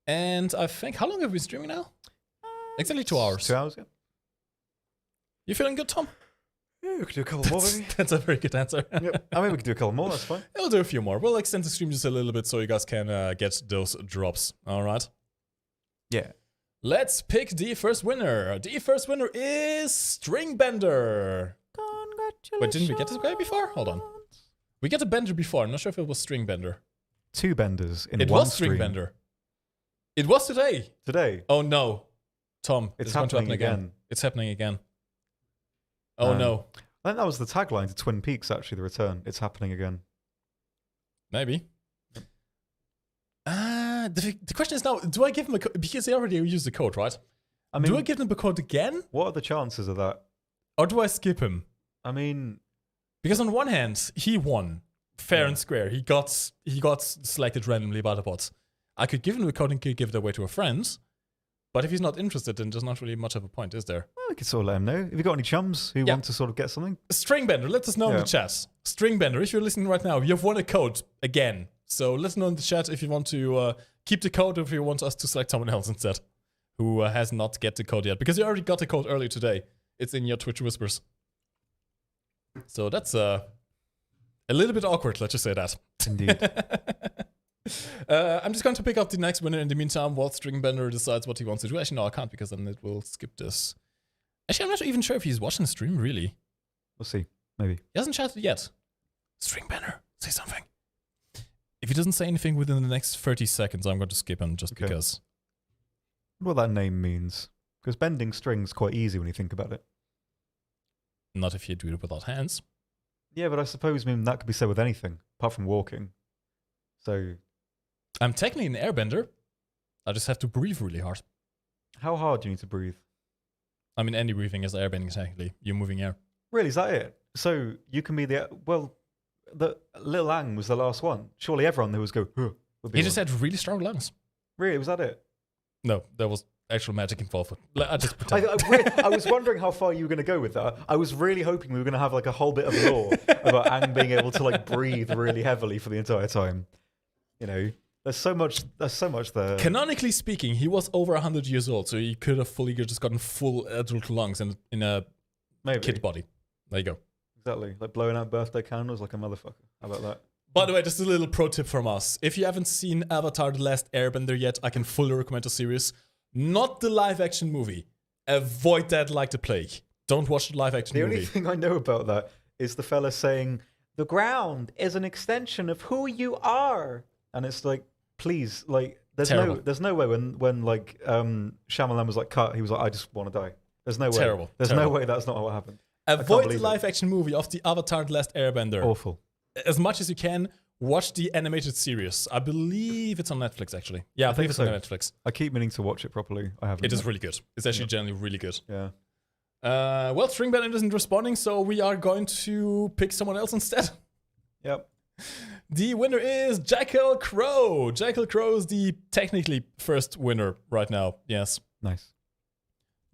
And I think, how long have we been streaming now? Exactly 2 hours. 2 hours, yeah. You feeling good, Tom? Yeah, we could do a couple more, maybe. That's a very good answer. Yep. I mean, we could do a couple more, that's fine. We'll do a few more. We'll extend the stream just a little bit so you guys can get those drops. All right? Yeah. Let's pick the first winner. The first winner is Stringbender. Congratulations. Wait, didn't we get this guy before? Hold on. We get a bender before. I'm not sure if it was Stringbender. 2 benders in one stream. It was Stringbender. It was today. Today. Oh no. Tom, it's happening again. It's happening again. Oh no. I think that was the tagline to Twin Peaks, actually, the return. It's happening again. Maybe. The question is now, do I give him a code? Because they already used the code, right? I mean, do I give him the code again? What are the chances of that? Or do I skip him? I mean... Because on one hand, he won. Fair and square. He got selected randomly by the bots. I could give him the code and could give it away to a friend. But if he's not interested, then there's not really much of a point, is there? Well, we could sort of let him know. Have you got any chums who want to sort of get something? Stringbender, let us know in the chat. Stringbender, if you're listening right now, you've won a code again. So let us know in the chat if you want to keep the code or if you want us to select someone else instead who has not get the code yet. Because you already got the code earlier today. It's in your Twitch whispers. So that's a little bit awkward, let's just say that. Indeed. I'm just going to pick up the next winner in the meantime while Stringbender decides what he wants to do. Actually, no, I can't because then it will skip this. Actually, I'm not even sure if he's watching the stream, really. We'll see. Maybe. He hasn't chatted yet. Stringbender, say something. If he doesn't say anything within the next 30 seconds, I'm going to skip him just because. What that name means. Because bending string's quite easy when you think about it. Not if you do it without hands. Yeah, but I suppose that could be said with anything, apart from walking. So... I'm technically an airbender. I just have to breathe really hard. How hard do you need to breathe? I mean, any breathing is airbending technically. You're moving air. Really, is that it? So you can be the Lil Ang was the last one. Surely everyone who was go. Huh, would be He just one. had really strong lungs. Really, was that it? No, there was actual magic involved. I just I, pretend. I was wondering how far you were going to go with that. I was really hoping we were going to have like a whole bit of lore about Ang being able to like breathe really heavily for the entire time. You know, there's so much there. Canonically speaking, he was over 100 years old, so he could have fully just gotten full adult lungs in a Maybe. kid body. There you go. Exactly, like blowing out birthday candles like a motherfucker. How about that? By the way, just a little pro tip from us. If you haven't seen Avatar The Last Airbender yet, I can fully recommend the series. Not the live-action movie. Avoid that like the plague. Don't watch the live-action movie. The only thing I know about that is the fella saying, "The ground is an extension of who you are." And it's like, please, like, there's no way when like Shyamalan was like cut, he was like, "I just want to die." There's no way. Terrible. There's Terrible. no way that's not what happened. Avoid the live-action movie of the Avatar The Last Airbender. Awful. As much as you can, watch the animated series. I believe it's on Netflix, actually. Yeah, I think it's so. on Netflix. I keep meaning to watch it properly. I haven't. It is really good. It's actually generally really good. Yeah. Well, String Bandit isn't responding, so we are going to pick someone else instead. Yep. The winner is Jackal Crow. Jackal Crow is the technically first winner right now. Yes. Nice.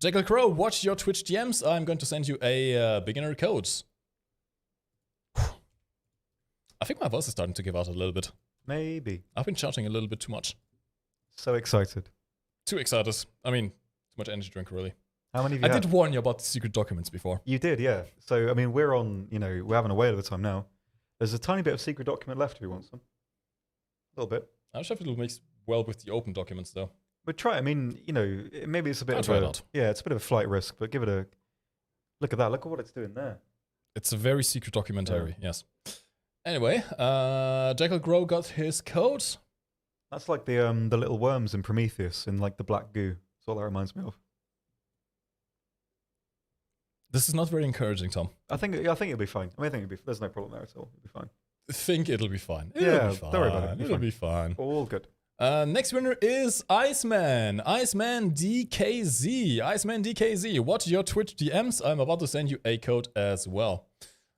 Jackal Crow, watch your Twitch DMs. I'm going to send you a beginner code. I think my voice is starting to give out a little bit. Maybe. I've been shouting a little bit too much. So excited. Too excited. I mean, too much energy drink, really. How many of you I did warn you about the secret documents before. You did, yeah. So, I mean, we're having a whale of a time now. There's a tiny bit of secret document left if you want some. A little bit. I'm sure it'll mix well with the open documents, though. But try, I mean, maybe it's a bit I'll of try a... it out. Yeah, it's a bit of a flight risk, but give it a... Look at that. Look at what it's doing there. It's a very secret documentary, yes. Anyway, Jackal Crow got his code. That's like the little worms in Prometheus in like the black goo. That's all that reminds me of. This is not very encouraging, Tom. I think it'll be fine. I mean, there's no problem there at all. It'll be fine. I think it'll be fine. Yeah, It'll be fine. don't worry about it. It'll be fine. All good. Next winner is Iceman. Iceman DKZ. Iceman DKZ. Watch your Twitch DMs. I'm about to send you a code as well.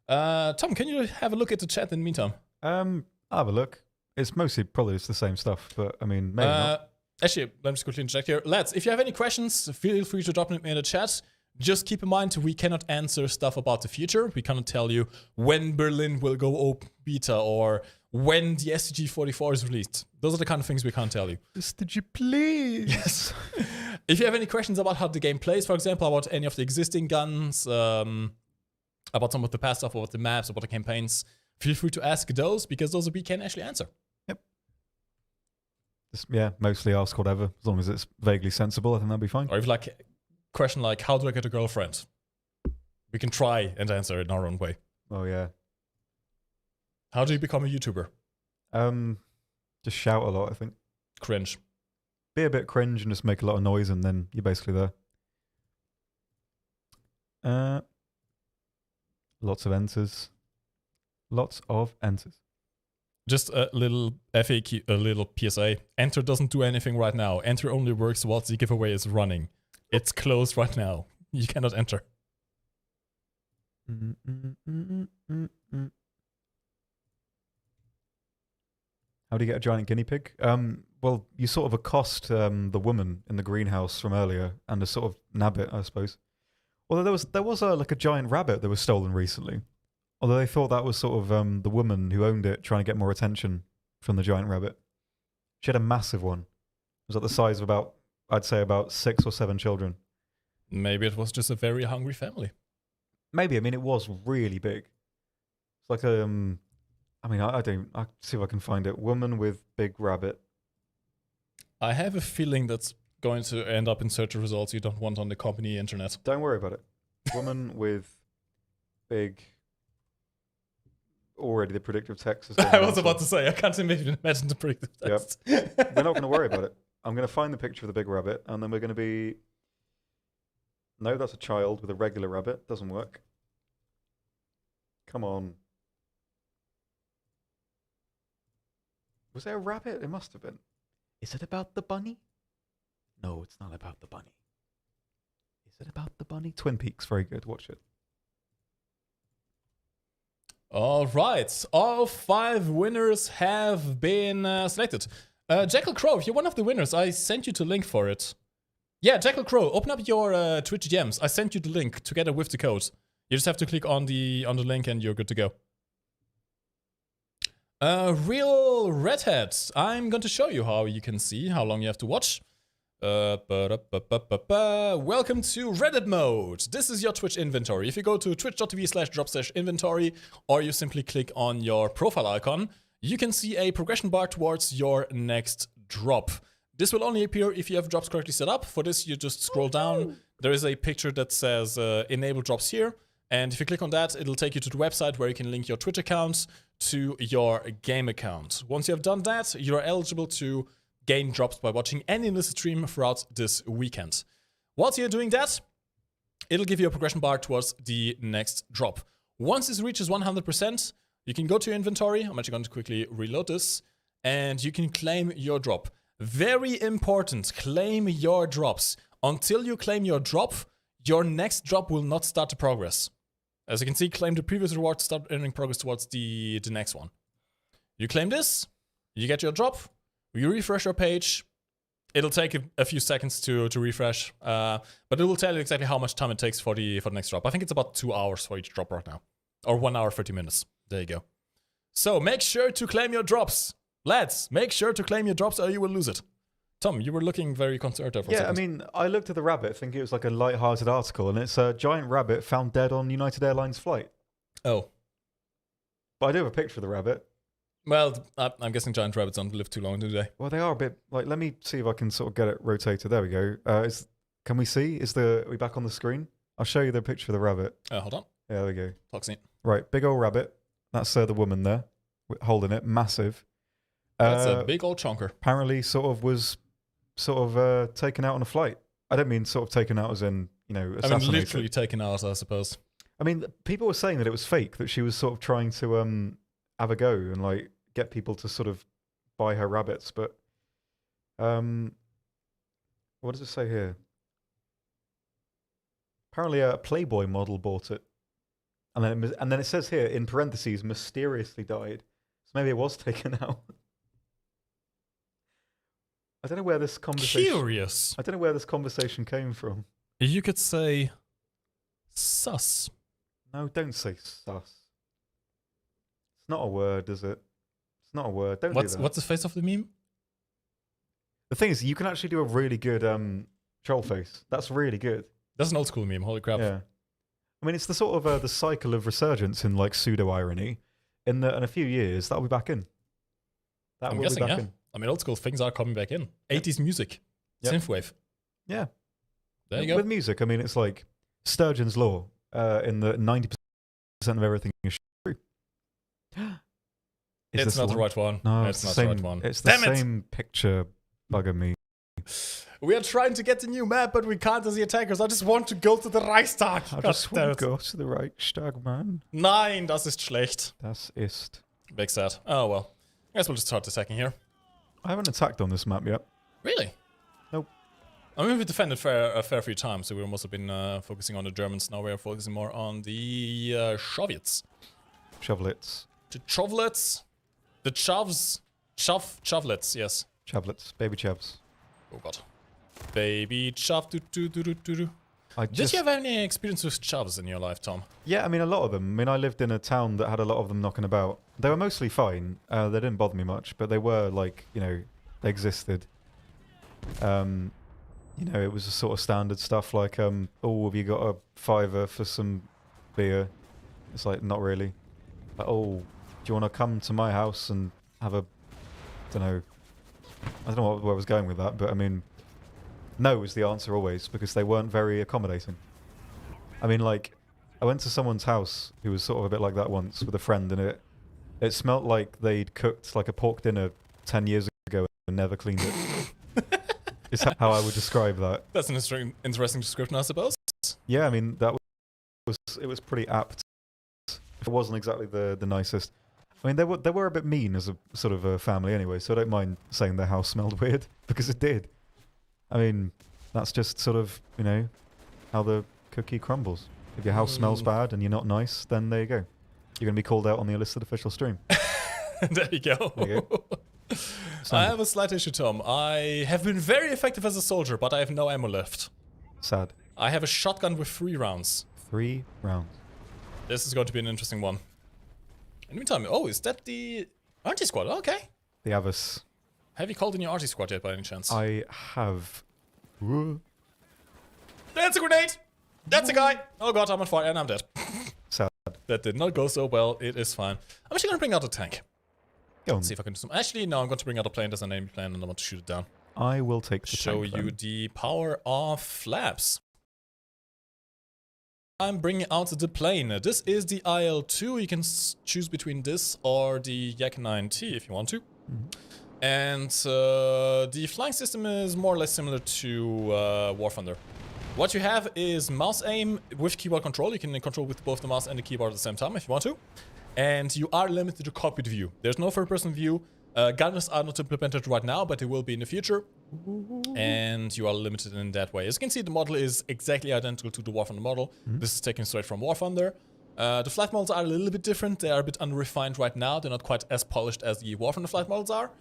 Tom, can you have a look at the chat in the meantime? I'll have a look. It's mostly probably it's the same stuff, but I mean, maybe not. Actually, let me just quickly check here. Lads, if you have any questions, feel free to drop them in the chat. Just keep in mind, we cannot answer stuff about the future. We cannot tell you when Berlin will go open beta or when the STG-44 is released. Those are the kind of things we can't tell you. Did you please? Yes. If you have any questions about how the game plays, for example, about any of the existing guns, about some of the past stuff, about the maps, about the campaigns, feel free to ask those, because those we can actually answer. Yep. Just, mostly ask whatever, as long as it's vaguely sensible. I think that'd be fine. Or if question like, how do I get a girlfriend? We can try and answer it in our own way. Oh yeah. How do you become a YouTuber? Just shout a lot, I think. Cringe. Be a bit cringe and just make a lot of noise, and then you're basically there. Lots of enters. Lots of enters. Just a little FAQ, a little PSA. Enter doesn't do anything right now. Enter only works whilst the giveaway is running. It's closed right now. You cannot enter. How do you get a giant guinea pig? Well, you sort of accost the woman in the greenhouse from earlier and a sort of nab it, I suppose. Although there was like a giant rabbit that was stolen recently. Although they thought that was sort of the woman who owned it trying to get more attention from the giant rabbit. She had a massive one. It was like the size of I'd say about 6 or 7 children. Maybe it was just a very hungry family. Maybe. I mean, it was really big. It's like I mean, I'll see if I can find it. Woman with big rabbit. I have a feeling that's going to end up in search results you don't want on the company internet. Don't worry about it. Woman with big... Already the predictive text is... I was about to say, I can't imagine the predictive text. Yep. We're not going to worry about it. I'm going to find the picture of the big rabbit, and then we're going to be... No, that's a child with a regular rabbit. Doesn't work. Come on. Was there a rabbit? It must have been. Is it about the bunny? No, it's not about the bunny. Is Is it about the bunny? Twin Peaks, very good. Watch it. All right, all 5 winners have been selected. Jackal Crow, if you're one of the winners, I sent you the link for it. Yeah, Jackal Crow, open up your Twitch DMs. I sent you the link together with the code. You just have to click on the link and you're good to go. Real Redhead, I'm going to show you how you can see how long you have to watch. Welcome to Reddit mode. This is your Twitch inventory. If you go to twitch.tv/drop/inventory or you simply click on your profile icon, you can see a progression bar towards your next drop. This will only appear if you have drops correctly set up. For this, you just scroll down. There is a picture that says enable drops here. And if you click on that, it'll take you to the website where you can link your Twitch account to your game account. Once you have done that, you're eligible to gain drops by watching any Enlisted stream throughout this weekend. Whilst you're doing that, it'll give you a progression bar towards the next drop. Once this reaches 100%, you can go to your inventory. I'm actually going to quickly reload this, and you can claim your drop. Very important, claim your drops. Until you claim your drop, your next drop will not start to progress. As you can see, claim the previous reward to start earning progress towards the next one. You claim this, you get your drop, you refresh your page. It'll take a few seconds to refresh, but it will tell you exactly how much time it takes for the next drop. I think it's about 2 hours for each drop right now, or 1 hour 30 minutes. There you go. So make sure to claim your drops, lads. Make sure to claim your drops, or you will lose it. Tom, you were looking very concerned there for a second. I mean, I looked at the rabbit thinking it was like a light-hearted article, and it's a giant rabbit found dead on United Airlines flight. Oh. But I do have a picture of the rabbit. Well, I'm guessing giant rabbits don't live too long, do they? Well, they are a bit like. Let me see if I can sort of get it rotated. There we go. Can we see? Are we back on the screen? I'll show you the picture of the rabbit. Hold on. Yeah, there we go. Toxin. Right, big old rabbit. That's the woman there, holding it, massive. That's a big old chonker. Apparently, was taken out on a flight. I don't mean sort of taken out as in assassinated. I mean, literally taken out, I suppose. I mean, people were saying that it was fake. That she was sort of trying to have a go and like get people to sort of buy her rabbits, but what does it say here? Apparently a Playboy model bought it, and then it says here in parentheses mysteriously died. So maybe it was taken out. I don't know where this conversation. Curious. I don't know where this conversation came from. You could say sus. No, don't say sus. It's not a word, is it? It's not a word. Don't do that. What's the face of the meme? The thing is, you can actually do a really good troll face. That's really good. That's an old school meme. Holy crap. Yeah. I mean, it's the sort of the cycle of resurgence in like pseudo irony. In a few years, that'll be back in. I'm guessing, yeah. I mean, old school things are coming back in. 80s music, synthwave. Yeah. There you go. With music, I mean, it's like Sturgeon's law. In the 90% of everything is true. It's not the right one. No, it's not the right one. It's the same picture. Bugger me. We are trying to get the new map, but we can't as the attackers. I just want to go to the Reichstag. I just want to go to the Reichstag, man. Nein, das ist schlecht. Das ist. Big sad. Oh, well. I guess we'll just start attacking here. I haven't attacked on this map yet. Really? Nope. I mean, we defended a fair few times, so we've also been focusing on the Germans. Now we're focusing more on the Soviets. Chovlets. The Chovlets. The Chovs. Chovlets, yes. Chovlets. Baby Chovs. Oh god. Baby Chov. Did you have any experience with Chovs in your life, Tom? Yeah, I mean, a lot of them. I mean, I lived in a town that had a lot of them knocking about. They were mostly fine. They didn't bother me much, but they were like, they existed. It was the sort of standard stuff like, oh, have you got a $5 for some beer? It's like, not really. Like, oh, do you want to come to my house and have a, I don't know where I was going with that, but I mean, no was the answer always, because they weren't very accommodating. I mean, like, I went to someone's house who was sort of a bit like that once with a friend, and it smelt like they'd cooked like a pork dinner 10 years ago and never cleaned it. Is how I would describe that. That's an interesting description, I suppose. Yeah, I mean, it was pretty apt. It wasn't exactly the nicest. I mean, they were a bit mean as a sort of a family anyway, so I don't mind saying their house smelled weird, because it did. I mean, that's just sort of, how the cookie crumbles. If your house smells bad and you're not nice, then there you go. You're going to be called out on the Enlisted official stream. There you go. There you go. I have a slight issue, Tom. I have been very effective as a soldier, but I have no ammo left. Sad. I have a shotgun with 3 rounds. 3 rounds. This is going to be an interesting one. In the meantime, oh, is that the RT squad? Okay. The Avis. Have you called in your RT squad yet by any chance? I have. Whoa. That's a grenade! That's a guy! Oh god, I'm on fire and I'm dead. Sad. That did not go so well. It is fine. I'm actually gonna bring out a tank. Go on. See if I can do some. Actually, no, I'm going to bring out a plane. There's an enemy plane and I want to shoot it down. I will take the Show tank, you then. the power of flaps. I'm bringing out the plane. This is the IL-2. You can choose between this or the Yak-9T if you want to. And the flying system is more or less similar to War Thunder. What you have is mouse aim with keyboard control. You can control with both the mouse and the keyboard at the same time if you want to. And you are limited to cockpit view. There's no third-person view. Gunners are not implemented right now, but they will be in the future. And you are limited in that way. As you can see, the model is exactly identical to the War Thunder model. This is taken straight from War Thunder. The flight models are a little bit different. They are a bit unrefined right now. They're not quite as polished as the War Thunder flight models are.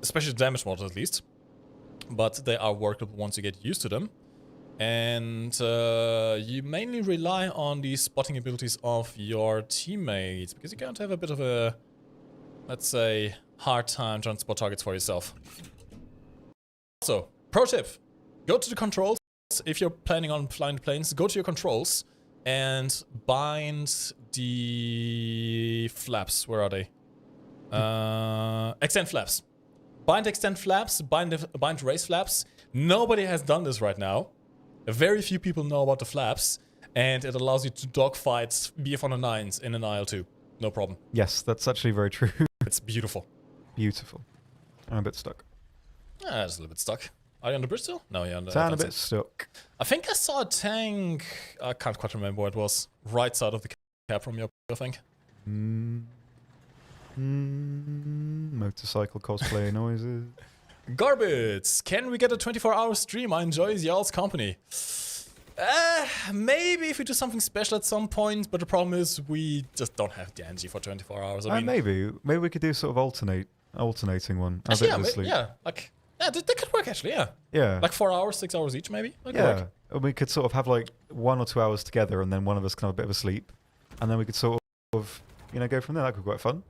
Especially the damage models, at least. But they are workable once you get used to them. And you mainly rely on the spotting abilities of your teammates, because you can't have a bit of a, let's say, hard time trying to spot targets for yourself. Also, pro tip, go to the controls. If you're planning on flying planes, go to your controls and bind the flaps. Where are they? Extend flaps. Bind extend flaps, bind raise flaps. Nobody has done this right now. Very few people know about the flaps, and it allows you to dogfight BF-109s in an IL-2. No problem. Yes, that's actually very true. It's beautiful. Beautiful. I'm a bit stuck. Just a little bit stuck. Are you on the bridge still? No, you're on the... Sound a bit stuck. I think I saw a tank... I can't quite remember what it was. Right side of the cab from your... I think. Motorcycle cosplay noises. Garbage! Can we get a 24-hour stream? I enjoy y'all's company. Maybe if we do something special at some point, but the problem is we just don't have the energy for 24 hours. I mean, maybe we could do sort of alternating one. Actually, yeah, that could work actually, yeah. Yeah. Like 4 hours, 6 hours each maybe? That could Yeah. work. And we could sort of have like 1 or 2 hours together and then one of us can have a bit of a sleep. And then we could sort of, you know, go from there. That could be quite fun.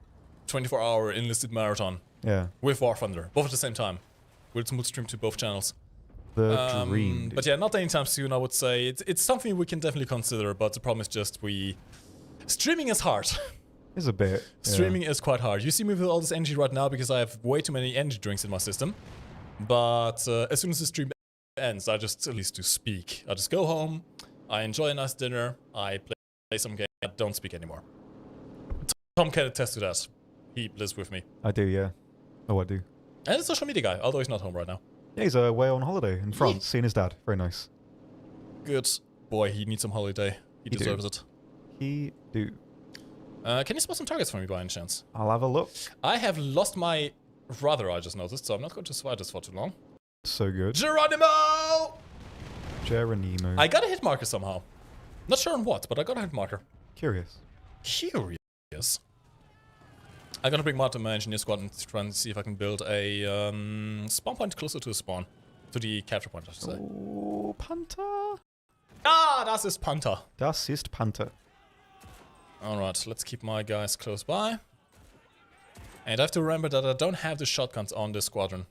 24-hour enlisted marathon. Yeah. With War Thunder. Both at the same time. We'll stream to both channels. The dream. But yeah, not anytime soon, I would say. It's something we can definitely consider, but the problem is just streaming is hard. It's a bit. Streaming is quite hard. You see me with all this energy right now because I have way too many energy drinks in my system. But as soon as the stream ends, I just at least do speak. I just go home, I enjoy a nice dinner, I play some game, I don't speak anymore. Tom can attest to that. He lives with me. I do, yeah. Oh, I do. And he's a social media guy, although he's not home right now. Yeah, he's away on holiday in France, seeing his dad. Very nice. Good boy, he needs some holiday. He deserves it. He do. Can you spot some targets for me by any chance? I'll have a look. I have lost my rudder, I just noticed, so I'm not going to survive this for too long. So good. Geronimo! Geronimo. I got a hit marker somehow. Not sure on what, but I got a hit marker. Curious. Curious. I'm gonna bring Martin my engineer squad and try and see if I can build a spawn point closer to the spawn. To the capture point, I should say. Oh, Panther. Ah, das ist Panther. Das ist Panther. Alright, let's keep my guys close by. And I have to remember that I don't have the shotguns on this squadron.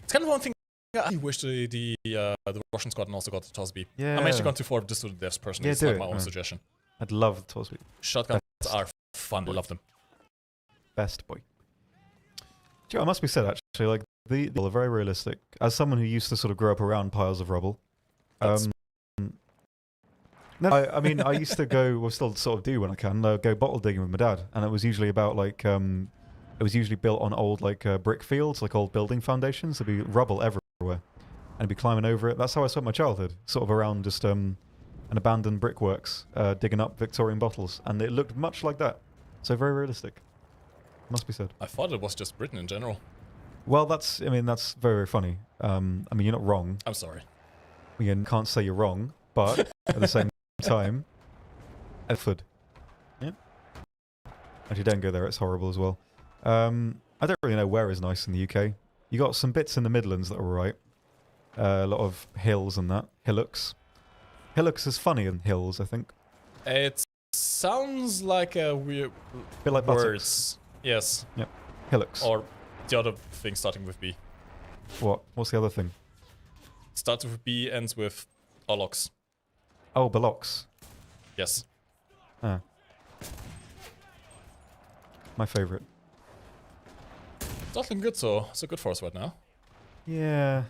It's kind of one thing I wish the Russian squadron also got the TOSB. Yeah. I'm actually going to forward this to the devs personally. Yeah, it's do like it, my own man. suggestion. I'd love the TOSB. Shotguns are fun, I love them. Best boy. Do you know, it must be said actually, like the are very realistic. As someone who used to sort of grow up around piles of rubble, no, I mean I used to go, well, still sort of do when I can, go bottle digging with my dad, and it was usually about like it was usually built on old like brick fields, like old building foundations. There'd be rubble everywhere, and I'd be climbing over it. That's how I spent my childhood, sort of around just an abandoned brickworks, digging up Victorian bottles, and it looked much like that. So very realistic. Must be said. I thought it was just Britain in general. Well, that's very, very funny. I mean, you're not wrong. I'm sorry. You can't say you're wrong, but at the same time, Enlisted. Yeah. Actually, don't go there. It's horrible as well. I don't really know where is nice in the UK. You got some bits in the Midlands that are alright. A lot of hills and that. Hillocks. Hillocks is funny in hills, I think. It sounds like a weird Bit like words. Yes. Yep. Hillocks. Or the other thing starting with B. What? What's the other thing? Starts with B, ends with Olox. Oh, Balox. Yes. Ah. My favourite. It's not looking good, so good for us right now. Yeah.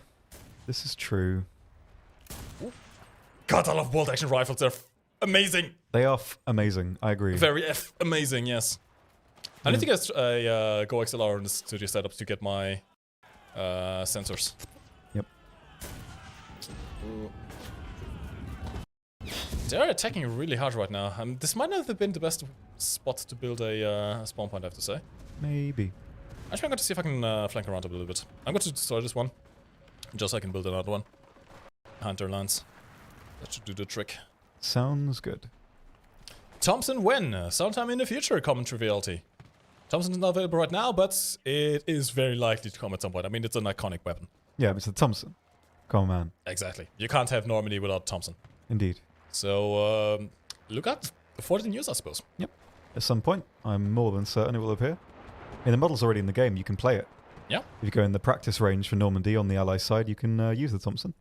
This is true. Ooh. God, I love bolt action rifles. They're amazing. They are amazing. I agree. Very amazing, yes. I need to get a Go XLR in the studio setup to get my sensors. Yep. Ooh. They're attacking really hard right now. This might not have been the best spot to build a spawn point, I have to say. Maybe. Actually, I'm going to see if I can flank around a little bit. I'm going to destroy this one, just so I can build another one. Hunter lines. That should do the trick. Sounds good. Thompson when? Sometime in the future, common triviality. Thompson is not available right now, but it is very likely to come at some point. I mean, it's an iconic weapon. Yeah, it's the Thompson. Come on, man. Exactly. You can't have Normandy without Thompson. Indeed. So, look out for the news, I suppose. Yep. At some point, I'm more than certain it will appear. I mean, the model's already in the game. You can play it. Yeah. If you go in the practice range for Normandy on the Ally side, you can use the Thompson.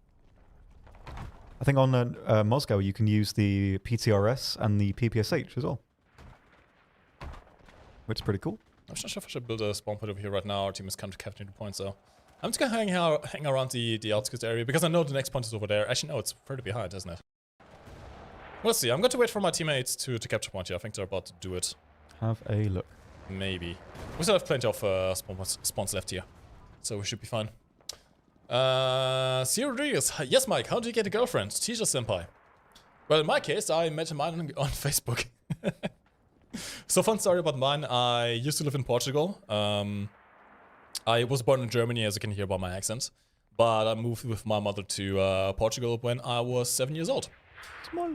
I think on Moscow, you can use the PTRS and the PPSH as well. Which is pretty cool. I'm not sure if I should build a spawn point over here right now. Our team is kind of capturing the point, so I'm just gonna hang around the outskirts area because I know the next point is over there. Actually, no, it's further behind, isn't it? We'll see. I'm going to wait for my teammates to capture point here. I think they're about to do it. Have a look. Maybe. We still have plenty of spawns left here, so we should be fine. C. Rodriguez. Yes, Mike. How do you get a girlfriend? Teacher senpai. Well, in my case, I met mine on Facebook. So fun story about mine. I used to live in Portugal. I was born in Germany, as you can hear by my accent. But I moved with my mother to Portugal when I was 7 years old.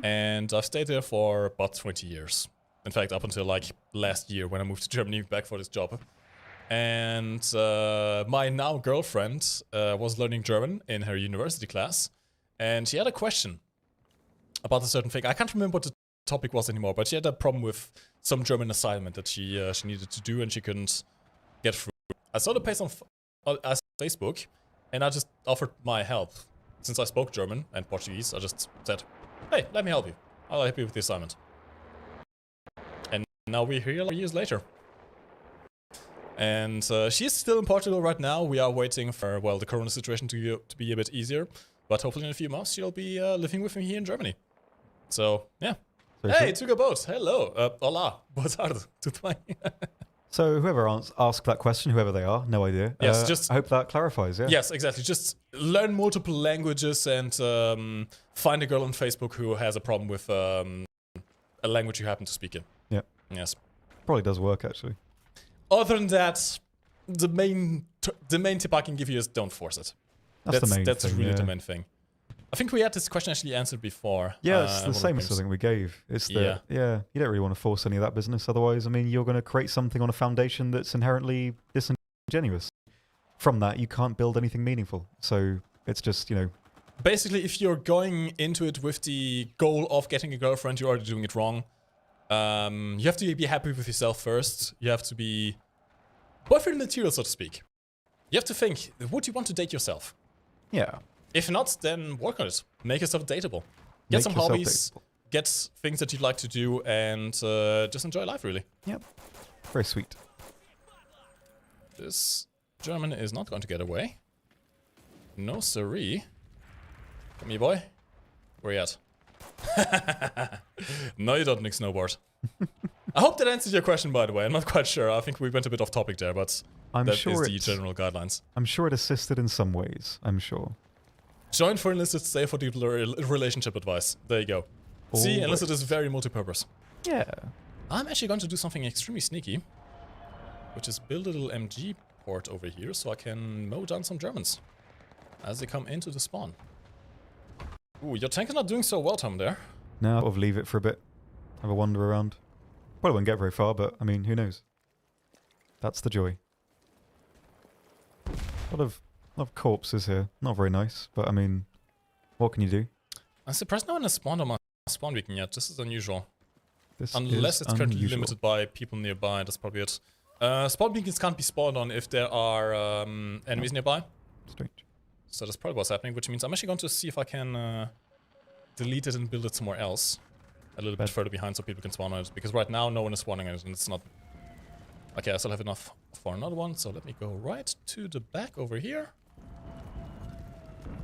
And I've stayed there for about 20 years. In fact, up until like last year when I moved to Germany back for this job. And my now girlfriend was learning German in her university class. And she had a question about a certain thing. I can't remember what the topic was anymore, but she had a problem with some German assignment that she needed to do and she couldn't get through. I saw the page on Facebook and I just offered my help. Since I spoke German and Portuguese, I just said, hey, let me help you. I'll help you with the assignment. And now we're here years later. And she's still in Portugal right now. We are waiting for, well, the corona situation to be a bit easier. But hopefully in a few months she'll be living with me here in Germany. So, yeah. Hey, Tuga Boat. Hello. Hola. Boa tarde. Tudo bem? So whoever asked that question, whoever they are, no idea. Yes, just... I hope that clarifies, yeah. Yes, exactly. Just learn multiple languages and find a girl on Facebook who has a problem with a language you happen to speak in. Yeah. Yes. Probably does work, actually. Other than that, the main tip I can give you is don't force it. That's the main That's thing, really yeah. the main thing. I think we had this question actually answered before. Yeah, it's the same as something we gave. It's the, yeah, you don't really want to force any of that business. Otherwise, I mean, you're going to create something on a foundation that's inherently disingenuous. From that, you can't build anything meaningful. So it's just, you know... Basically, if you're going into it with the goal of getting a girlfriend, you're already doing it wrong. You have to be happy with yourself first. You have to be boyfriend material, so to speak. You have to think, would you want to date yourself? Yeah. If not, then work on it. Make yourself dateable. Get some hobbies, get things that you'd like to do, and just enjoy life, really. Yep. Very sweet. This German is not going to get away. No siree. Come here, boy. Where you at? No, you don't make snowboard. I hope that answers your question, by the way. I'm not quite sure. I think we went a bit off topic there, but that is the general guidelines. I'm sure it assisted in some ways. I'm sure. Join for Enlisted, stay for the relationship advice. There you go. See, Enlisted is very multi-purpose. Yeah. I'm actually going to do something extremely sneaky, which is build a little MG port over here so I can mow down some Germans as they come into the spawn. Ooh, your tank is not doing so well, Tom, there. Now I'll leave it for a bit. Have a wander around. Probably won't get very far, but I mean, who knows? That's the joy. A lot of corpses here. Not very nice, but I mean, what can you do? I'm surprised no one has spawned on my spawn beacon yet. This is unusual. This Unless is it's currently unusual. limited by people nearby, that's probably it. Spawn beacons can't be spawned on if there are enemies nearby. Strange. So that's probably what's happening, which means I'm actually going to see if I can delete it and build it somewhere else. A little bit further behind so people can spawn on it. Because right now no one is spawning on it and it's not... Okay, I still have enough for another one, so let me go right to the back over here.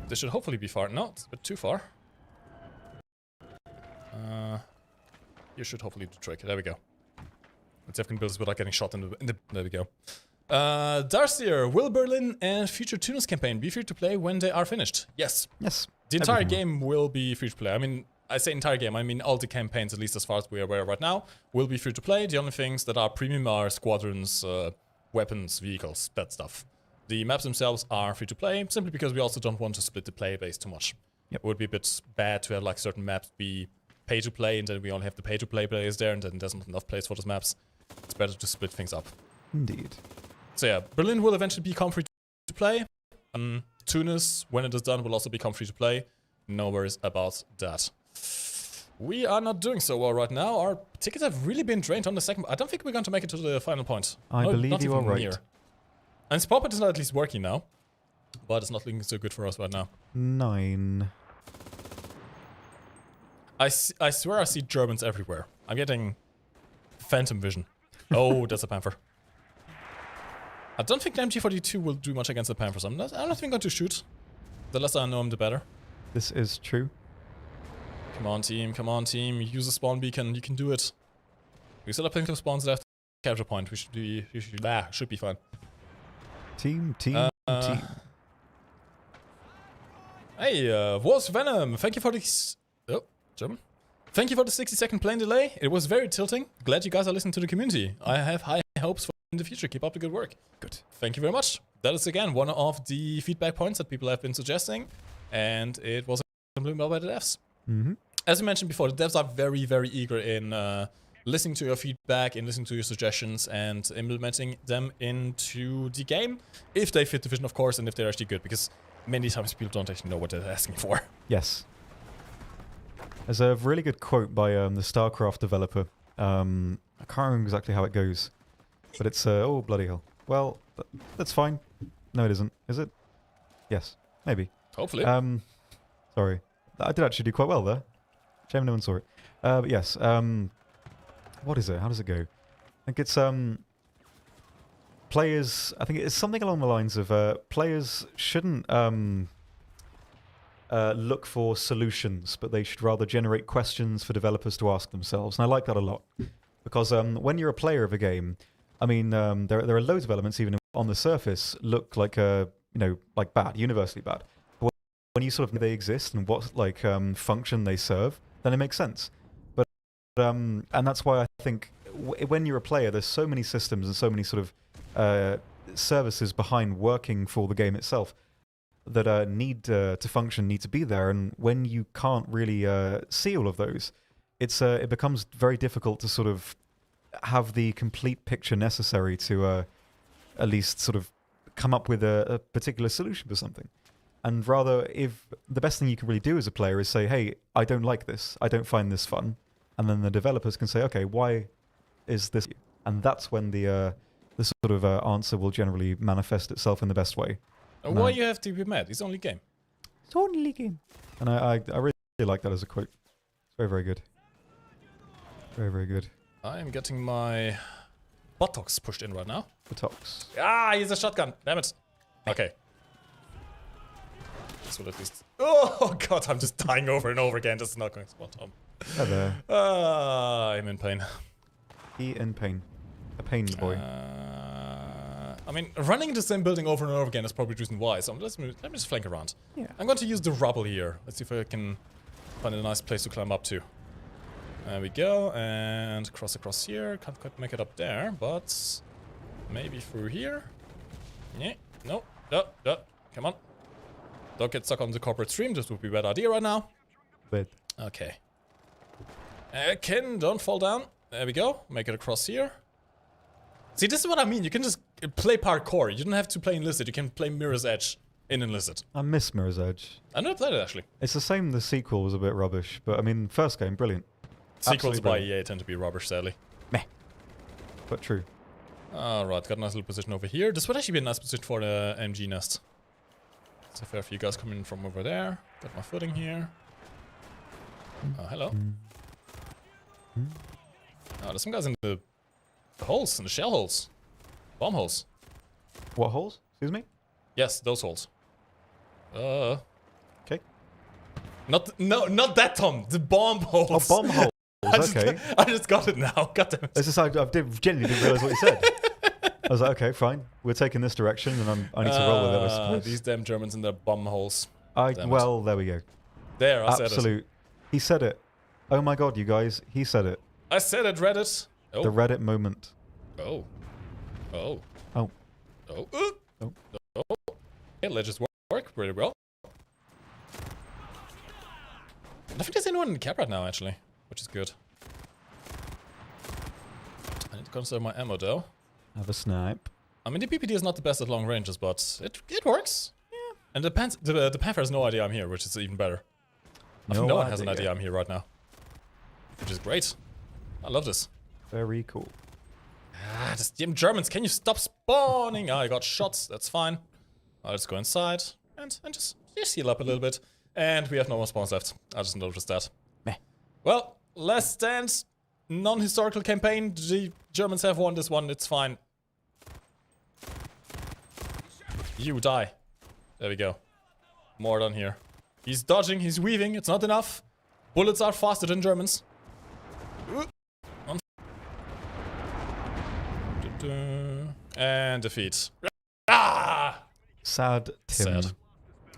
This should hopefully be far. No, it's a bit too far. You should hopefully do the trick. There we go. Let's see if I can build this without getting shot in the... There we go. Darcier, will Berlin and future Tunis campaign be free to play when they are finished? Yes. Yes. The entire game will be free to play. I mean, I say entire game, I mean all the campaigns, at least as far as we are aware right now, will be free to play. The only things that are premium are squadrons, weapons, vehicles, that stuff. The maps themselves are free to play, simply because we also don't want to split the player base too much. Yep. It would be a bit bad to have like certain maps be pay to play and then we only have the pay to play players there and then there's not enough place for those maps. It's better to split things up. Indeed. So yeah, Berlin will eventually become free to play. Tunis, when it is done, will also become free to play. No worries about that. We are not doing so well right now. Our tickets have really been drained on the second. I don't think we're going to make it to the final point. I believe you are right. Near. And Spotlight is not at least working now. But it's not looking so good for us right now. 9. I swear I see Germans everywhere. I'm getting phantom vision. Oh, that's a Panther. I don't think the MG42 will do much against the Panthers. I'm not think I'm going to shoot. The less I know him, the better. This is true. Come on, team. Come on, team. Use a spawn beacon. You can do it. We still have plenty of spawns left. Capture point. We should be fine. Team. Hey, Wolf's Venom. Thank you for this. Oh, German. Thank you for the 60-second plane delay. It was very tilting. Glad you guys are listening to the community. I have high hopes for in the future. Keep up the good work. Good. Thank you very much. That is again one of the feedback points that people have been suggesting, and it was implemented well by the devs. As I mentioned before, the devs are very, very eager in listening to your feedback, in listening to your suggestions, and implementing them into the game if they fit the vision, of course, and if they're actually good. Because many times people don't actually know what they're asking for. Yes. There's a really good quote by the StarCraft developer. I can't remember exactly how it goes. But it's, oh, bloody hell. Well, that's fine. No, it isn't. Is it? Yes. Maybe. Hopefully. Sorry. I did actually do quite well there. Shame no one saw it. But yes. What is it? How does it go? I think it's, players... I think it's something along the lines of, players shouldn't, look for solutions, but they should rather generate questions for developers to ask themselves. And I like that a lot. Because, when you're a player of a game... I mean, there are loads of elements, even on the surface, look like, like bad, universally bad. But when you sort of know they exist and what, like, function they serve, then it makes sense. But, and that's why I think when you're a player, there's so many systems and so many sort of services behind working for the game itself that need to function, need to be there. And when you can't really see all of those, it becomes very difficult to sort of have the complete picture necessary to at least sort of come up with a particular solution for something. And rather, if the best thing you can really do as a player is say, hey, I don't like this, I don't find this fun, and then the developers can say, okay, why is this? And that's when the sort of answer will generally manifest itself in the best way. Why you have to be mad? It's only game. It's only game. And I really like that as a quote. It's very, very good. Very, very good. I am getting my buttocks pushed in right now. Buttocks. Ah, he's a shotgun. Damn it. Okay. This will at least... Oh, God, I'm just dying over and over again. This is not going to spot on. Hello. I'm in pain. He in pain. A pain boy. I mean, running the same building over and over again is probably the reason why. So let me just flank around. Yeah. I'm going to use the rubble here. Let's see if I can find a nice place to climb up to. There we go, and cross across here. Can't quite make it up there, but maybe through here. Yeah, no, come on. Don't get stuck on the corporate stream. This would be a bad idea right now. Wait. Okay. Ken, don't fall down. There we go. Make it across here. See, this is what I mean. You can just play parkour. You don't have to play Enlisted. You can play Mirror's Edge in Enlisted. I miss Mirror's Edge. I never played it, actually. It's the same, the sequel was a bit rubbish, but I mean, first game, brilliant. Sequels Absolutely by brilliant. EA tend to be rubbish, sadly. Meh. But true. Alright, got a nice little position over here. This would actually be a nice position for the MG nest. So fair for you guys coming in from over there. Got my footing here. Oh, hello. Oh, there's some guys in the holes, in the shell holes. Bomb holes. What holes? Excuse me? Yes, those holes. Okay. Not that, Tom. The bomb holes. Oh, bomb holes. Okay. I just got it now. God damn it. It's just I genuinely didn't realize what you said. I was like, okay, fine. We're taking this direction, and I need to roll with it. I suppose. These damn Germans in their bomb holes. Well, there we go. There, I said it. Absolute. He said it. Oh my god, you guys. He said it. I said it, Reddit. Oh. The Reddit moment. Oh. Oh. Oh. Oh. Oh. Oh. Okay, let's just work pretty well. I don't think there's anyone in the cap right now, actually, which is good. I need to conserve my ammo, though. Have a snipe. I mean, the PPD is not the best at long ranges, but it works. Yeah. And the Panther has no idea I'm here, which is even better. I think no one has an idea I'm here right now. Which is great. I love this. Very cool. Ah, this damn Germans, can you stop spawning? I got shots, that's fine. I'll just go inside and just heal up a little bit. And we have no more spawns left. I just noticed that. Meh. Well, last stand. Non-historical campaign. The Germans have won this one, it's fine. You die. There we go. More done here. He's dodging, he's weaving, it's not enough. Bullets are faster than Germans. And defeat. Ah! Sad Tim. Sad.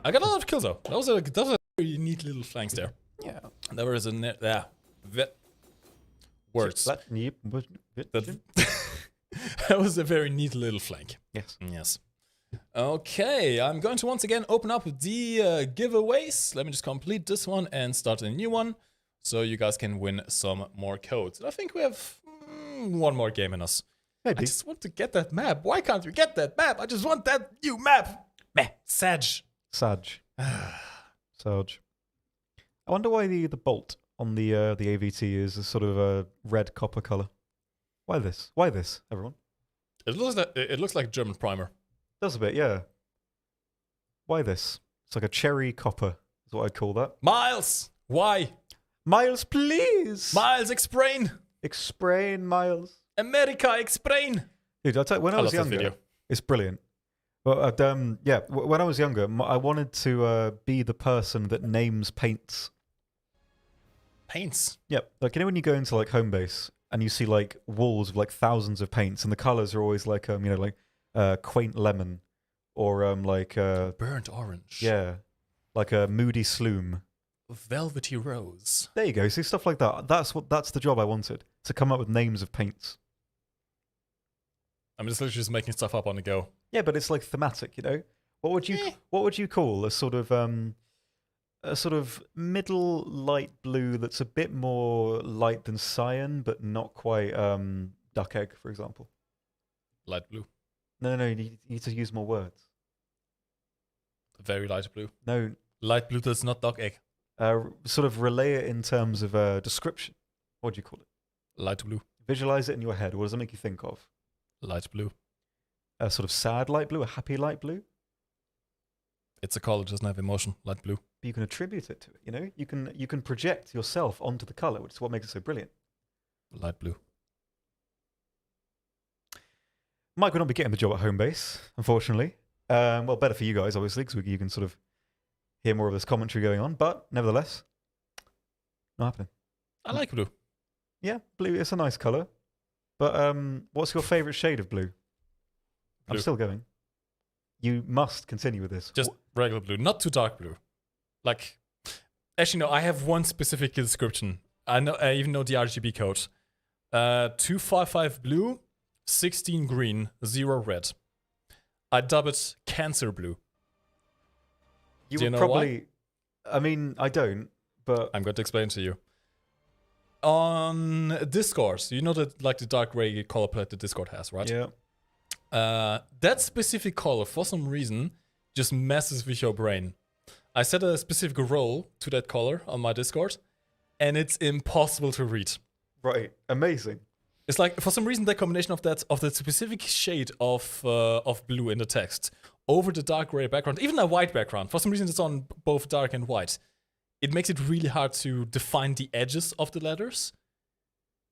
I got a lot of kills though. That was a very neat little flanks there. Yeah. There was a words. That was a very neat little flank. Yes. Yes. Okay, I'm going to once again open up the giveaways. Let me just complete this one and start a new one, so you guys can win some more codes. And I think we have one more game in us. Maybe. I just want to get that map. Why can't we get that map? I just want that new map. Meh. Sag. Sag. Sarge. I wonder why the bolt on the AVT is a sort of a red copper color. Why this? Why this, everyone? It looks like German primer. Does a bit, yeah. Why this? It's like a cherry copper, is what I'd call that. Miles! Why? Miles, please! Miles, explain! Explain, Miles. America, explain! Dude, I'll tell you, when I was younger, it's brilliant. But yeah, when I was younger, I wanted to be the person that names paints. Paints? Yep. Like, you know when you go into like home base and you see like walls with like thousands of paints and the colors are always like, you know, like quaint lemon or like burnt orange. Yeah. Like a moody sloom. Velvety rose. There you go. See, stuff like that. That's the job I wanted. To come up with names of paints. I'm just literally just making stuff up on the go. Yeah, but it's like thematic, you know? What would you call a sort of middle light blue that's a bit more light than cyan, but not quite duck egg, for example? Light blue. No, you need to use more words. Very light blue. No. Light blue that's not duck egg. Sort of relay it in terms of description. What do you call it? Light blue. Visualize it in your head. What does it make you think of? Light blue. A sort of sad light blue, a happy light blue? It's a color, it doesn't have emotion. Light blue. But you can attribute it to it, you know? You can project yourself onto the color, which is what makes it so brilliant. Light blue. Mike will not be getting the job at home base, unfortunately. Well, better for you guys, obviously, because you can sort of hear more of this commentary going on. But nevertheless, not happening. I like blue. Yeah, blue. It's a nice color. But what's your favorite shade of blue? I'm still going. You must continue with this. Just regular blue, not too dark blue. Like, actually, no. I have one specific description. I even know the RGB code. 255 blue, 16 green, 0 red. I dub it Cancer blue. You Do you would know probably. Why? I mean, I don't. but I'm going to explain to you. On Discord, you know that like the dark gray color palette that Discord has, right? yeah. That specific color, for some reason, just messes with your brain. I set a specific role to that color on my Discord, and it's impossible to read. Right. Amazing. It's like, for some reason, that combination of that specific shade of blue in the text over the dark gray background, even a white background, for some reason it's on both dark and white. It makes it really hard to define the edges of the letters.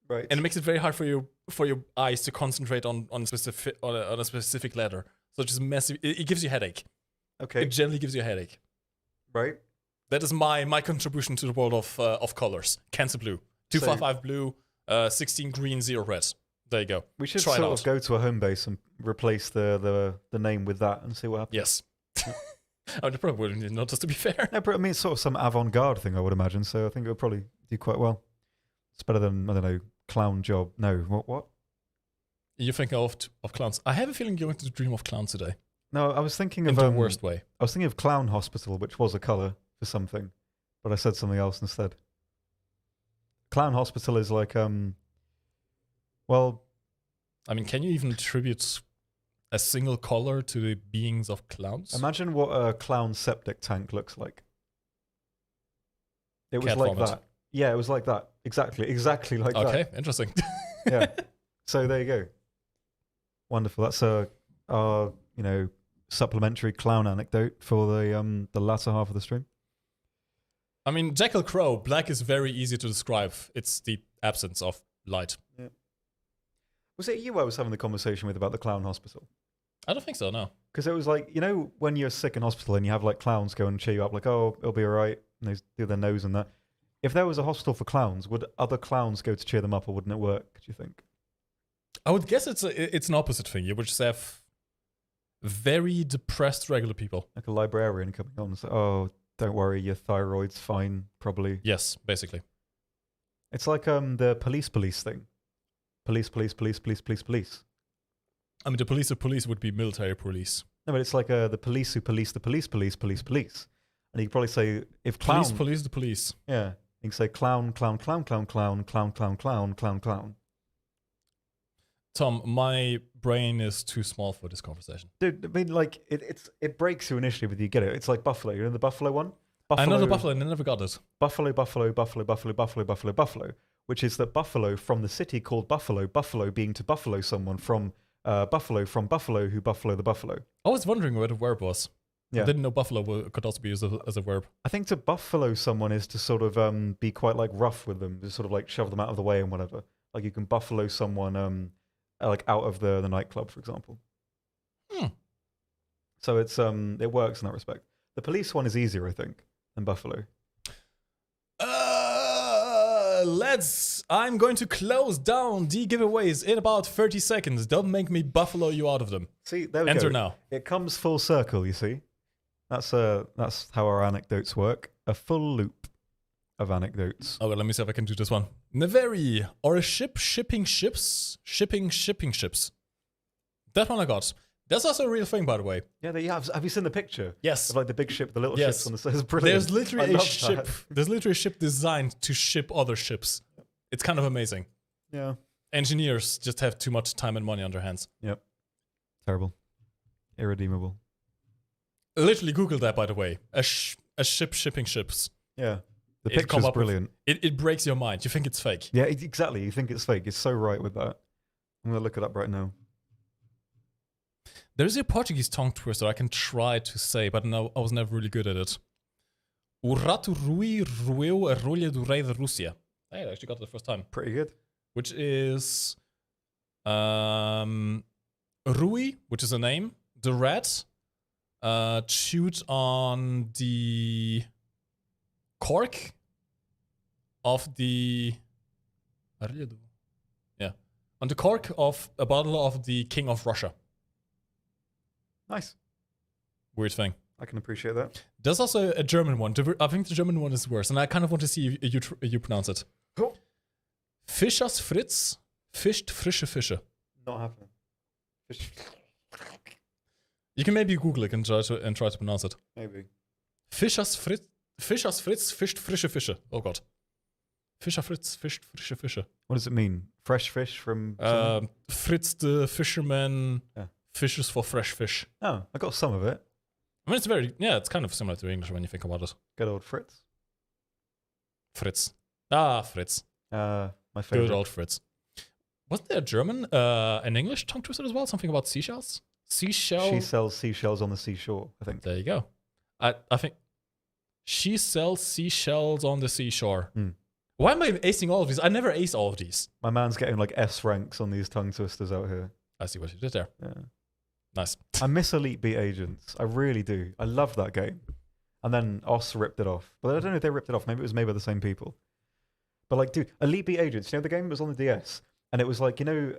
Right. And it makes it very hard for your eyes to concentrate on a specific letter. So it's just massive. It gives you a headache. Okay. It generally gives you a headache. Right. That is my contribution to the world of colors. Cancer blue, 255 blue, 16 green, 0 red. There you go. We should Try sort it of out. go to a home base and replace the name with that and see what happens. Yes. I would probably wouldn't notice, to be fair. No, but I mean, it's sort of some avant-garde thing, I would imagine. So I think it would probably do quite well. It's better than, I don't know, clown job. No, what? You think of clowns. I have a feeling you're going to dream of clowns today. No, I was thinking In of the worst way. I was thinking of Clown Hospital, which was a colour for something, but I said something else instead. Clown Hospital is like, well, I mean, can you even attribute a single color to the beings of clowns? imagine what a clown septic tank looks like. It was Cat like vomit. that. Yeah, it was like that. Exactly like that. Okay, interesting. Yeah. So there you go. Wonderful. That's our supplementary clown anecdote for the latter half of the stream. I mean, Jackal Crow, black is very easy to describe. It's the absence of light. Yeah. Was it you I was having the conversation with about the clown hospital? I don't think so, no. Because it was like, you know, when you're sick in hospital and you have like clowns go and cheer you up, like, oh, it'll be all right, and they do their nose and that. If there was a hospital for clowns, would other clowns go to cheer them up, or wouldn't it work, do you think? I would guess it's an opposite thing. You would just have very depressed regular people. Like a librarian coming on and say, oh, don't worry, your thyroid's fine, probably. Yes, basically. It's like the police thing. Police. I mean, the police of police would be military police. No, but it's like the police who police the police. And you could probably say, if clown... Police the police. Yeah. You can say clown. Tom, my brain is too small for this conversation. Dude, I mean, like, it breaks you initially, but you get it. It's like Buffalo. You know the Buffalo one? I know the buffalo, and I never got it. Buffalo, which is that Buffalo from the city called Buffalo, Buffalo being to buffalo someone from Buffalo who buffalo the buffalo. I was wondering where the verb was. Yeah. I didn't know buffalo could also be used as a verb. I think to buffalo someone is to sort of be quite like rough with them, to sort of like shove them out of the way and whatever. Like you can buffalo someone like out of the nightclub, for example. So it's it works in that respect. The police one is easier, I think, than buffalo. I'm going to close down the giveaways in about 30 seconds. Don't make me buffalo you out of them. See, there we go. Enter now. It comes full circle, you see. That's how our anecdotes work. A full loop of anecdotes. Oh, well, let me see if I can do this one. Naveri, or a ship shipping ships? Shipping ships. That one I got. That's also a real thing, by the way. Yeah, they have. Have you seen the picture? Yes. Of like the big ship, the little Yes. ships on the side. It's brilliant. There's literally I a love ship. that. There's literally a ship designed to ship other ships. It's kind of amazing. Yeah. Engineers just have too much time and money on their hands. Yep. Terrible. Irredeemable. Literally Google that, by the way. A ship shipping ships. Yeah. The It picture's come up with- brilliant. It breaks your mind. You think it's fake. Yeah, exactly. You think it's fake. It's so right with that. I'm going to look it up right now. There's a Portuguese tongue twister I can try to say, but no, I was never really good at it. O rato rui roeu a rolha do rei da Rússia. Hey, I actually got it the first time. Pretty good. Which is Rui, which is a name. The rat chewed on the cork of the... Yeah. On the cork of a bottle of the King of Russia. Nice. Weird thing. I can appreciate that. There's also a German one. I think the German one is worse, and I kind of want to see if you pronounce it. Cool. Fischers Fritz fischt frische Fische. Not happening. You can maybe Google it and try to pronounce it. Maybe. Fischers Fischers Fritz fischt frische Fische. Oh Gott. Fischer Fritz fischt frische Fische. What does it mean? Fresh fish from... Fritz the fisherman Yeah. fishes for fresh fish. Oh, I got some of it. I mean, it's kind of similar to English when you think about it. Good old Fritz. Fritz. Ah, Fritz. My favorite. Good old Fritz. Was there a German, an English tongue twister as well? Something about seashells? Seashell? She sells seashells on the seashore, I think. There you go. I think she sells seashells on the seashore. Mm. Why am I acing all of these? I never ace all of these. My man's getting like S ranks on these tongue twisters out here. I see what you did there. Yeah. Nice. I miss Elite Beat Agents. I really do. I love that game. And then OS ripped it off. But I don't know if they ripped it off. Maybe it was made by the same people. But like, dude, Elite Beat Agents, you know the game was on the DS? And it was like, you know,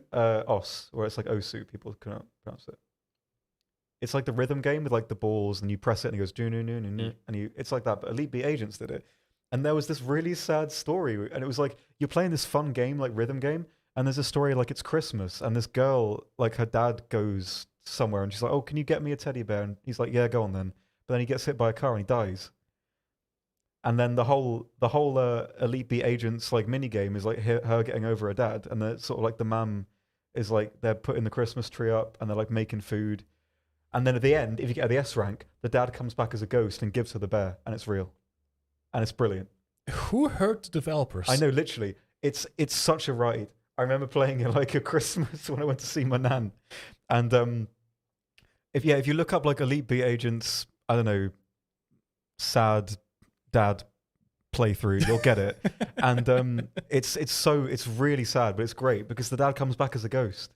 OS, where it's like Osu, people cannot pronounce it. It's like the rhythm game with like the balls, and you press it and it goes, and it's like that. But Elite Beat Agents did it. And there was this really sad story. And it was like, you're playing this fun game, like rhythm game. And there's a story like it's Christmas. And this girl, like her dad goes somewhere and she's like, oh, can you get me a teddy bear? And he's like, yeah, go on then. But then he gets hit by a car and he dies. And then the whole Elite Beat Agents like mini game is like her getting over her dad, and then sort of like the mum is like they're putting the Christmas tree up and they're like making food, and then at the end, if you get the S rank, the dad comes back as a ghost and gives her the bear, and it's real, and it's brilliant. Who hurt the developers? I know, literally, it's such a ride. I remember playing it like at Christmas when I went to see my nan, and if you look up like Elite Beat Agents, I don't know, sad dad playthrough, you'll get it. And it's really sad, but it's great because the dad comes back as a ghost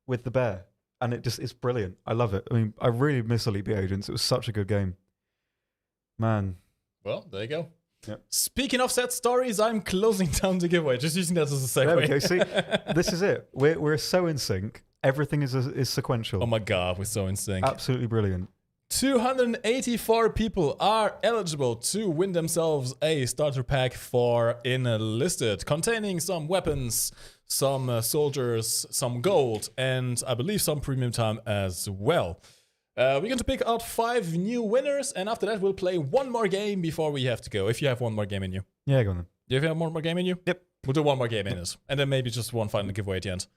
with the bear, and it's brilliant. I love it. I mean, I really miss Elite Beat Agents. It was such a good game, man. Well, there you go. Yep. Speaking of sad stories, I'm closing down the giveaway. Just using that as a segue. There we go. See, this is it. We're so in sync. Everything is sequential. Oh my god, we're so in sync. Absolutely brilliant. 284 people are eligible to win themselves a starter pack for Enlisted, containing some weapons, some soldiers, some gold, and I believe some premium time as well. We're going to pick out 5 new winners, and after that we'll play one more game before we have to go, if you have one more game in you. Yeah, go on then. Do you have one more game in you? Yep. We'll do one more game in it, and then maybe just one final giveaway at the end.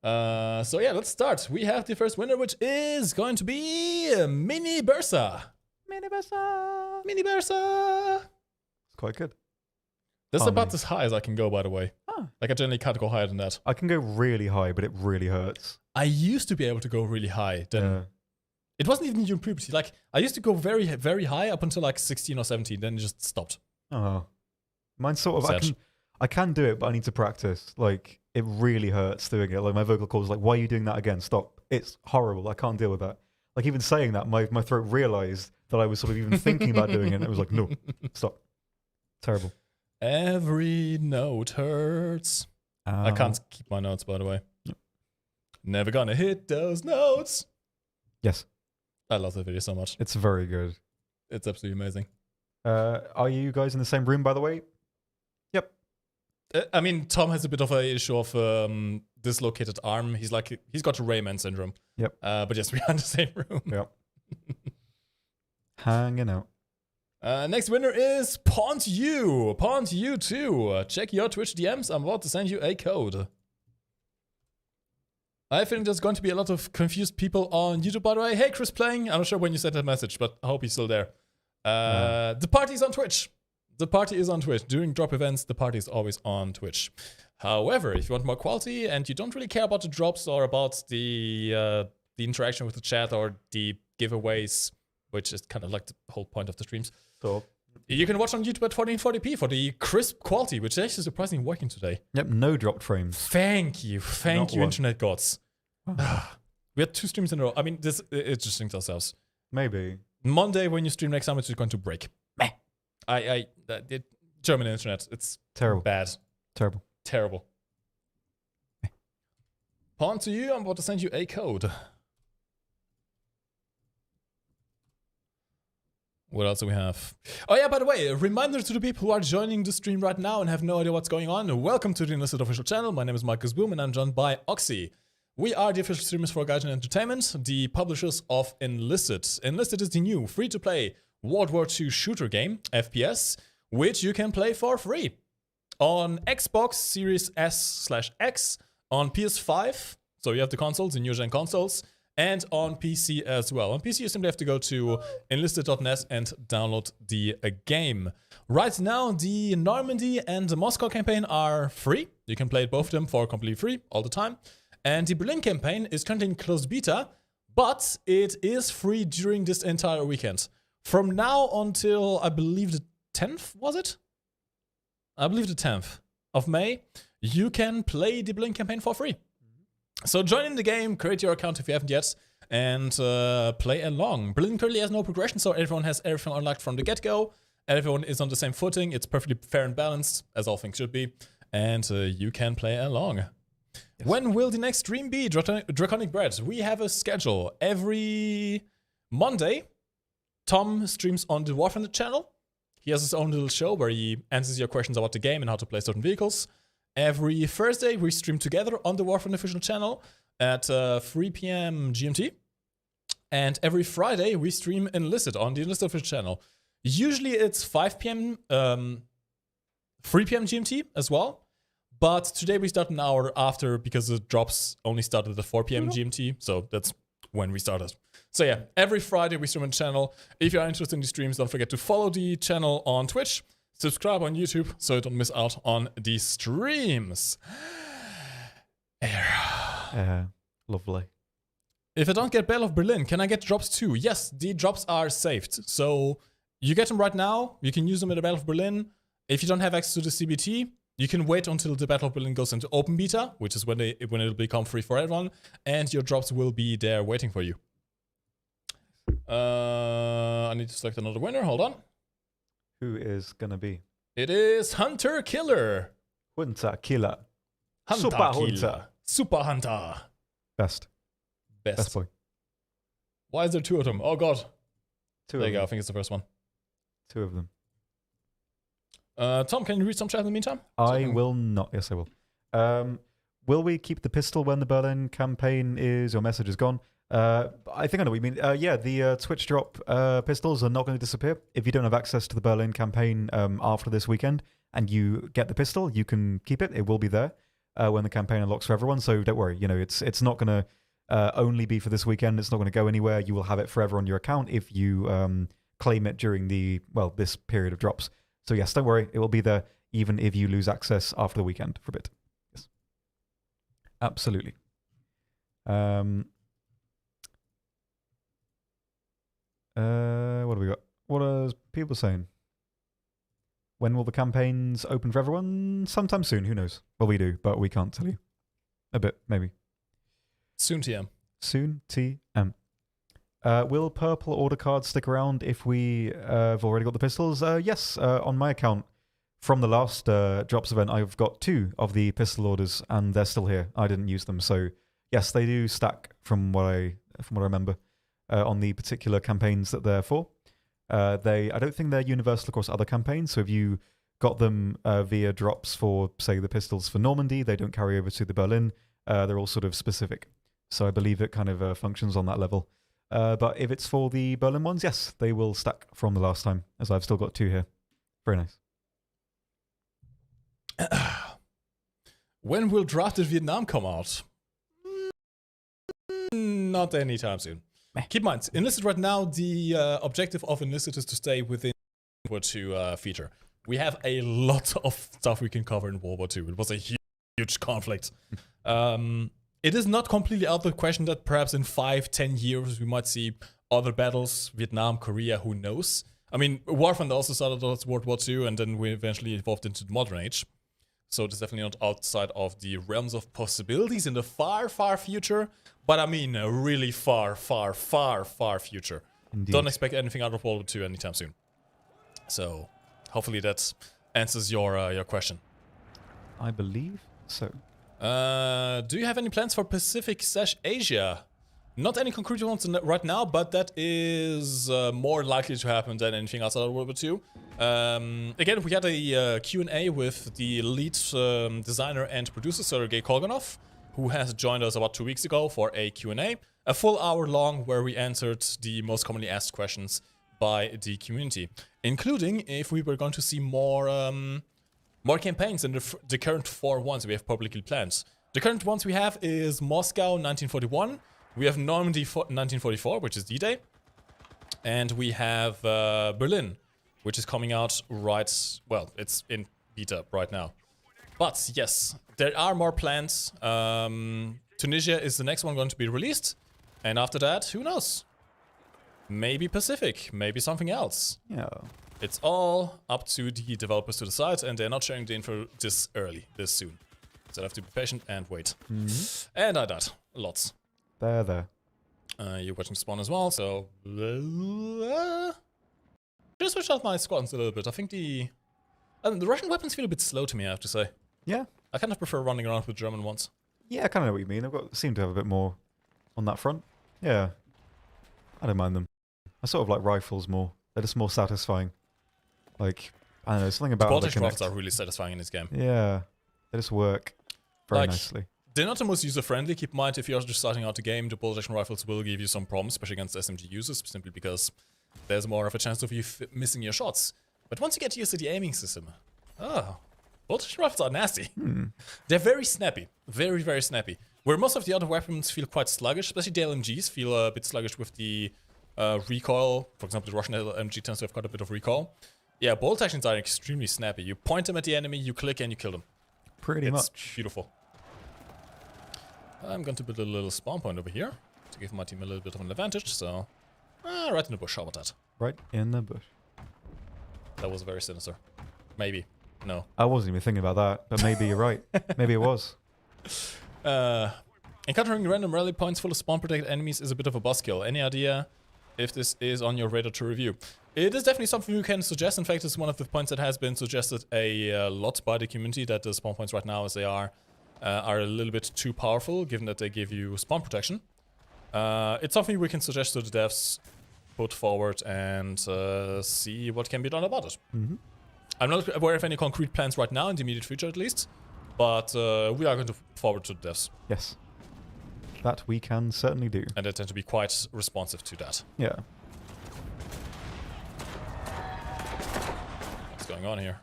So yeah, let's start. We have the first winner, which is going to be Mini Bursa. Mini Bursa. Mini Bursa. It's quite good. That's about as high as I can go, by the way. Oh. Like, I generally can't go higher than that. I can go really high, but it really hurts. I used to be able to go really high. Then it wasn't even in puberty. Like, I used to go very, very high up until like 16 or 17. Then it just stopped. Oh, mine's sort of. I can do it, but I need to practice. Like, it really hurts doing it. Like, my vocal cords like, why are you doing that again? Stop. It's horrible. I can't deal with that. Like, even saying that, my throat realized that I was sort of even thinking about doing it. And it was like, no, stop. Terrible. Every note hurts. I can't keep my notes, by the way. Yep. Never gonna hit those notes. Yes. I love that video so much. It's very good. It's absolutely amazing. Are you guys in the same room, by the way? Yep. I mean, Tom has a bit of an issue of dislocated arm. He's got Rayman syndrome. Yep. But yes, we are in the same room. Yep. Hanging out. Next winner is PauntU. PauntU2. Check your Twitch DMs. I'm about to send you a code. I think there's going to be a lot of confused people on YouTube, by the way. Hey, Chris Playing. I'm not sure when you sent that message, but I hope he's still there. The party's on Twitch. The party is on Twitch. During drop events, the party is always on Twitch. However, if you want more quality and you don't really care about the drops or about the interaction with the chat or the giveaways, which is kind of like the whole point of the streams, so you can watch on YouTube at 1440p for the crisp quality, which is actually surprisingly working today. Yep, no dropped frames. Thank you, internet gods. Oh. We had 2 streams in a row. I mean, it's just synced ourselves. Maybe Monday when you stream next time, it's just going to break. German internet, it's terrible. Bad. Terrible. PauntU, I'm about to send you a code. What else do we have? Oh yeah, by the way, a reminder to the people who are joining the stream right now and have no idea what's going on. Welcome to the Enlisted official channel. My name is MikeGoesBoom and I'm joined by Oxy. We are the official streamers for Gaijin Entertainment, the publishers of Enlisted. Enlisted is the new free-to-play World War II shooter game, FPS, which you can play for free on Xbox Series S/X, on PS5, so you have the consoles, the new-gen consoles, and on PC as well. On PC, you simply have to go to enlisted.net and download the game. Right now, the Normandy and the Moscow campaign are free. You can play both of them for completely free all the time. And the Berlin campaign is currently in closed beta, but it is free during this entire weekend. From now until, I believe, the 10th, was it? I believe the 10th of May, you can play the Berlin campaign for free. So join in the game, create your account if you haven't yet, and play along. Berlin currently has no progression, so everyone has everything unlocked from the get-go. Everyone is on the same footing. It's perfectly fair and balanced, as all things should be. And you can play along. Yes. When will the next stream be, Draconic Bread? We have a schedule. Every Monday, Tom streams on the War Thunder channel. He has his own little show where he answers your questions about the game and how to play certain vehicles. Every Thursday, we stream together on the War Thunder official channel at 3 p.m. GMT. And every Friday, we stream Enlisted on the Enlisted official channel. Usually, it's 5 p.m., 3 p.m. GMT as well. But today, we start an hour after because the drops only started at 4 p.m. GMT. So that's when we started. So yeah, every Friday, we stream on the channel. If you are interested in the streams, don't forget to follow the channel on Twitch. Subscribe on YouTube so you don't miss out on the streams. Lovely. If I don't get Battle of Berlin, can I get drops too? Yes, the drops are saved. So you get them right now. You can use them in the Battle of Berlin. If you don't have access to the CBT, you can wait until the Battle of Berlin goes into open beta, which is when it'll become free for everyone, and your drops will be there waiting for you. I need to select another winner. Hold on. Who is gonna be? It is Hunter Killer. Hunter Killer. Hunter Super Killer. Hunter. Super Hunter. Best boy. Why is there two of them? Oh god. There you go. I think it's the first one. Two of them. Tom, can you read some chat in the meantime? I will not. Yes, I will. Will we keep the pistol when the Berlin campaign is, your message is gone? I think I know what you mean. Yeah, the Twitch drop pistols are not going to disappear. If you don't have access to the Berlin campaign after this weekend and you get the pistol, you can keep it. It will be there when the campaign unlocks for everyone. So don't worry. You know, it's not going to only be for this weekend. It's not going to go anywhere. You will have it forever on your account if you claim it during this period of drops. So yes, don't worry. It will be there even if you lose access after the weekend for a bit. Yes, absolutely. What have we got? What are people saying? When will the campaigns open for everyone? Sometime soon, who knows? Well, we do, but we can't tell you. A bit, maybe. Soon TM. Soon TM. Will purple order cards stick around if we have already got the pistols? Yes, on my account from the last drops event, I've got 2 of the pistol orders and they're still here. I didn't use them, so yes, they do stack from what I remember. On the particular campaigns that they're for. I don't think they're universal across other campaigns, so if you got them via drops for, say, the pistols for Normandy, they don't carry over to the Berlin. They're all sort of specific. So I believe it kind of functions on that level. But if it's for the Berlin ones, yes, they will stack from the last time, as I've still got 2 here. Very nice. When will Drafted Vietnam come out? Not anytime soon. Keep in mind, Enlisted right now, the objective of Enlisted is to stay within World War II feature. We have a lot of stuff we can cover in World War II. It was a huge conflict. It is not completely out of the question that perhaps in 5-10 years we might see other battles, Vietnam, Korea, who knows? I mean, War Thunder also started as World War II and then we eventually evolved into the modern age. So it's definitely not outside of the realms of possibilities in the far, far future. But I mean, a really far, far, far, far future. Indeed. Don't expect anything out of World War II anytime soon. So hopefully that answers your question. I believe so. Do you have any plans for Pacific/Asia? Not any concrete ones right now, but that is more likely to happen than anything outside of World War II. Again, we had a Q&A with the lead designer and producer, Sergei Kolganov, who has joined us about 2 weeks ago for a Q&A. A full hour long where we answered the most commonly asked questions by the community, including if we were going to see more campaigns than the current 4 ones we have publicly planned. The current ones we have is Moscow 1941, we have Normandy 1944, which is D-Day, and we have Berlin, which is coming out well, it's in beta right now. But yes, there are more plans. Tunisia is the next one going to be released, and after that, who knows? Maybe Pacific, maybe something else. Yeah. It's all up to the developers to decide, and they're not sharing the info this early, this soon. So I have to be patient and wait. And I died. Lots. There. You're watching spawn as well, so... just switch out my squadrons a little bit. I think the Russian weapons feel a bit slow to me, I have to say. Yeah. I kind of prefer running around with German ones. Yeah, I kind of know what you mean. Seem to have a bit more on that front. Yeah. I don't mind them. I sort of like rifles more. They're just more satisfying. Like, I don't know, something about The Baltic rifles are really satisfying in this game. Yeah. They just work very nicely. They're not the most user-friendly. Keep in mind, if you're just starting out the game, the bolt action rifles will give you some problems, especially against SMG users, simply because there's more of a chance of you missing your shots. But once you get used to the aiming system, bolt action rifles are nasty. They're very snappy. Very, very snappy. Where most of the other weapons feel quite sluggish, especially the LMGs feel a bit sluggish with the recoil. For example, the Russian LMG tends to have quite a bit of recoil. Yeah, bolt actions are extremely snappy. You point them at the enemy, you click, and you kill them. Pretty much. It's beautiful. I'm going to build a little spawn point over here to give my team a little bit of an advantage, so... right in the bush, how about that? Right in the bush. That was very sinister. Maybe. No. I wasn't even thinking about that, but maybe you're right. Maybe it was. Encountering random rally points full of spawn-protected enemies is a bit of a buzzkill. Any idea if this is on your radar to review? It is definitely something you can suggest. In fact, it's one of the points that has been suggested a lot by the community, that the spawn points right now, as they are a little bit too powerful, given that they give you spawn protection. It's something we can suggest to the devs, put forward, and see what can be done about it. I'm not aware of any concrete plans right now, in the immediate future at least, but we are going to forward to the devs. Yes. That we can certainly do. And they tend to be quite responsive to that. Yeah. What's going on here?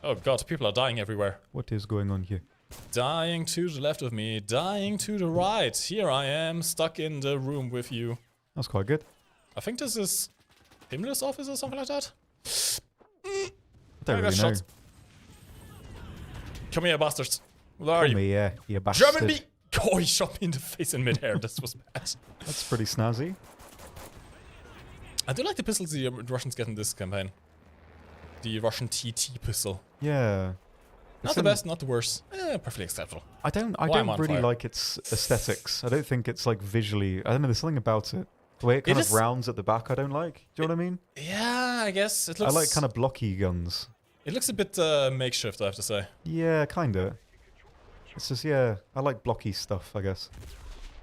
Oh god, people are dying everywhere. What is going on here? Dying to the left of me, dying to the right. Here I am, stuck in the room with you. That's quite good. I think this is Himmler's office or something like that. I don't really know. Come here, bastards. Where are you? Come here, you bastard. German bee! Oh, he shot me in the face in midair. This was bad. That's pretty snazzy. I do like the pistols the Russians get in this campaign. The Russian TT pistol. Yeah. Not the best, not the worst. Perfectly acceptable. I don't really like its aesthetics. I don't think it's like visually. I don't know. There's something about it. The way it kind of rounds at the back, I don't like. Do you know what I mean? Yeah, I guess it looks. I like kind of blocky guns. It looks a bit makeshift, I have to say. Yeah, kinda. It's just, yeah, I like blocky stuff, I guess.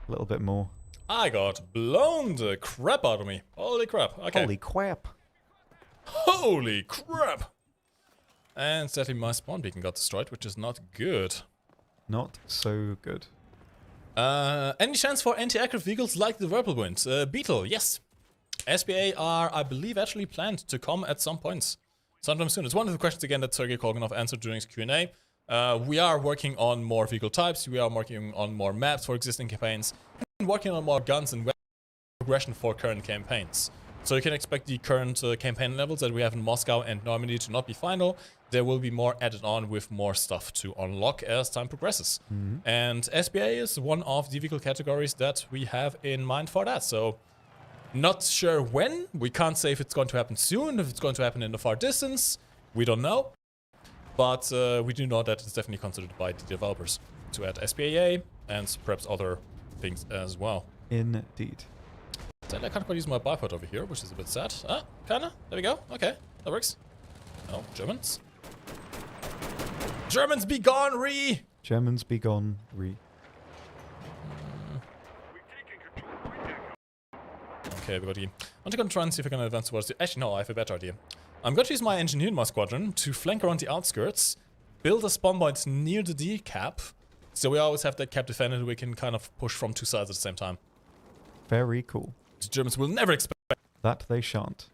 A little bit more. I got blown the crap out of me. Holy crap. Okay. Holy crap. Holy crap. And sadly my spawn beacon got destroyed, which is not good. Not so good. Any chance for anti-aircraft vehicles like the Whirlwind? Beetle, yes. SPA are, I believe, actually planned to come at some points. Sometime soon. It's one of the questions, again, that Sergei Kolganov answered during his Q&A. We are working on more vehicle types, we are working on more maps for existing campaigns, and working on more guns and weapon progression for current campaigns. So you can expect the current campaign levels that we have in Moscow and Normandy to not be final. There will be more added on with more stuff to unlock as time progresses. And SPA is one of the vehicle categories that we have in mind for that. So not sure when. We can't say if it's going to happen soon, if it's going to happen in the far distance. We don't know. But we do know that it's definitely considered by the developers to add SPA and perhaps other things as well. Indeed. I can't quite use my bipod over here, which is a bit sad. Ah, kinda. There we go. Okay, that works. Oh, Germans. Germans be gone, re! Germans be gone, re. Okay, everybody. I'm going to try and see if I can advance towards the... Actually, no, I have a better idea. I'm going to use my engineer in my squadron to flank around the outskirts, build a spawn point near the D cap, so we always have that cap defended and we can kind of push from two sides at the same time. Very cool. The Germans will never expect that. They shan't.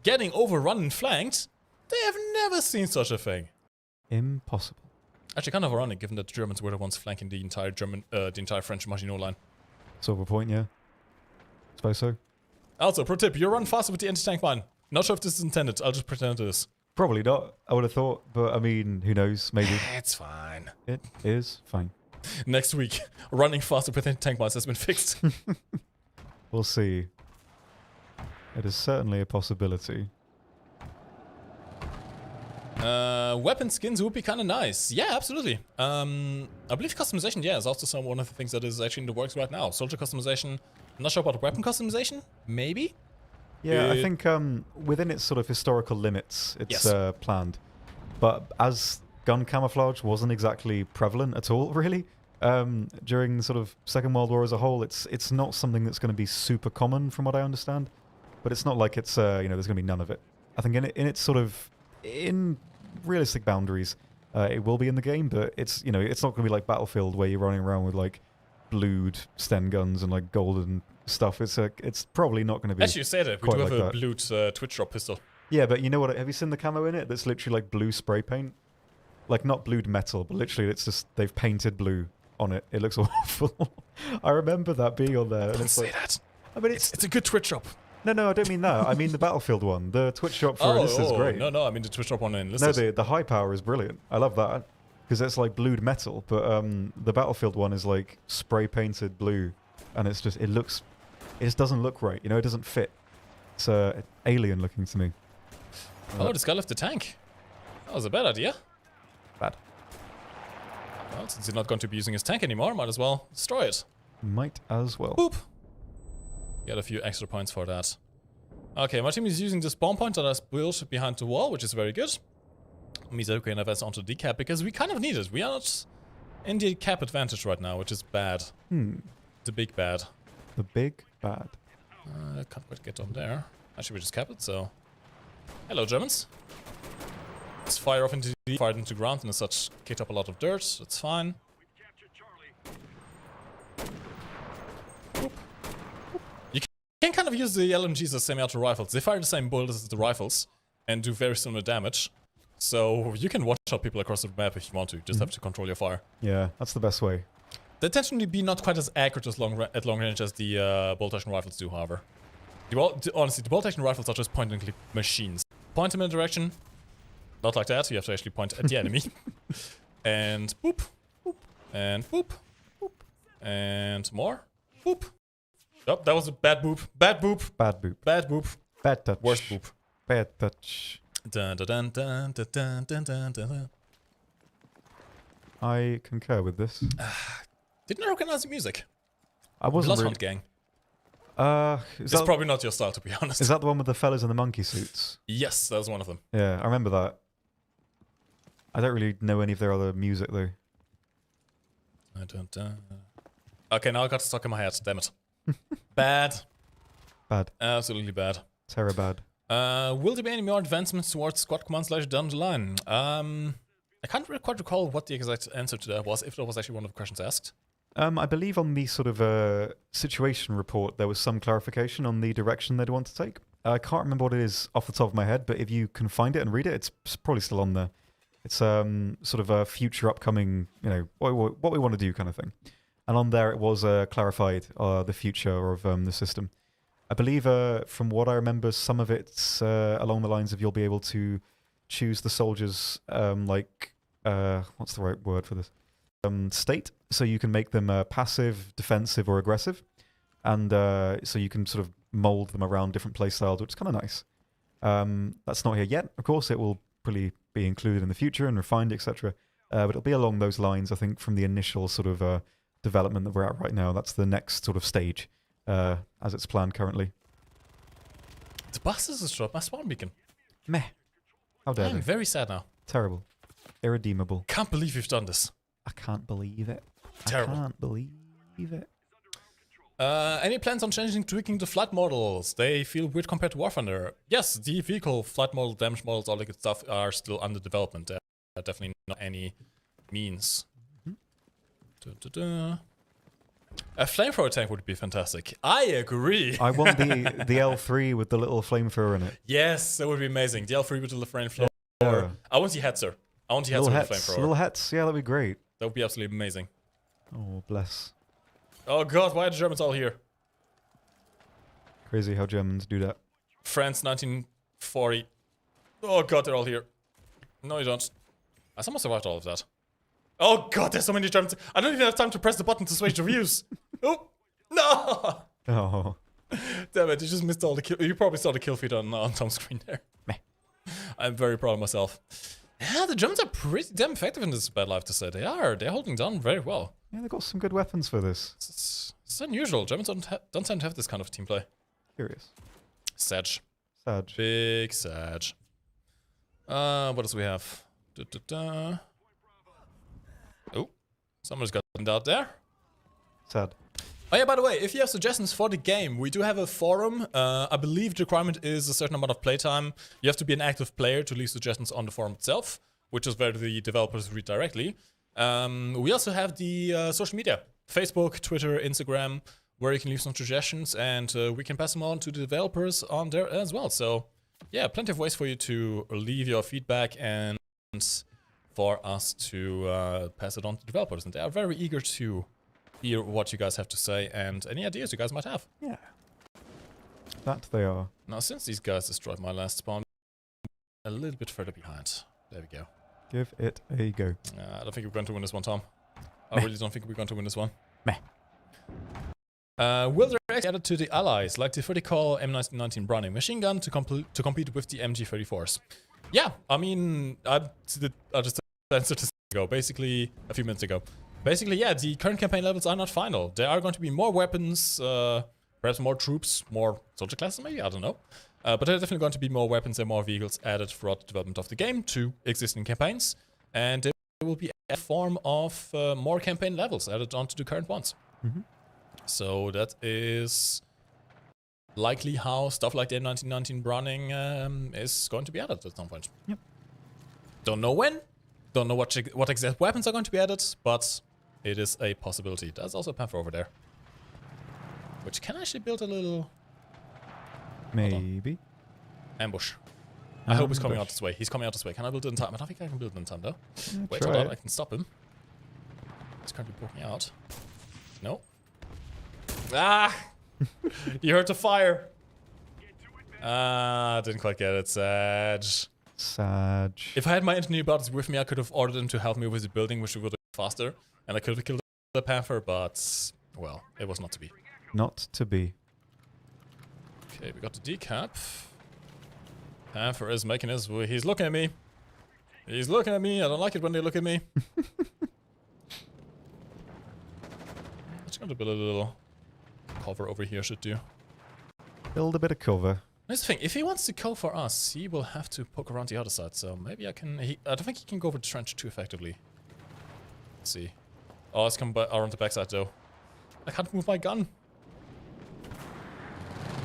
getting overrun and flanked. They have never seen such a thing. Impossible. Actually, kind of ironic, given that the Germans were the ones flanking the entire French Maginot Line. Sort of a point, yeah. Suppose so. Also, pro tip, you run faster with the anti-tank mine. Not sure if this is intended, I'll just pretend it is. Probably not, I would have thought, but I mean, who knows, maybe. It's fine. It is fine. Next week, running faster with anti-tank mines has been fixed. We'll see. It is certainly a possibility. Weapon skins would be kind of nice. Yeah, absolutely. I believe customization, yeah, is also one of the things that is actually in the works right now. Soldier customization. I'm not sure about weapon customization. Maybe? Yeah, I think within its sort of historical limits, it's planned. But as gun camouflage wasn't exactly prevalent at all, really, during the sort of Second World War as a whole, it's not something that's going to be super common from what I understand. But it's not like it's, you know, there's going to be none of it. I think in its sort of, in realistic boundaries, it will be in the game, but it's, you know, it's not going to be like Battlefield where you're running around with like blued Sten guns and like golden stuff. It's probably not going to be. As you said it, we do have a blued twitch drop pistol. Yeah, but you know what? Have you seen the camo in it? That's literally like blue spray paint. Like not blued metal, but literally it's just they've painted blue on it. It looks awful. I remember that being on there. Don't say that. I mean, it's a good twitch drop. No, I don't mean that. I mean the Battlefield one. The twitch drop for Enlisted is great. No, I mean the twitch drop on Enlisted. No, the high power is brilliant. I love that. Because it's like blued metal, but the Battlefield one is like spray painted blue. And it's just, it just doesn't look right. You know, it doesn't fit. It's alien looking to me. Oh, this guy left the tank. That was a bad idea. Bad. Well, since he's not going to be using his tank anymore, might as well destroy it. Might as well. Boop. Get a few extra points for that. Okay, my team is using this bomb point that I built behind the wall, which is very good. Means that we can advance onto the decap because we kind of need it. We are not in the cap advantage right now, which is bad. The big bad. The big bad. I can't quite get on there. Actually, we just cap it, so... Hello, Germans. Let's fire off into the fire into ground and as such kicked up a lot of dirt. That's fine. Boop. You can kind of use the LMGs as semi-auto rifles. They fire the same bullets as the rifles and do very similar damage. So you can watch out people across the map if you want to. Just have to control your fire. Yeah, that's the best way. They tend to be not quite as accurate as at long range as the bolt-action rifles do, however. Honestly, the bolt-action rifles are just point-and-click machines. Point them in a direction. Not like that. You have to actually point at the enemy. And boop, boop, and boop, boop, and more. Boop. Oh, that was a bad boop. Bad boop. Bad boop. Bad boop. Bad touch. Worst boop. Bad touch. Dun, dun, dun, dun, dun, dun, dun, dun. I concur with this. Didn't recognize the music. I wasn't Bloodhound Gang. It's probably not your style, to be honest. Is that the one with the fellas in the monkey suits? Yes, that was one of them. Yeah, I remember that. I don't really know any of their other music, though. Okay, now I got stuck in my head. Damn it. Bad. Bad. Absolutely bad. Terror bad. Will there be any more advancements towards squad commands later down the line? I can't really quite recall what the exact answer to that was, if that was actually one of the questions asked. I believe on the sort of situation report, there was some clarification on the direction they'd want to take. I can't remember what it is off the top of my head, but if you can find it and read it, it's probably still on there. It's sort of a future upcoming, you know, what we want to do kind of thing. And on there, it was clarified the future of the system. I believe, from what I remember, some of it's along the lines of you'll be able to choose the soldiers, what's the right word for this? State. So you can make them passive, defensive, or aggressive. And so you can sort of mold them around different play styles, which is kind of nice. That's not here yet. Of course, it will probably be included in the future and refined, etc. But it'll be along those lines, I think, from the initial sort of development that we're at right now. That's the next sort of stage, as it's planned currently. The buses has dropped my spawn beacon. Meh. How dare I'm they? very sad now. Terrible. Irredeemable. Can't believe you've done this. I can't believe it. Terrible. I can't believe it. Any plans on tweaking the flight models? They feel weird compared to War Thunder. Yes, the vehicle, flight model, damage models, all that good stuff are still under development. Definitely not any means. A flamethrower tank would be fantastic. I agree. I want the L3 with the little flamethrower in it. Yes, that would be amazing. The L3 with the flamethrower. Yeah. I want the Hetzer. I want the Hetzer with the flamethrower. Little hats, yeah, that'd be great. That would be absolutely amazing. Oh, bless. Oh god, why are the Germans all here? Crazy how Germans do that. France 1940. Oh god, they're all here. No, you don't. I somehow survived all of that. Oh god, there's so many Germans. I don't even have time to press the button to switch the views. Oh, no! Oh. Damn it, you just missed all the kill. You probably saw the kill feed on Tom's screen there. Meh. I'm very proud of myself. Yeah, the Germans are pretty damn effective in this battle, I have to say. They are. They're holding down very well. Yeah, they've got some good weapons for this. It's unusual. Germans don't tend to have this kind of team play. Curious. Sag. Sad. Big Sag. What else do we have? Oh, someone's gotten out there. Sad. Oh yeah, by the way, if you have suggestions for the game, we do have a forum. I believe the requirement is a certain amount of playtime. You have to be an active player to leave suggestions on the forum itself, which is where the developers read directly. We also have the social media, Facebook, Twitter, Instagram, where you can leave some suggestions, and we can pass them on to the developers on there as well. So yeah, plenty of ways for you to leave your feedback and for us to pass it on to developers. And they are very eager to hear what you guys have to say and any ideas you guys might have. Yeah. That they are. Now, since these guys destroyed my last spawn, a little bit further behind. There we go. Give it a go. I don't think we're going to win this one, Tom. I Meh. really don't think we're going to win this one. Meh. Will there be added to the allies, like the 30 cal M19 Browning machine gun to compete with the MG34s? Yeah, I mean, I just answered this ago, basically a few minutes ago. Basically, yeah, the current campaign levels are not final. There are going to be more weapons, perhaps more troops, more soldier classes maybe, I don't know. But there are definitely going to be more weapons and more vehicles added throughout the development of the game to existing campaigns. And there will be a form of more campaign levels added onto the current ones. Mm-hmm. So that is likely how stuff like the M1919 Browning is going to be added at some point. Yep. Don't know when, don't know what exact weapons are going to be added, but it is a possibility. There's also a panther over there, which can actually build a little Maybe. ambush. I hope he's coming out this way. He's coming out this way. Can I build it in time? I don't think I can build it in time though. Yeah, Wait, hold on. I can stop him. He's currently poking out. No. Ah! You heard the fire. Ah, didn't quite get it. Sad. Sad. If I had my engineer bots with me, I could have ordered them to help me with the building, which would have been faster. And I could have killed the panther, but, well, it was not to be. Not to be. Okay, we got the decap. Panther is making his way. He's looking at me. He's looking at me. I don't like it when they look at me. Just going to build a little cover over here, should do. Build a bit of cover. That's the thing. If he wants to go for us, he will have to poke around the other side. So maybe I can... I don't think he can go over the trench too effectively. Let's see. Oh, it's come around the backside though. I can't move my gun.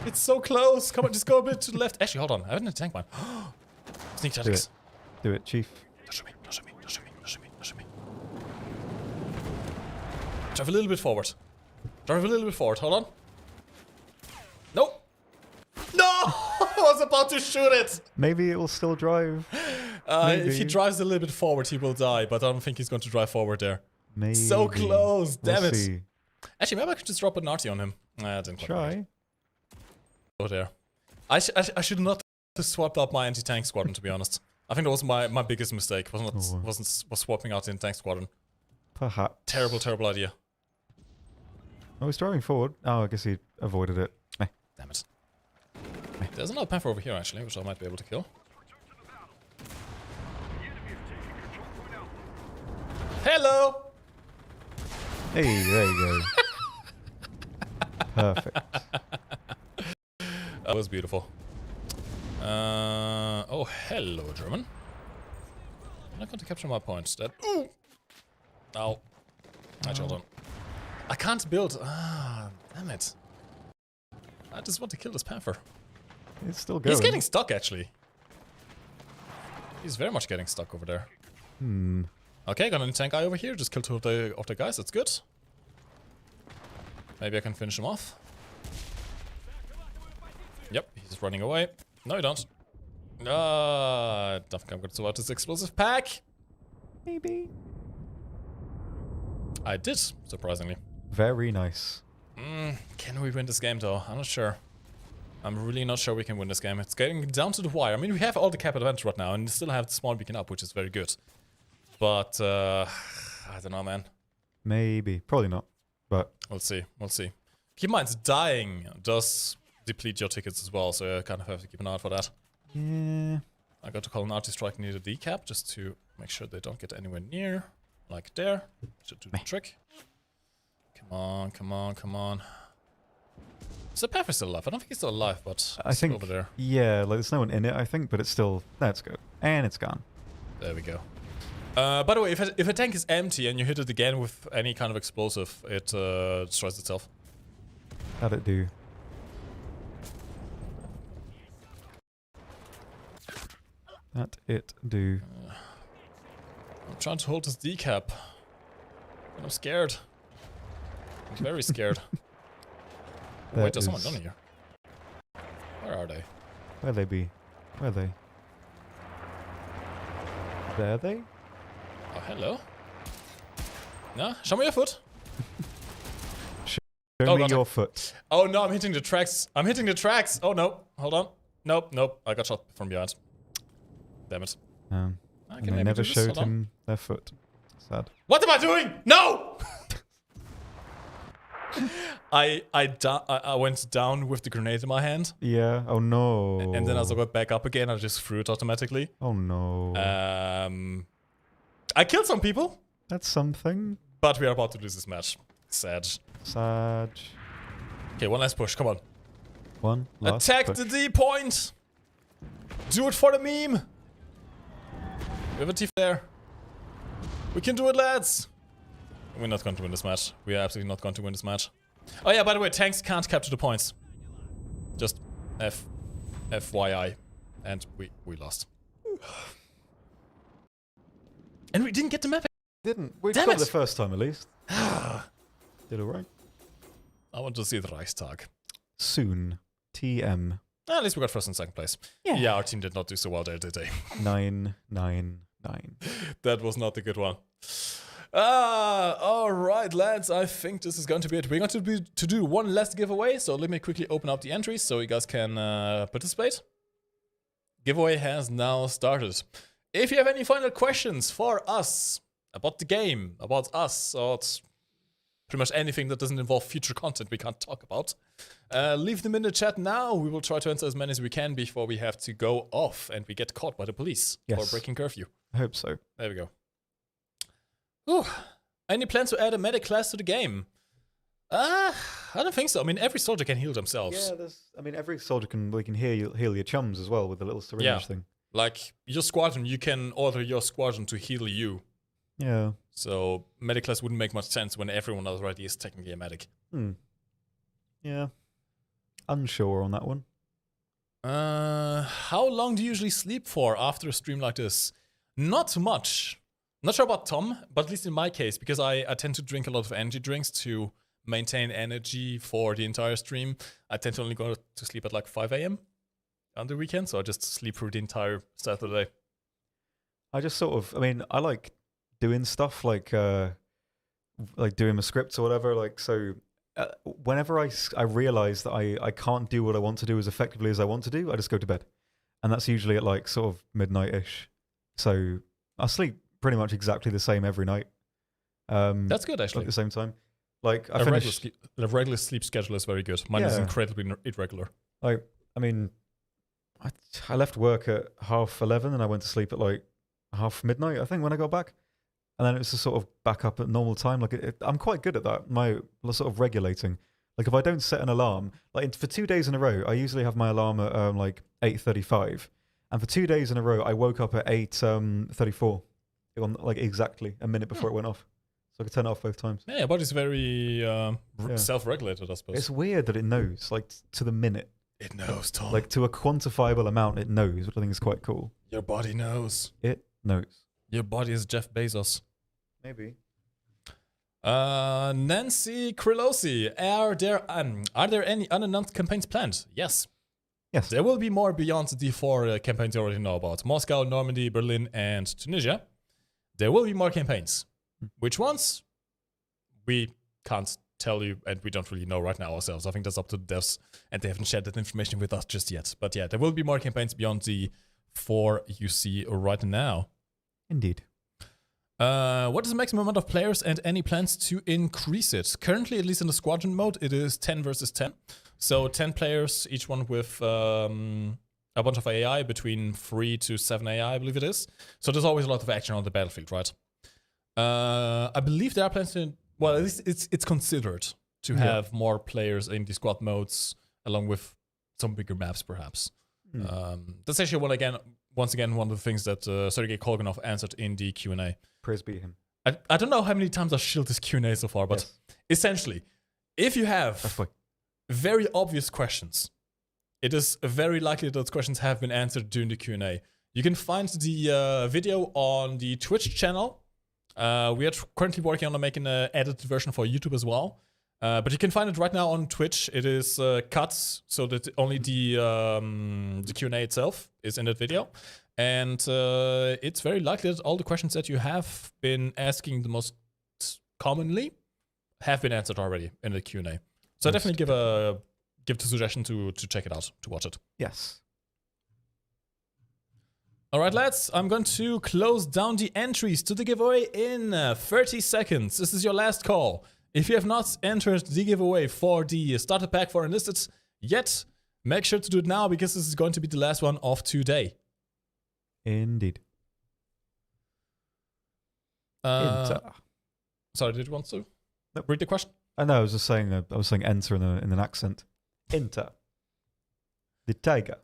It's so close. Come on, just go a bit to the left. Actually, hold on. I haven't a tank mine. Sneak tactics. Do it, Chief. Don't shoot me. Don't shoot me. Don't shoot me. Don't shoot me. Don't shoot me. Drive a little bit forward. Drive a little bit forward. Hold on. No. No! I was about to shoot it. Maybe it will still drive. If he drives a little bit forward, he will die. But I don't think he's going to drive forward there. Maybe. So close. Damn We'll it. see. Actually, maybe I could just drop an RT on him. Nah, I didn't quite Try. go there. I should not have swapped out my anti-tank squadron, to be honest. I think that was my biggest mistake. Was swapping out the anti-tank squadron. Perhaps. Terrible idea. Oh, he's driving forward. Oh, I guess he avoided it. Meh. Damn it. There's another panther over here, actually, which I might be able to kill. Hello! Hey, there you go. Perfect. That was beautiful. Oh, hello, German. I'm not going to capture my points. That. Ooh! Ow. Actually, hold on. I can't build. Ah, damn it. I just want to kill this panther. It's still going. He's getting stuck, actually. He's very much getting stuck over there. Hmm. Okay, got an tank guy over here. Just killed two of the guys. That's good. Maybe I can finish him off. Yep, he's running away. No, you don't. I don't think I'm going to survive this explosive pack. Maybe. I did, surprisingly. Very nice. Can we win this game though? I'm not sure. I'm really not sure we can win this game. It's getting down to the wire. I mean, we have all the cap advantage right now and still have the small beacon up, which is very good. But, I don't know, man. Maybe. Probably not. But we'll see. We'll see. Keep in mind, dying does deplete your tickets as well, so you kind of have to keep an eye out for that. yeah. I got to call an artist strike near the decap just to make sure they don't get anywhere near. Like there. Should do the trick. Come on, come on, come on. Is the Pepper still alive? I don't think he's still alive, but I think over there. Yeah, like there's no one in it, I think, but it's still that's good. And it's gone. There we go. By the way, if a tank is empty and you hit it again with any kind of explosive, it destroys itself. How'd it do? That it do. I'm trying to hold this decap. And I'm scared. I'm very scared. Oh, wait, there's someone down here. Where are they? Where they be? Where are they? There they? Oh, hello. No? Show me your foot. Show me your foot. Oh no, I'm hitting the tracks. I'm hitting the tracks. Oh no. Hold on. Nope, nope. I got shot from behind. Damn it. And they never showed him their foot. Sad. What am I doing? No! I went down with the grenade in my hand. Yeah. Oh no. And then as I got back up again, I just threw it automatically. Oh no. I killed some people. That's something. But we are about to lose this match. Sad. Sad. Okay, one last push. Come on. One last Attack push. the D point. Do it for the meme. We have a T there. We can do it, lads. We're not going to win this match. We are absolutely not going to win this match. Oh yeah, by the way, tanks can't capture the points. Just FYI. And we lost. And we didn't get the map. Didn't. We Damn got it. the first time at least. Did alright. I want to see the Reichstag. Soon. TM. At least we got first and second place. Yeah, our team did not do so well there, did they? 999. That was not a good one. Alright, lads. I think this is going to be it. We're going to do one last giveaway. So let me quickly open up the entries so you guys can participate. Giveaway has now started. If you have any final questions for us about the game, about us, or pretty much anything that doesn't involve future content we can't talk about, leave them in the chat now. We will try to answer as many as we can before we have to go off and we get caught by the police for breaking curfew. I hope so. There we go. Ooh. Any plans to add a medic class to the game? I don't think so. I mean, every soldier can heal themselves. Yeah, I mean, every soldier can heal your chums as well with the little syringe thing. Like, your squadron, you can order your squadron to heal you. Yeah. So, medic class wouldn't make much sense when everyone already is technically a medic. Yeah. Unsure on that one. How long do you usually sleep for after a stream like this? Not much. Not sure about Tom, but at least in my case, because I tend to drink a lot of energy drinks to maintain energy for the entire stream. I tend to only go to sleep at like 5 AM on the weekend, so I just sleep through the entire start of the day. I just sort of, I mean, I like doing stuff like doing my scripts or whatever. Like, so whenever I realize that I can't do what I want to do as effectively as I want to do, I just go to bed. And that's usually at like sort of midnight-ish. So I sleep pretty much exactly the same every night. That's good, actually. At the same time. Like, a regular sleep schedule is very good. Mine is incredibly irregular. Like, I mean, I left work at 11:30 and I went to sleep at like midnight, I think, when I got back. And then it was just sort of back up at normal time. Like, I'm quite good at that, my sort of regulating. Like, if I don't set an alarm, like for 2 days in a row, I usually have my alarm at like 8:35. And for 2 days in a row, I woke up at 8:34. Like exactly a minute before it went off. So I could turn it off both times. Yeah, your body's very self-regulated, I suppose. It's weird that it knows, like to the minute. It knows, Tom. Like to a quantifiable amount, it knows, which I think is quite cool. Your body knows. It knows. Your body is Jeff Bezos. Maybe. Nancy Krilosi, are there any unannounced campaigns planned? Yes. Yes. There will be more beyond the 4 campaigns you already know about. Moscow, Normandy, Berlin, and Tunisia. There will be more campaigns. Which ones? We can't tell you, and we don't really know right now ourselves. I think that's up to the devs, and they haven't shared that information with us just yet. But yeah, there will be more campaigns beyond the 4 you see right now. Indeed. What is the maximum amount of players and any plans to increase it? Currently, at least in the squadron mode, it is 10 versus 10. So 10 players, each one with a bunch of AI, between 3 to 7 AI, I believe it is. So there's always a lot of action on the battlefield, right? I believe there are plans to, well, at least it's considered to have more players in the squad modes, along with some bigger maps, perhaps. That's actually once again, one of the things that Sergei Kolganov answered in the Q&A. Praise be him. I don't know how many times I've shielded this Q&A so far, but essentially, if you have very obvious questions, it is very likely that those questions have been answered during the Q&A. You can find the video on the Twitch channel. We are currently working on making an edited version for YouTube as well. But you can find it right now on Twitch. It is cut so that only the Q&A itself is in that video. And it's very likely that all the questions that you have been asking the most commonly have been answered already in the Q&A. So definitely give the suggestion to check it out, to watch it. Yes. All right, lads, I'm going to close down the entries to the giveaway in 30 seconds. This is your last call. If you have not entered the giveaway for the starter pack for Enlisted yet, make sure to do it now, because this is going to be the last one of today. Indeed. Sorry, did you want to read the question? No, I was just saying. I was saying enter in an accent. Enter. The tiger.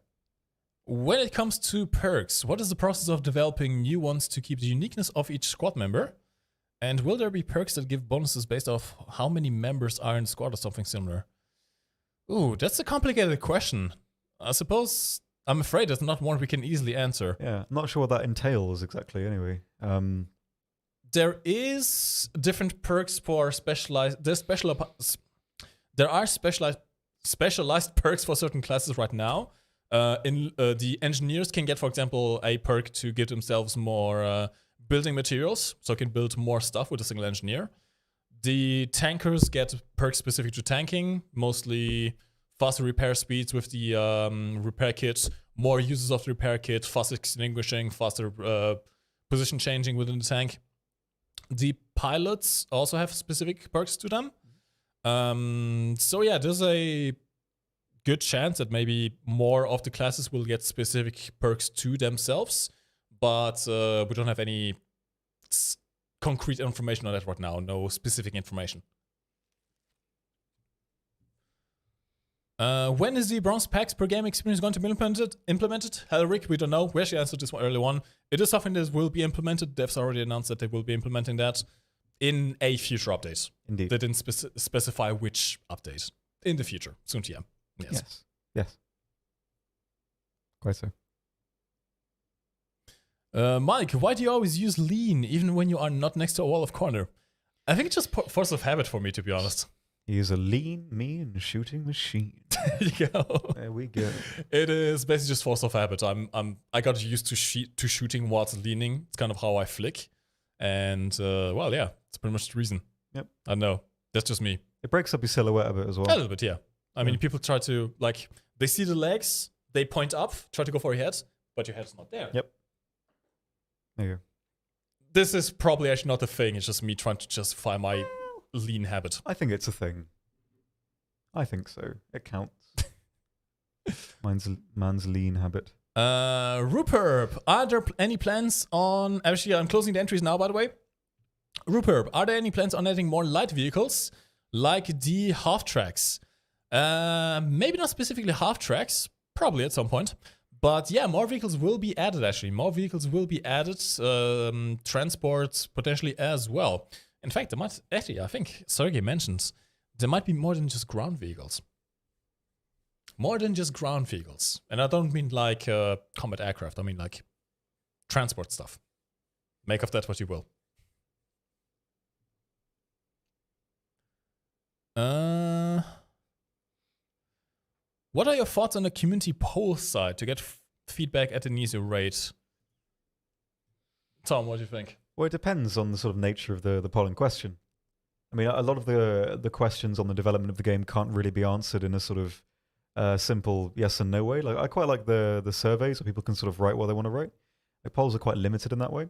When it comes to perks, what is the process of developing new ones to keep the uniqueness of each squad member? And will there be perks that give bonuses based off how many members are in the squad or something similar? Ooh, that's a complicated question. I suppose, I'm afraid it's not one we can easily answer. Yeah, I'm not sure what that entails exactly anyway. There is different perks for specialized... There are specialized perks for certain classes right now. The engineers can get, for example, a perk to give themselves more building materials, so can build more stuff with a single engineer. The tankers get perks specific to tanking, mostly faster repair speeds with the repair kit, more uses of the repair kit, faster extinguishing, faster position changing within the tank. The pilots also have specific perks to them. So yeah, there's a good chance that maybe more of the classes will get specific perks to themselves, but we don't have any concrete information on that right now. No specific information. When is the bronze packs per game experience going to be implemented? Rick, we don't know. We actually answered this one earlier on. It is something that will be implemented. Devs already announced that they will be implementing that in a future update. Indeed. They didn't specify which update. In the future, soon to come. Yes. Yes. Quite so. Mike, why do you always use lean even when you are not next to a wall of corner? I think it's just force of habit for me, to be honest. He is a lean, mean shooting machine. There you go. There we go. It is basically just force of habit. I got used to shooting whilst leaning. It's kind of how I flick. And well, yeah, it's pretty much the reason. Yep. I know. That's just me. It breaks up your silhouette a bit as well. A little bit, yeah. I mean, people try to, like, they see the legs, they point up, try to go for your head, but your head's not there. Yep. There you go. This is probably actually not a thing. It's just me trying to justify my lean habit. I think it's a thing. I think so. It counts. Man's lean habit. Ruperb, are there any plans on... Actually, I'm closing the entries now, by the way. Ruperb, are there any plans on adding more light vehicles, like the half-tracks? Maybe not specifically half-tracks, probably at some point. But yeah, more vehicles will be added, actually. More vehicles will be added, transport potentially as well. In fact, there might... Actually, I think Sergei mentions there might be more than just ground vehicles. More than just ground vehicles. And I don't mean like combat aircraft. I mean like transport stuff. Make of that what you will. What are your thoughts on the community poll site to get feedback at an easy rate? Tom, what do you think? Well, it depends on the sort of nature of the polling question. I mean, a lot of the questions on the development of the game can't really be answered in a sort of simple yes and no way. Like, I quite like the surveys where people can sort of write what they want to write. Like, polls are quite limited in that way.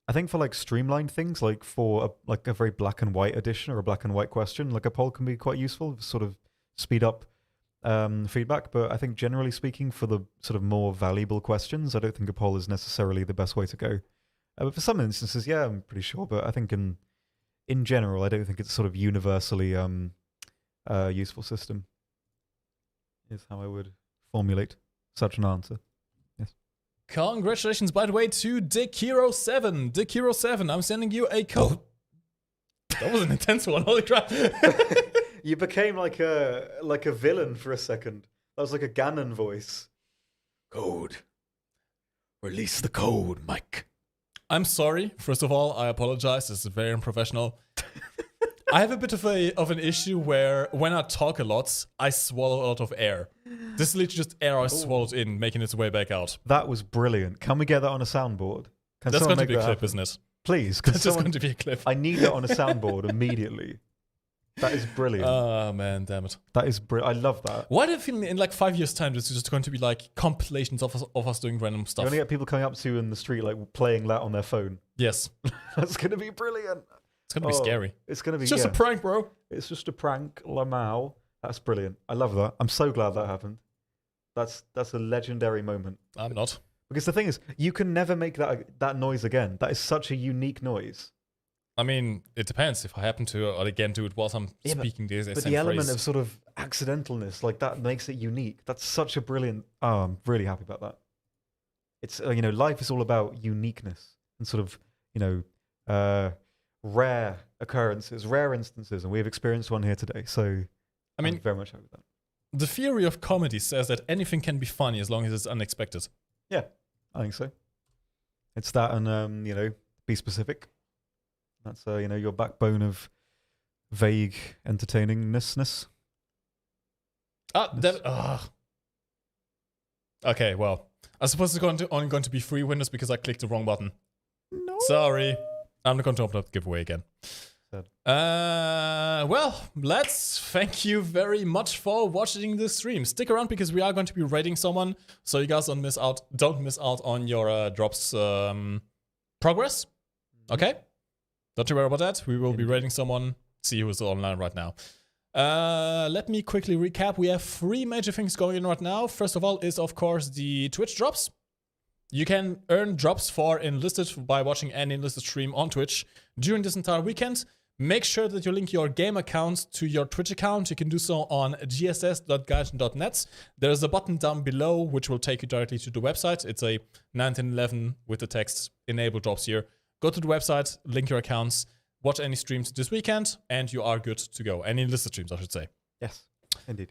I think for like streamlined things, like for a very black and white edition or a black and white question, like a poll can be quite useful to sort of speed up feedback. But I think generally speaking, for the sort of more valuable questions, I don't think a poll is necessarily the best way to go. But for some instances, yeah, I'm pretty sure. But I think in general, I don't think it's sort of universally useful system. Is how I would formulate such an answer. Yes. Congratulations, by the way, to DickHero7. DickHero7, I'm sending you a code. Oh. That was an intense one. Holy crap! You became like a villain for a second. That was like a Ganon voice. Code. Release the code, Mike. I'm sorry. First of all, I apologize. This is very unprofessional. I have a bit of an issue where when I talk a lot, I swallow a lot of air. This is literally just air I swallowed in, making its way back out. That was brilliant. Can we get that on a soundboard? That's going to be a clip, isn't it? Please. That's just going to be a clip. I need it on a soundboard immediately. That is brilliant. Oh, man, damn it. That is brilliant. I love that. Why do you feel in like 5 years' time this is just going to be like compilations of us doing random stuff? You're going to get people coming up to you in the street like playing that on their phone. Yes. That's going to be brilliant. It's going to be scary. It's going to be just a prank, bro. It's just a prank, Lamau. That's brilliant. I love that. I'm so glad that happened. That's a legendary moment. I'm not. Because the thing is, you can never make that noise again. That is such a unique noise. I mean, it depends. If I happen to, again, do it whilst I'm speaking this but the element of sort of accidentalness, like that makes it unique. That's such a brilliant... Oh, I'm really happy about that. It's, life is all about uniqueness and sort of, rare occurrences, rare instances, and we've experienced one here today. So I mean, I'm very much happy with that. The theory of comedy says that anything can be funny as long as it's unexpected. Yeah, I think so. It's that and, be specific. That's, your backbone of vague entertainingness. Okay, well, I suppose it's only going to be 3 winners because I clicked the wrong button. No. Sorry. I'm not going to open up the giveaway again. Well, let's thank you very much for watching this stream. Stick around because we are going to be raiding someone, so you guys don't miss out on your drops progress. Okay? Don't you worry about that. We will be raiding someone. See who's online right now. Let me quickly recap. We have 3 major things going on right now. First of all is, of course, the Twitch drops. You can earn drops for Enlisted by watching any Enlisted stream on Twitch during this entire weekend. Make sure that you link your game account to your Twitch account. You can do so on gss.gaijin.net. There's a button down below which will take you directly to the website. It's a 1911 with the text enable drops here. Go to the website, link your accounts, watch any streams this weekend, and you are good to go. Any Enlisted streams, I should say. Yes, indeed.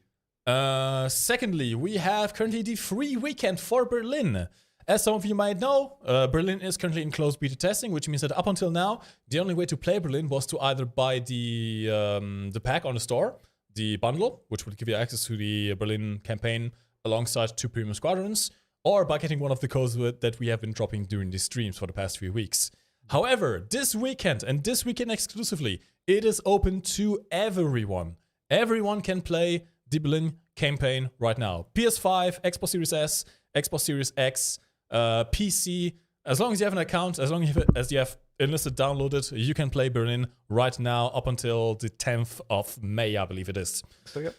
Secondly, we have currently the free weekend for Berlin. As some of you might know, Berlin is currently in closed beta testing, which means that up until now, the only way to play Berlin was to either buy the pack on the store, the bundle, which would give you access to the Berlin campaign alongside 2 premium squadrons, or by getting one of the codes that we have been dropping during the streams for the past few weeks. However, this weekend, and this weekend exclusively, it is open to everyone. Everyone can play the Berlin campaign right now. PS5, Xbox Series S, Xbox Series X, PC, as long as you have an account, as long as you have Enlisted downloaded, you can play Berlin right now up until the 10th of May, I believe it is. So, yeah.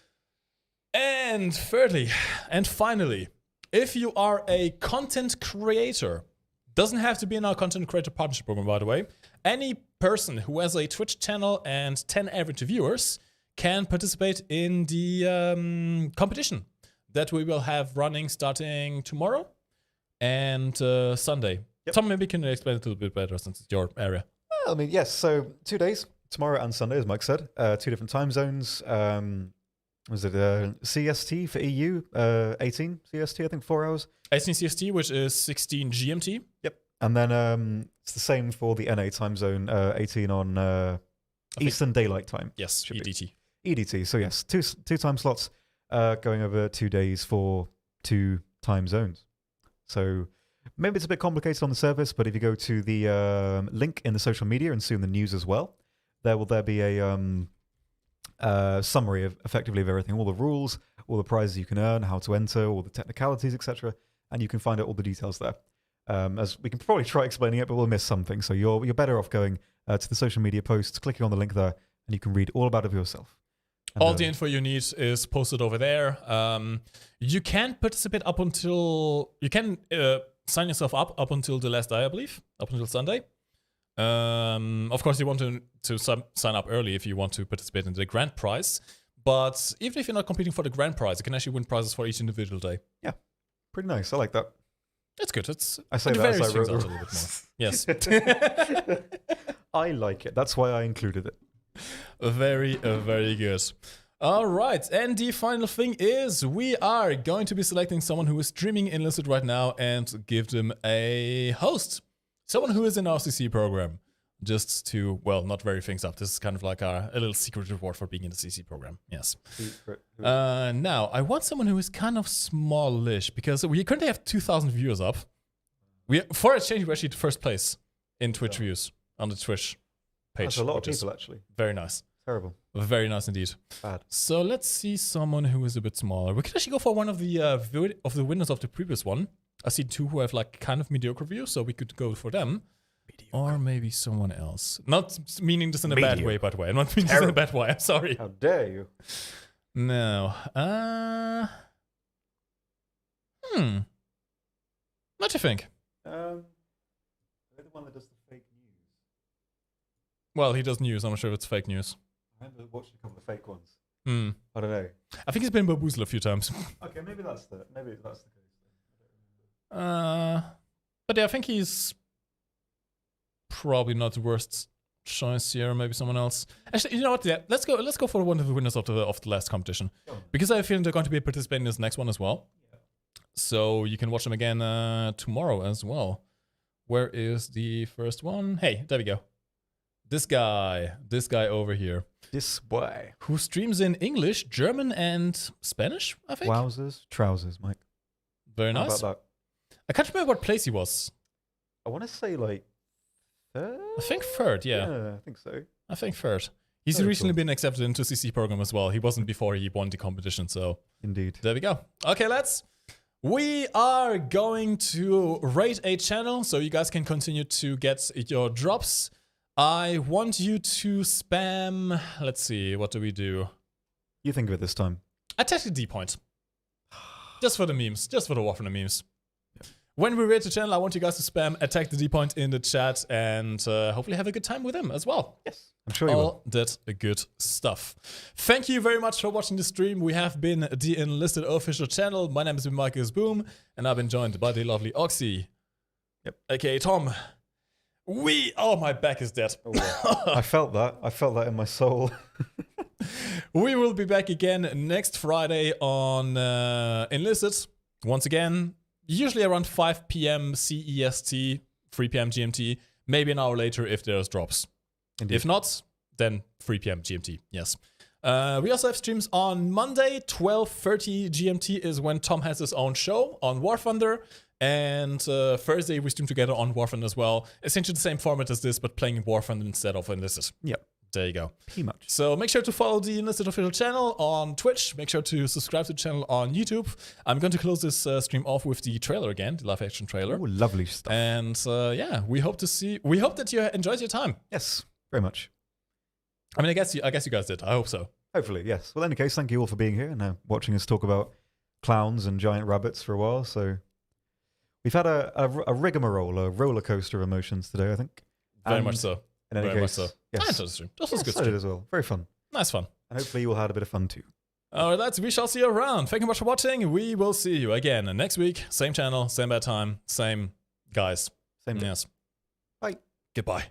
And thirdly, and finally, if you are a content creator, doesn't have to be in our content creator partnership program, by the way, any person who has a Twitch channel and 10 average viewers can participate in the competition that we will have running starting tomorrow and Sunday. Yep. Tom, maybe can you explain it a little bit better since it's your area? Well, I mean, yes. So 2 days, tomorrow and Sunday, as Mike said. 2 different time zones. Was it CST for EU? 18 CST, I think 4 hours. 18 CST, which is 16 GMT. Yep. And then it's the same for the NA time zone, 18 on Eastern Daylight Time. Yes, EDT. EDT. So yes, two time slots going over 2 days for 2 time zones. So maybe it's a bit complicated on the surface, but if you go to the link in the social media and soon the news as well, there will be a summary of effectively of everything, all the rules, all the prizes you can earn, how to enter, all the technicalities, etc. And you can find out all the details there. As we can probably try explaining it, but we'll miss something. So you're better off going to the social media posts, clicking on the link there, and you can read all about it for yourself. And, all the info you need is posted over there. You can participate up until you can sign yourself up until the last day, I believe, up until Sunday. Of course, you want to sign up early if you want to participate in the grand prize. But even if you're not competing for the grand prize, you can actually win prizes for each individual day. Yeah, pretty nice. I like that. It's good. I say that as I wrote a little bit more. Yes. I like it. That's why I included it. Very good. All right, and the final thing is we are going to be selecting someone who is streaming Enlisted right now and give them a host. Someone who is in our CC program. Just to, well, not vary things up. This is kind of like a little secret reward for being in the CC program. Yes. Now, I want someone who is kind of smallish because we currently have 2,000 viewers up. For a change, we're actually first place in Twitch views on the Twitch page. That's a lot of people, actually. Very nice. Terrible. Very nice indeed. Bad. So let's see someone who is a bit smaller. We could actually go for one of the winners of the previous one. I see 2 who have like kind of mediocre views, so we could go for them. Mediocre. Or maybe someone else. Not meaning this in a bad way, by the way. I'm not meaning this in a bad way. I'm sorry. How dare you? No. What do you think? They're the one that does the fake news. Well, he does news. I'm not sure if it's fake news. I remember watching a couple of fake ones. I don't know. I think he's been bamboozled a few times. Okay, maybe that's the case. But yeah, I think he's probably not the worst choice here. Maybe someone else. Actually, you know what? Yeah, let's go for one of the winners of the last competition, because I feel they're going to be participating in this next one as well. Yeah. So you can watch them again tomorrow as well. Where is the first one? Hey, there we go. This guy over here. This boy. Who streams in English, German, and Spanish, I think. Wowzers, trousers, Mike. Very nice. How about that? I can't remember what place he was. I want to say like third? I think third, yeah. Yeah, I think so. I think third. He's Very recently cool. been accepted into CC program as well. He wasn't before he won the competition, so. Indeed. There we go. Okay, lads. We are going to rate a channel so you guys can continue to get your drops. I want you to spam, let's see, what do we do? You think of it this time. Attack the D point. Just for the memes, just for the Warframe memes. Yeah. When we rate the channel, I want you guys to spam attack the D point in the chat and hopefully have a good time with him as well. Yes, I'm sure you will. All that good stuff. Thank you very much for watching the stream. We have been the Enlisted official channel. My name is MikeGoesBoom, and I've been joined by the lovely Oxy. Yep. AKA Tom. Oh, my back is dead. Oh, yeah. I felt that in my soul. We will be back again next Friday on Enlisted. Once again, usually around 5 p.m. CEST, 3 p.m. GMT. Maybe an hour later if there's drops. Indeed. If not, then 3 p.m. GMT, yes. We also have streams on Monday, 12:30 GMT is when Tom has his own show on War Thunder. And Thursday we stream together on War Thunder as well. Essentially the same format as this, but playing War Thunder instead of Enlisted. Yep. There you go. Pretty much. So make sure to follow the Enlisted official channel on Twitch. Make sure to subscribe to the channel on YouTube. I'm going to close this stream off with the trailer again, the live action trailer. Oh, lovely stuff. And yeah, we hope that you enjoyed your time. Yes, very much. I mean, I guess you guys did. I hope so. Hopefully, yes. Well, in any case, thank you all for being here and watching us talk about clowns and giant rabbits for a while. So we've had a rigmarole, a roller coaster of emotions today, I think. Very much so. In any Very case, much so. yes. I enjoyed the stream. This was a good I did stream. as well. Very fun. Nice fun. And hopefully you all had a bit of fun too. All right, lads, we shall see you around. Thank you much for watching. We will see you again next week. Same channel, same bad time, same guys. Same day. Yes. Bye. Goodbye.